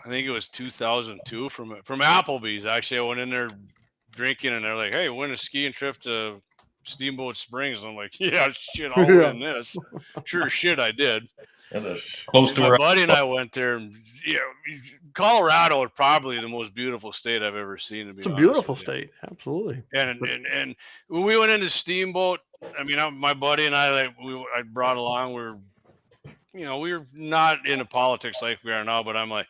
think it was 2002 from Applebee's. Actually, I went in there drinking, and they're like, "Hey, win a skiing trip to Steamboat Springs." And I'm like, "Yeah, shit, I'll win this." Sure, shit, I did. Close to my buddy and I went there, and Colorado is probably the most beautiful state I've ever seen. It's a beautiful state, absolutely. And when we went into Steamboat. I mean, my buddy and I brought along. We were not into politics like we are now. But I'm like,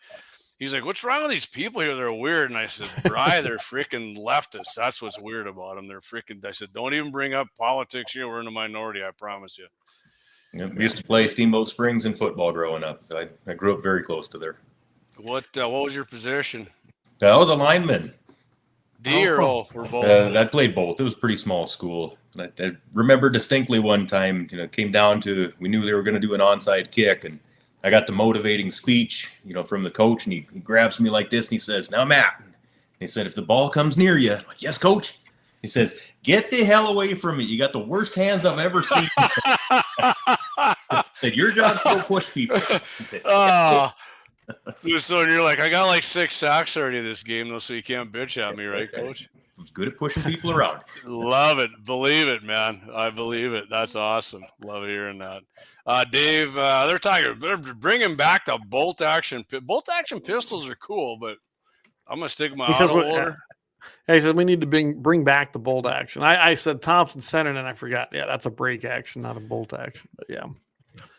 he's like, "What's wrong with these people here? They're weird." And I said, "Bri, they're freaking leftists. That's what's weird about them. They're freaking." I said, "Don't even bring up politics here. We're in a minority. I promise you." We used to play Steamboat Springs in football growing up. I grew up very close to there. What was your position? I was a lineman. D or O? We're both. I played both. It was a pretty small school. I remember distinctly one time, came down to, we knew they were going to do an onside kick, and I got the motivating speech, from the coach, and he grabs me like this, and he says, "Now, Matt," he said, "if the ball comes near you," I'm like, "Yes, coach." He says, "Get the hell away from it. You got the worst hands I've ever seen." Said, "Your job's to go push people." Oh. So you're like, I got like 6 sacks already this game, though, so you can't bitch at me, right, coach? I was good at pushing people around. Love it. Believe it, man. I believe it. That's awesome. Love hearing that. Dave, they're bringing back the bolt action. Bolt action pistols are cool, but I'm going to stick with my auto loader. He said we need to bring back the bolt action. I said Thompson Center, and I forgot. Yeah, that's a break action, not a bolt action. But yeah.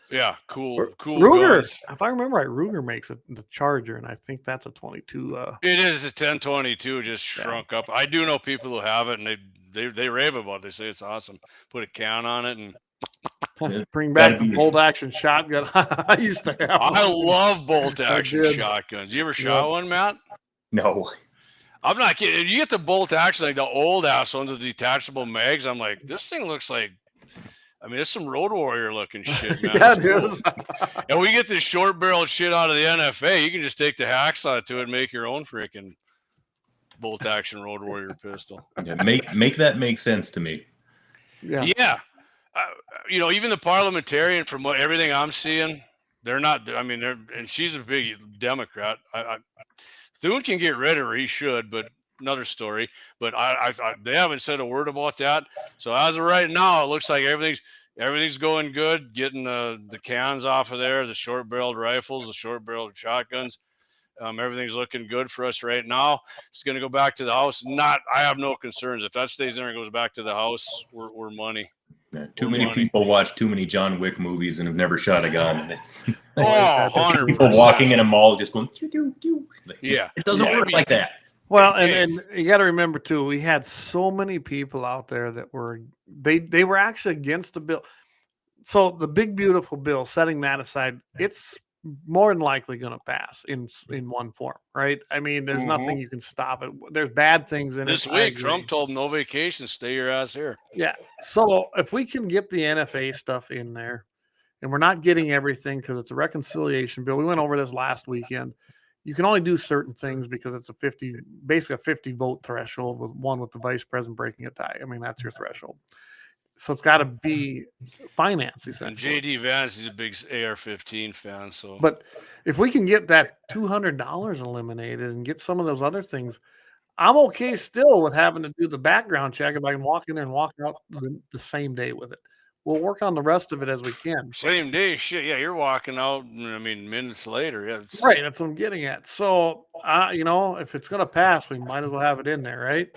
Yeah, cool Ruger, guns. if I remember right, Ruger makes it the Charger, and I think that's a 22. It is a 1022, just shrunk up. I do know people who have it, and they rave about it. They say it's awesome. Put a can on it and bring back the bolt action shotgun. I used to have. I love bolt action shotguns. You ever shot one, Matt? No. I'm not kidding. You get the bolt action, like the old ass ones with detachable mags. I'm like, this thing looks like. I mean, it's some Road Warrior looking shit, man. Yeah, it is. And we get this short barreled shit out of the NFA. You can just take the hacksaw to it and make your own freaking bolt action Road Warrior pistol. Yeah, make that make sense to me. Yeah. Even the parliamentarian, from everything I'm seeing, they're not. I mean, and she's a big Democrat. Thune can get rid of her. He should, but. Another story, but they haven't said a word about that. So as of right now, it looks like everything's going good. Getting the cans off of there, the short-barreled rifles, the short-barreled shotguns. Everything's looking good for us right now. It's going to go back to the house. I have no concerns. If that stays there and goes back to the house, we're money. Yeah, too many people watch too many John Wick movies and have never shot a gun. 100%. People walking in a mall just going, "Pew, pew, pew." Yeah, it doesn't work like that. Well, and you got to remember too, we had so many people out there that were they were actually against the bill. So the big beautiful bill, setting that aside, it's more than likely going to pass in one form, right? I mean, there's nothing you can stop it. There's bad things in this it. This week, Trump told no vacation, stay your ass here. Yeah. So if we can get the NFA stuff in there, and we're not getting everything because it's a reconciliation bill. We went over this last weekend. You can only do certain things because it's basically a 50 vote threshold with the vice president breaking a tie. I mean, that's your threshold. So it's got to be finance, essentially. And JD Vance is a big AR-15 fan. So, but if we can get that $200 eliminated and get some of those other things, I'm okay still with having to do the background check if I can walk in there and walk out the same day with it. We'll work on the rest of it as we can. Same day, shit. Yeah, you're walking out. I mean, minutes later. Yeah, right. That's what I'm getting at. So, if it's gonna pass, we might as well have it in there, right?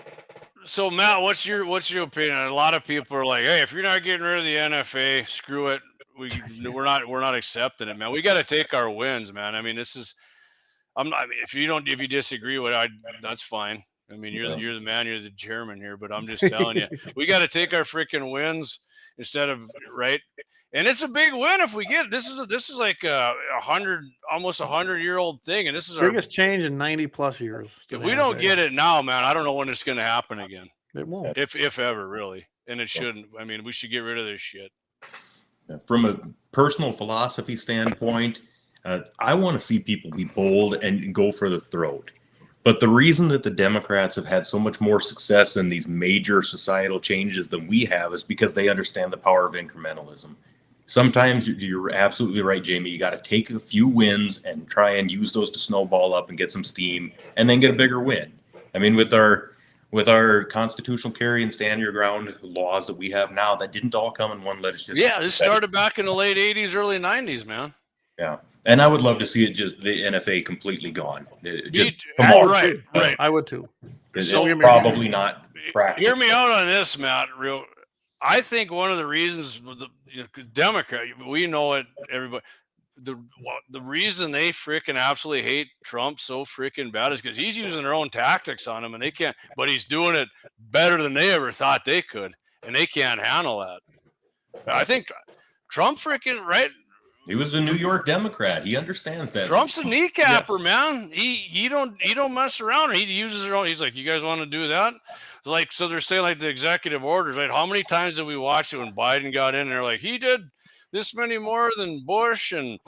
So, Matt, what's your opinion? A lot of people are like, "Hey, if you're not getting rid of the NFA, screw it. We're not accepting it, man. We got to take our wins, man. I mean, this is. If you disagree with it, that's fine. I mean, you're the man, you're the chairman here, but I'm just telling you, we got to take our freaking wins. Instead of right, and it's a big win if we get it. This is like almost 100-year-old thing, and this is our biggest change in 90+ years. If we don't get it now, man, I don't know when it's going to happen again. It won't, if ever, really, and it shouldn't. I mean, we should get rid of this shit. From a personal philosophy standpoint, I want to see people be bold and go for the throat. But the reason that the Democrats have had so much more success in these major societal changes than we have is because they understand the power of incrementalism. Sometimes you're absolutely right, Jamie. You got to take a few wins and try and use those to snowball up and get some steam and then get a bigger win. I mean, with our constitutional carry and stand your ground laws that we have now, that didn't all come in one legislature. Yeah, this started back in the late 80s, early 90s, man. Yeah. And I would love to see it just the NFA completely gone. Right. I would too. It's probably not practical. Hear me out on this, Matt. I think one of the reasons the Democrat, we know it, everybody. The reason they freaking absolutely hate Trump so freaking bad is because he's using their own tactics on him, and they can't. But he's doing it better than they ever thought they could, and they can't handle that. I think Trump freaking right. He was a New York Democrat. He understands that. Trump's a kneecapper, Yes. man. He don't mess around. He uses their own. He's like, you guys want to do that? Like, so they're saying like the executive orders, right? How many times did we watch it when Biden got in? And they're like, he did this many more than Bush, and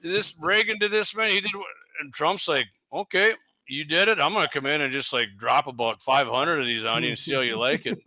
this Reagan did this many. He did, and Trump's like, okay, you did it. I'm gonna come in and just like drop about 500 of these on you and see how you like it.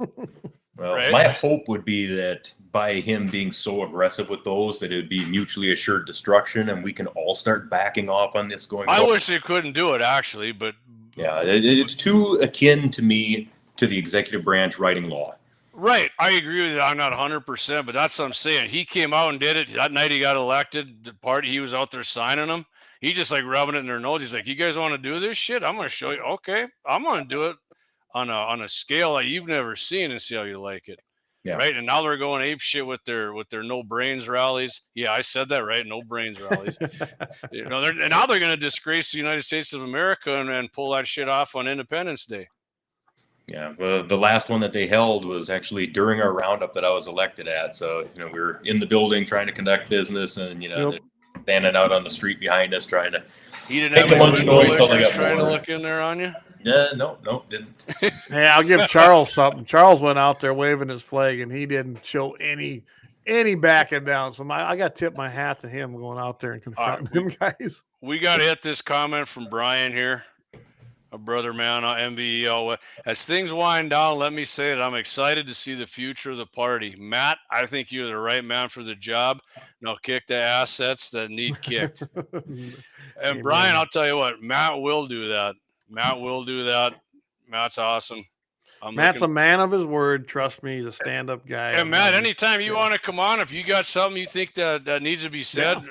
Well, Right. my hope would be that by him being so aggressive with those, that it would be mutually assured destruction, and we can all start backing off on this going I forward. wish they couldn't do it actually, but Yeah, it's too akin to me to the executive branch writing law. right. I agree with you. I'm not 100%, but that's what I'm saying. He came out and did it that night. He got elected. The party, he was out there signing them. He just like rubbing it in their nose. He's like, "You guys want to do this shit? I'm going to show you. Okay, I'm going to do it on a scale that you've never seen and see how you like it." Yeah. Right. And now they're going ape shit with their no brains rallies. Yeah, I said that right. No brains rallies. And now they're going to disgrace the United States of America and pull that shit off on Independence Day. Yeah, well, the last one that they held was actually during our roundup that I was elected at. So, we were in the building trying to conduct business, and, Yep. standing out on the street behind us trying to. He didn't Make have a any bunch of window noise till they lickers got trying to bored. look in there on you. Yeah, no, didn't. Hey, I'll give Charles something. Charles went out there waving his flag, and he didn't show any backing down. So I got to tip my hat to him going out there and confronting them guys. We got to hit this comment from Brian here, a brother man on MBEO. As things wind down, let me say that I'm excited to see the future of the party. Matt, I think you're the right man for the job. Now kick the assets that need kicked. And Amen. Brian, I'll tell you what, Matt will do that. Matt will do that. Matt's awesome. Matt's a man of his word. Trust me, he's a stand-up guy. And Matt, anytime you want to come on, if you got something you think that needs to be said,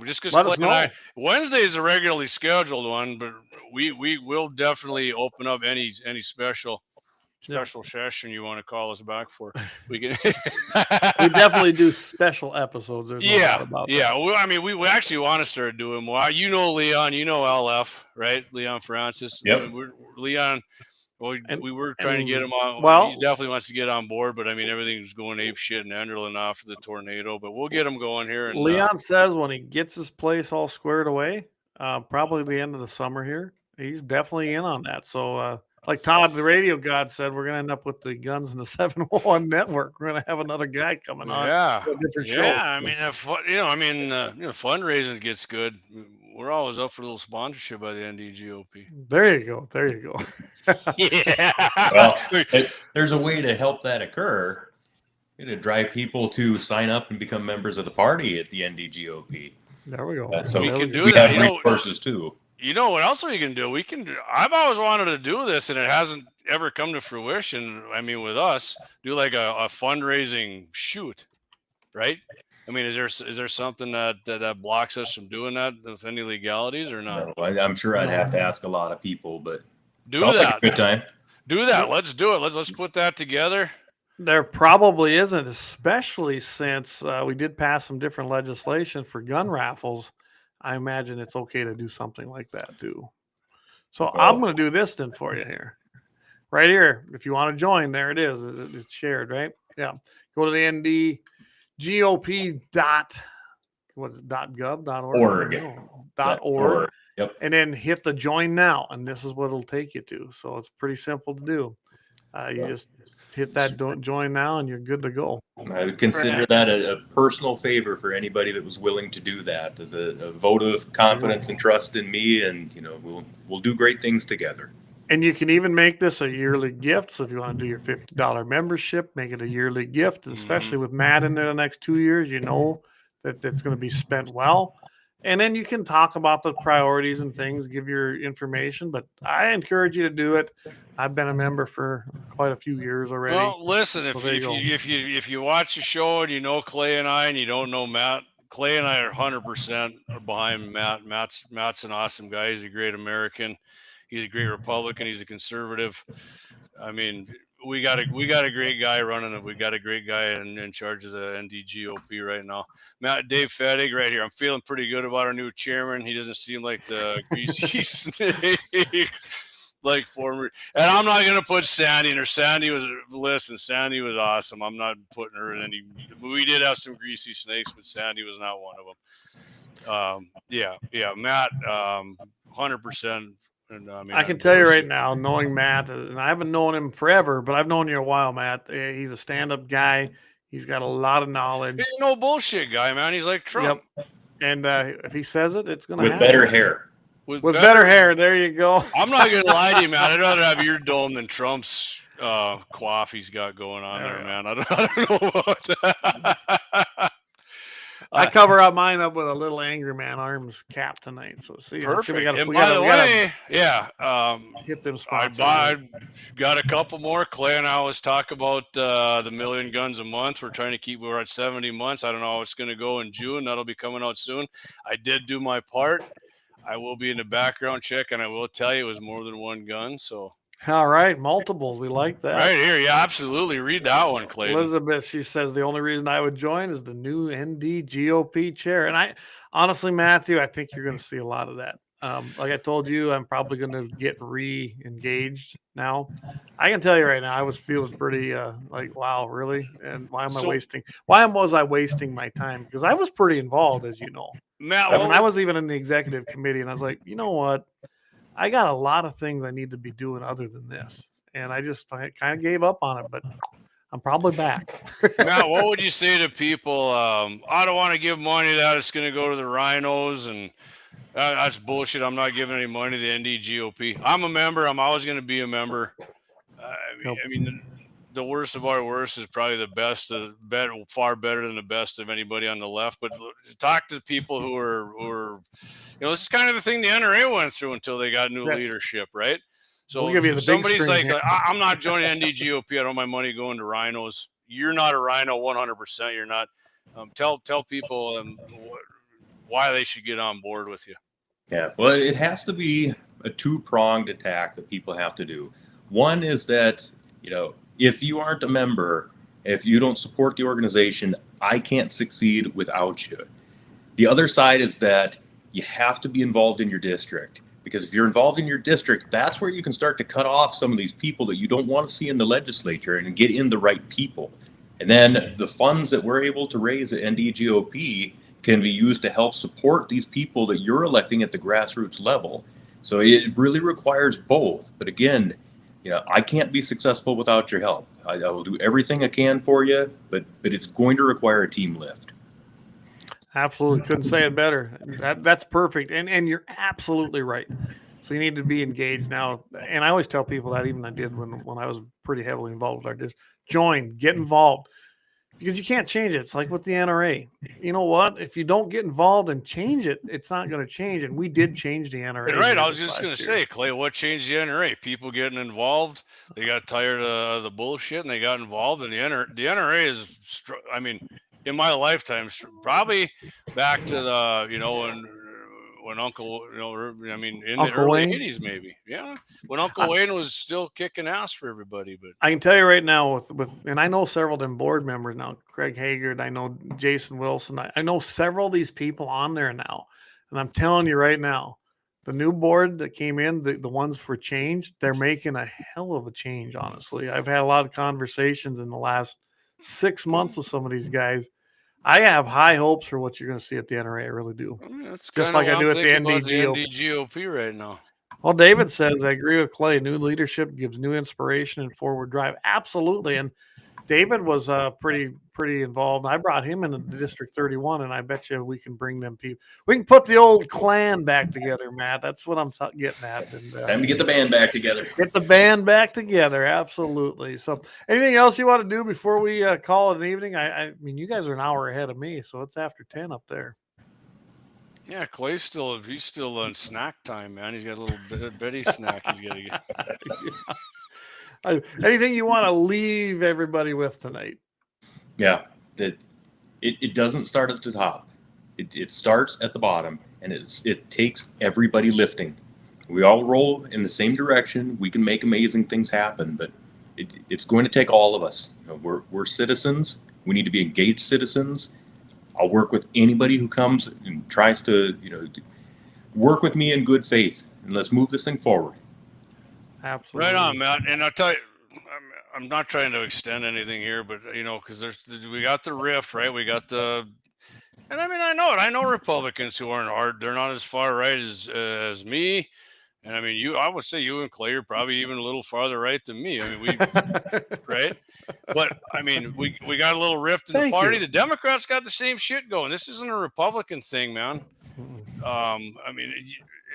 just because Let us know. Wednesday is a regularly scheduled one, but we will definitely open up any special session you want to call us back for. We can. We definitely do special episodes. There's no doubt about that. Well, I mean, we actually want to start doing more. You know, Leon, you know LF, right? Leon Francis. Yep. Leon. Well, we were trying to get him on. Well, he definitely wants to get on board, but I mean, everything's going ape shit in Enderlin after the tornado. But we'll get him going here. And, Leon says when he gets his place all squared away, probably the end of the summer here, he's definitely in on that. So, like Todd, the radio god, said, we're going to end up with the Guns in the 701 network. We're going to have another guy coming on. Yeah, a different show. yeah. I mean, fundraising gets good. We're always up for a little sponsorship by the NDGOP. There you go. There you go. Yeah. Well, there's a way to help that occur. To drive people to sign up and become members of the party at the NDGOP. There we go. So We can do we that. have resources too. You know what else we can do? I've always wanted to do this, and it hasn't ever come to fruition. I mean, with us, do like a fundraising shoot, right? I mean, is there something that blocks us from doing that with any legalities or not? No, I'm sure I'd have to ask a lot of people, but Do sounds that. like a good time. Do that. Let's do it. Let's put that together. There probably isn't, especially since we did pass some different legislation for gun raffles. I imagine it's okay to do something like that too. So I'm going to do this then for you here. Right here. If you want to join, there it is. It's shared, right? Yeah. Go to the NDGOP .gov.org. .org. Yep. And then hit the join now. And this is what it'll take you to. So it's pretty simple to do. You just hit that join now and you're good to go. I would consider that a personal favor for anybody that was willing to do that as a vote of confidence and trust in me, and we'll do great things together. And you can even make this a yearly gift. So if you want to do your $50 membership, make it a yearly gift, especially with Matt in there the next 2 years, that it's going to be spent well. And then you can talk about the priorities and things, give your information, but I encourage you to do it. I've been a member for quite a few years already. Well, listen, So there you go. if you watch the show and you know Clay and I and you don't know Matt, Clay and I are 100% behind Matt. Matt's an awesome guy. He's a great American. He's a great Republican. He's a conservative. I mean, we got a great guy running it. We got a great guy in charge of the NDGOP right now. Dave Fettig right here. I'm feeling pretty good about our new chairman. He doesn't seem like the greasy snake. like former, and I'm not gonna put Sandy in her. Sandy was awesome. I'm not putting her in any. We did have some greasy snakes, but Sandy was not one of them. Matt, 100%. And I can tell you right now, knowing Matt, and I haven't known him forever, but I've known you a while, Matt. He's a stand-up guy. He's got a lot of knowledge. He's no bullshit guy, man. He's like Trump. Yep. And if he says it, it's gonna with happen. better hair. With better hair. There you go. I'm not gonna lie to you, man. I'd rather have your dome than Trump's quaff he's got going on there, man. I don't know about that. I cover up mine up with a little Angry Man Arms cap tonight. So see, perfect. We gotta hit them spots. I got a couple more. Clay and I always talk about the 1,000,000 guns a month. We're at 70 months. I don't know how it's going to go in June. That'll be coming out soon. I did do my part. I will be in the background check, and I will tell you it was more than one gun. So. All right, multiples. We like that. Right here. Yeah, absolutely. Read that one, Clayton. Elizabeth, she says the only reason I would join is the new NDGOP chair. And I honestly, Matthew, I think you're going to see a lot of that. Like I told you, I'm probably going to get re-engaged now. I can tell you right now, I was feeling pretty like, wow, really? And why was I wasting my time? Because I was pretty involved, as you know. Matt, I was even in the executive committee, and I was like, you know what? I got a lot of things I need to be doing other than this. And I kind of gave up on it, but I'm probably back. Matt, what would you say to people? I don't want to give money that it's going to go to the rhinos, and that's bullshit. I'm not giving any money to NDGOP. I'm a member. I'm always going to be a member. I mean, the worst of our worst is probably the best, far better than the best of anybody on the left. But talk to people who are, this is kind of the thing the NRA went through until they got new leadership, right? So we'll give you the somebody's like, I'm not joining NDGOP. I don't want my money going to rhinos. You're not a rhino, 100%. You're not. Tell people why they should get on board with you. Yeah, well, it has to be a two-pronged attack that people have to do. One is that, if you aren't a member, if you don't support the organization, I can't succeed without you. The other side is that you have to be involved in your district, because if you're involved in your district, that's where you can start to cut off some of these people that you don't want to see in the legislature and get in the right people. And then the funds that we're able to raise at NDGOP can be used to help support these people that you're electing at the grassroots level. So it really requires both. But again, I can't be successful without your help. I will do everything I can for you, but it's going to require a team lift. Absolutely. Couldn't say it better. That's perfect. And you're absolutely right. So you need to be engaged now. And I always tell people that, even I did when I was pretty heavily involved with our district. Join, get involved. Because you can't change it. It's like with the NRA. You know what? If you don't get involved and change it, it's not going to change. And we did change the NRA. Right. I was just going to say, Clay, what changed the NRA? People getting involved. They got tired of the bullshit and they got involved. And the NRA is, in my lifetime, probably back to the, when Uncle, in the early 80s, maybe. Yeah. When Uncle Wayne was still kicking ass for everybody. But I can tell you right now and I know several of them board members now, Craig Haggard, I know Jason Wilson. I know several of these people on there now. And I'm telling you right now, the new board that came in, the ones for change, they're making a hell of a change, honestly. I've had a lot of conversations in the last 6 months with some of these guys. I have high hopes for what you're going to see at the NRA. I really do. That's just like I do at the NDGOP right now. Well, David says, I agree with Clay. New leadership gives new inspiration and forward drive. Absolutely. And David was pretty involved. I brought him into District 31, and I bet you we can bring them people. We can put the old clan back together, Matt. That's what I'm getting at. And, time to get the band back together. Get the band back together. Absolutely. So anything else you want to do before we call it an evening? I mean, you guys are an hour ahead of me, so it's after 10 up there. Yeah, Clay's he's still on snack time, man. He's got a little Betty snack he's got to get. Anything you want to leave everybody with tonight? Yeah, it doesn't start at the top. It starts at the bottom, and it takes everybody lifting. We all roll in the same direction. We can make amazing things happen, but it's going to take all of us. We're citizens. We need to be engaged citizens. I'll work with anybody who comes and tries to work with me in good faith, and let's move this thing forward. Absolutely. Right on, Matt. And I'll tell you, I'm not trying to extend anything here, but because we got the rift, right? We got and I mean, I know it. I know Republicans who aren't hard. They're not as far right as me. And I mean, I would say you and Clay are probably even a little farther right than me. I mean, right? But I mean, we got a little rift in the party. The Democrats got the same shit going. This isn't a Republican thing, man. I mean,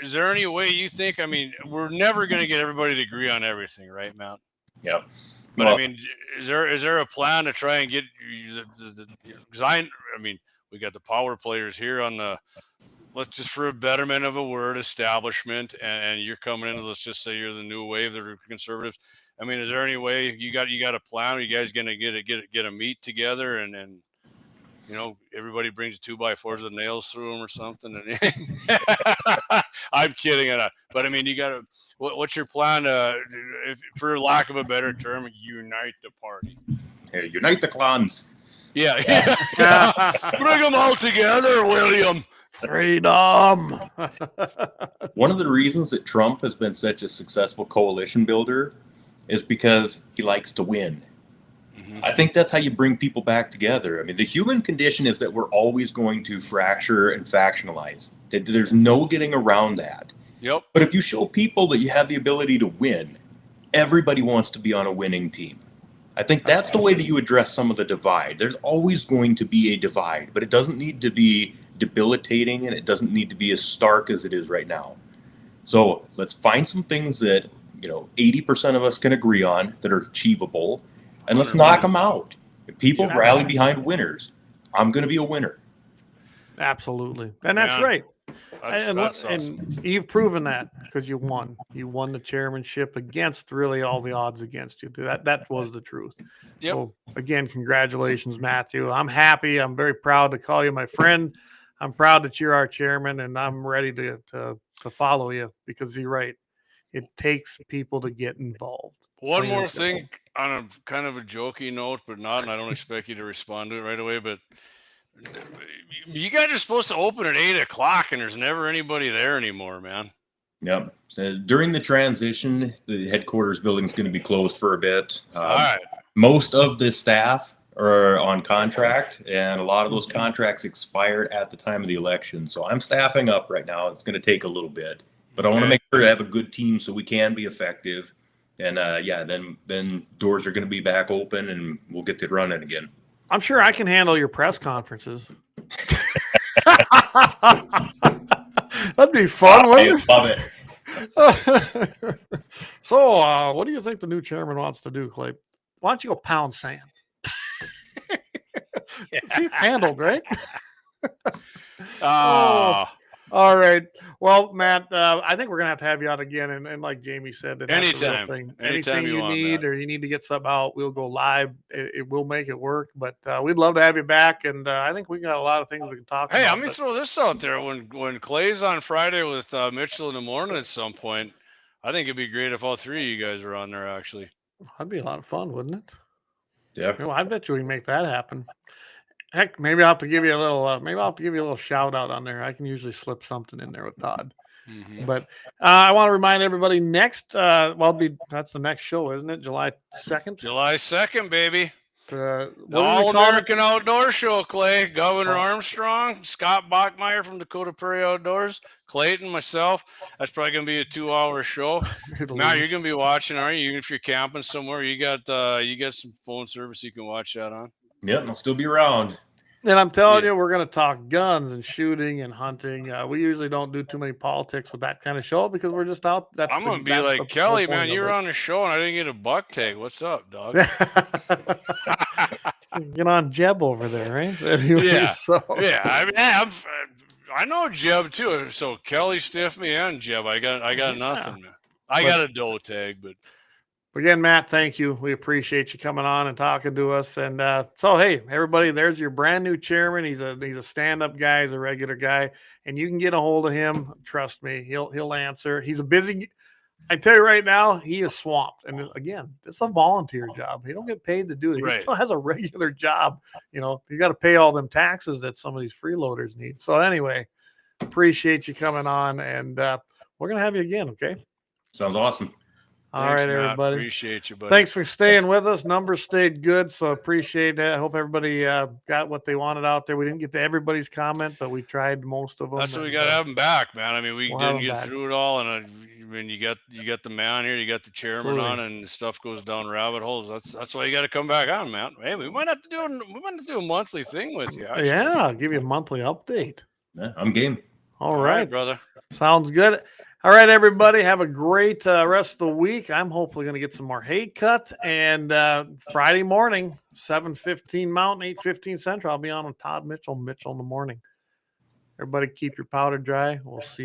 is there any way you think? I mean, we're never going to get everybody to agree on everything, right, Matt? Yeah. But I mean, is there a plan to try and get because I mean, we got the power players here on the, let's just for a betterment of a word, establishment, and you're coming in, let's just say you're the new wave, the conservatives. I mean, is there any way you got a plan? Are you guys going to get a meet together and everybody brings 2x4s with nails through them or something? And I'm kidding, but I mean, you got to. What's your plan to, for lack of a better term, unite the party? Hey, unite the clans. Yeah. Bring them all together, William. Freedom. One of the reasons that Trump has been such a successful coalition builder is because he likes to win. I think that's how you bring people back together. I mean, the human condition is that we're always going to fracture and factionalize. There's no getting around that. Yep. But if you show people that you have the ability to win, everybody wants to be on a winning team. I think that's the way that you address some of the divide. There's always going to be a divide, but it doesn't need to be debilitating, and it doesn't need to be as stark as it is right now. So let's find some things that 80% of us can agree on that are achievable, and let's knock them out. If people rally behind winners, I'm going to be a winner. Absolutely, and that's right. That's awesome. And you've proven that because you won. You won the chairmanship against really all the odds against you. That was the truth. Yep. So again, congratulations, Mathew. I'm happy. I'm very proud to call you my friend. I'm proud that you're our chairman, and I'm ready to follow you because you're right. It takes people to get involved. One more thing on a kind of a jokey note, but not, and I don't expect you to respond to it right away, but you guys are supposed to open at 8:00, and there's never anybody there anymore, man. Yep. So during the transition, the headquarters building is going to be closed for a bit. All right. Most of the staff are on contract, and a lot of those contracts expired at the time of the election. So I'm staffing up right now. It's going to take a little bit, but I want to make sure to have a good team so we can be effective. And then doors are going to be back open, and we'll get to running again. I'm sure I can handle your press conferences. That'd be fun, wouldn't it? Love it. So, what do you think the new chairman wants to do, Clay? Why don't you go pound sand? She's handled, right? All right. Well, Matt, I think we're going to have you out again. And like Jamie said, anytime you want, need, or you need to get something out, we'll go live. It will make it work. But we'd love to have you back. And I think we got a lot of things we can talk about. Hey, I'm going to throw this out there. When Clay's on Friday with Mitchell in the morning at some point, I think it'd be great if all three of you guys are on there, actually. That'd be a lot of fun, wouldn't it? Yeah. Well, I bet you we can make that happen. Heck, maybe I'll have to give you a little shout out on there. I can usually slip something in there with Todd. Mm-hmm. But I want to remind everybody that's the next show, isn't it? July 2nd? July 2nd, baby. The All-American Outdoor Show, Clay. Governor Armstrong, Scott Bachmeyer from Dakota Prairie Outdoors, Clayton, myself. That's probably going to be a 2-hour show. Now you're going to be watching, aren't you? Even if you're camping somewhere, you got some phone service you can watch that on. Yep, I'll still be around. And I'm telling you, we're going to talk guns and shooting and hunting. We usually don't do too many politics with that kind of show because we're just out. I'm going to be like, Kelly, man, you were on the show and I didn't get a buck tag. What's up, dog? Get on Jeb over there, right? Anyway, I know Jeb too. So Kelly stiffed me and Jeb. I got nothing. I got a doe tag, but. Again, Matt, thank you. We appreciate you coming on and talking to us. And so, hey, everybody, there's your brand new chairman. He's a stand-up guy. He's a regular guy, and you can get a hold of him. Trust me, he'll answer. He's a busy. I tell you right now, he is swamped. And again, it's a volunteer job. He don't get paid to do it. He still has a regular job. You got to pay all them taxes that some of these freeloaders need. So anyway, appreciate you coming on, and we're gonna have you again. Okay. Sounds awesome. All Thanks, right, Matt. everybody. Appreciate you, buddy. Thanks for staying with us. Numbers stayed good, so appreciate that. I hope everybody got what they wanted out there. We didn't get to everybody's comment, but we tried most of them. That's what we got to have them back, man. I mean, we we'll have didn't 'em get back. through it all, and when you got the man here, you got the chairman Absolutely. on, and the stuff goes down rabbit holes. That's why you got to come back on, man. Hey, we might have to do a monthly thing with you. Actually. Yeah, I'll give you a monthly update. Yeah, I'm game. All right, brother. Sounds good. All right, everybody, have a great rest of the week. I'm hopefully going to get some more hay cut. And Friday morning, 7:15 Mountain, 8:15 Central, I'll be on with Todd Mitchell in the morning. Everybody keep your powder dry. We'll see you.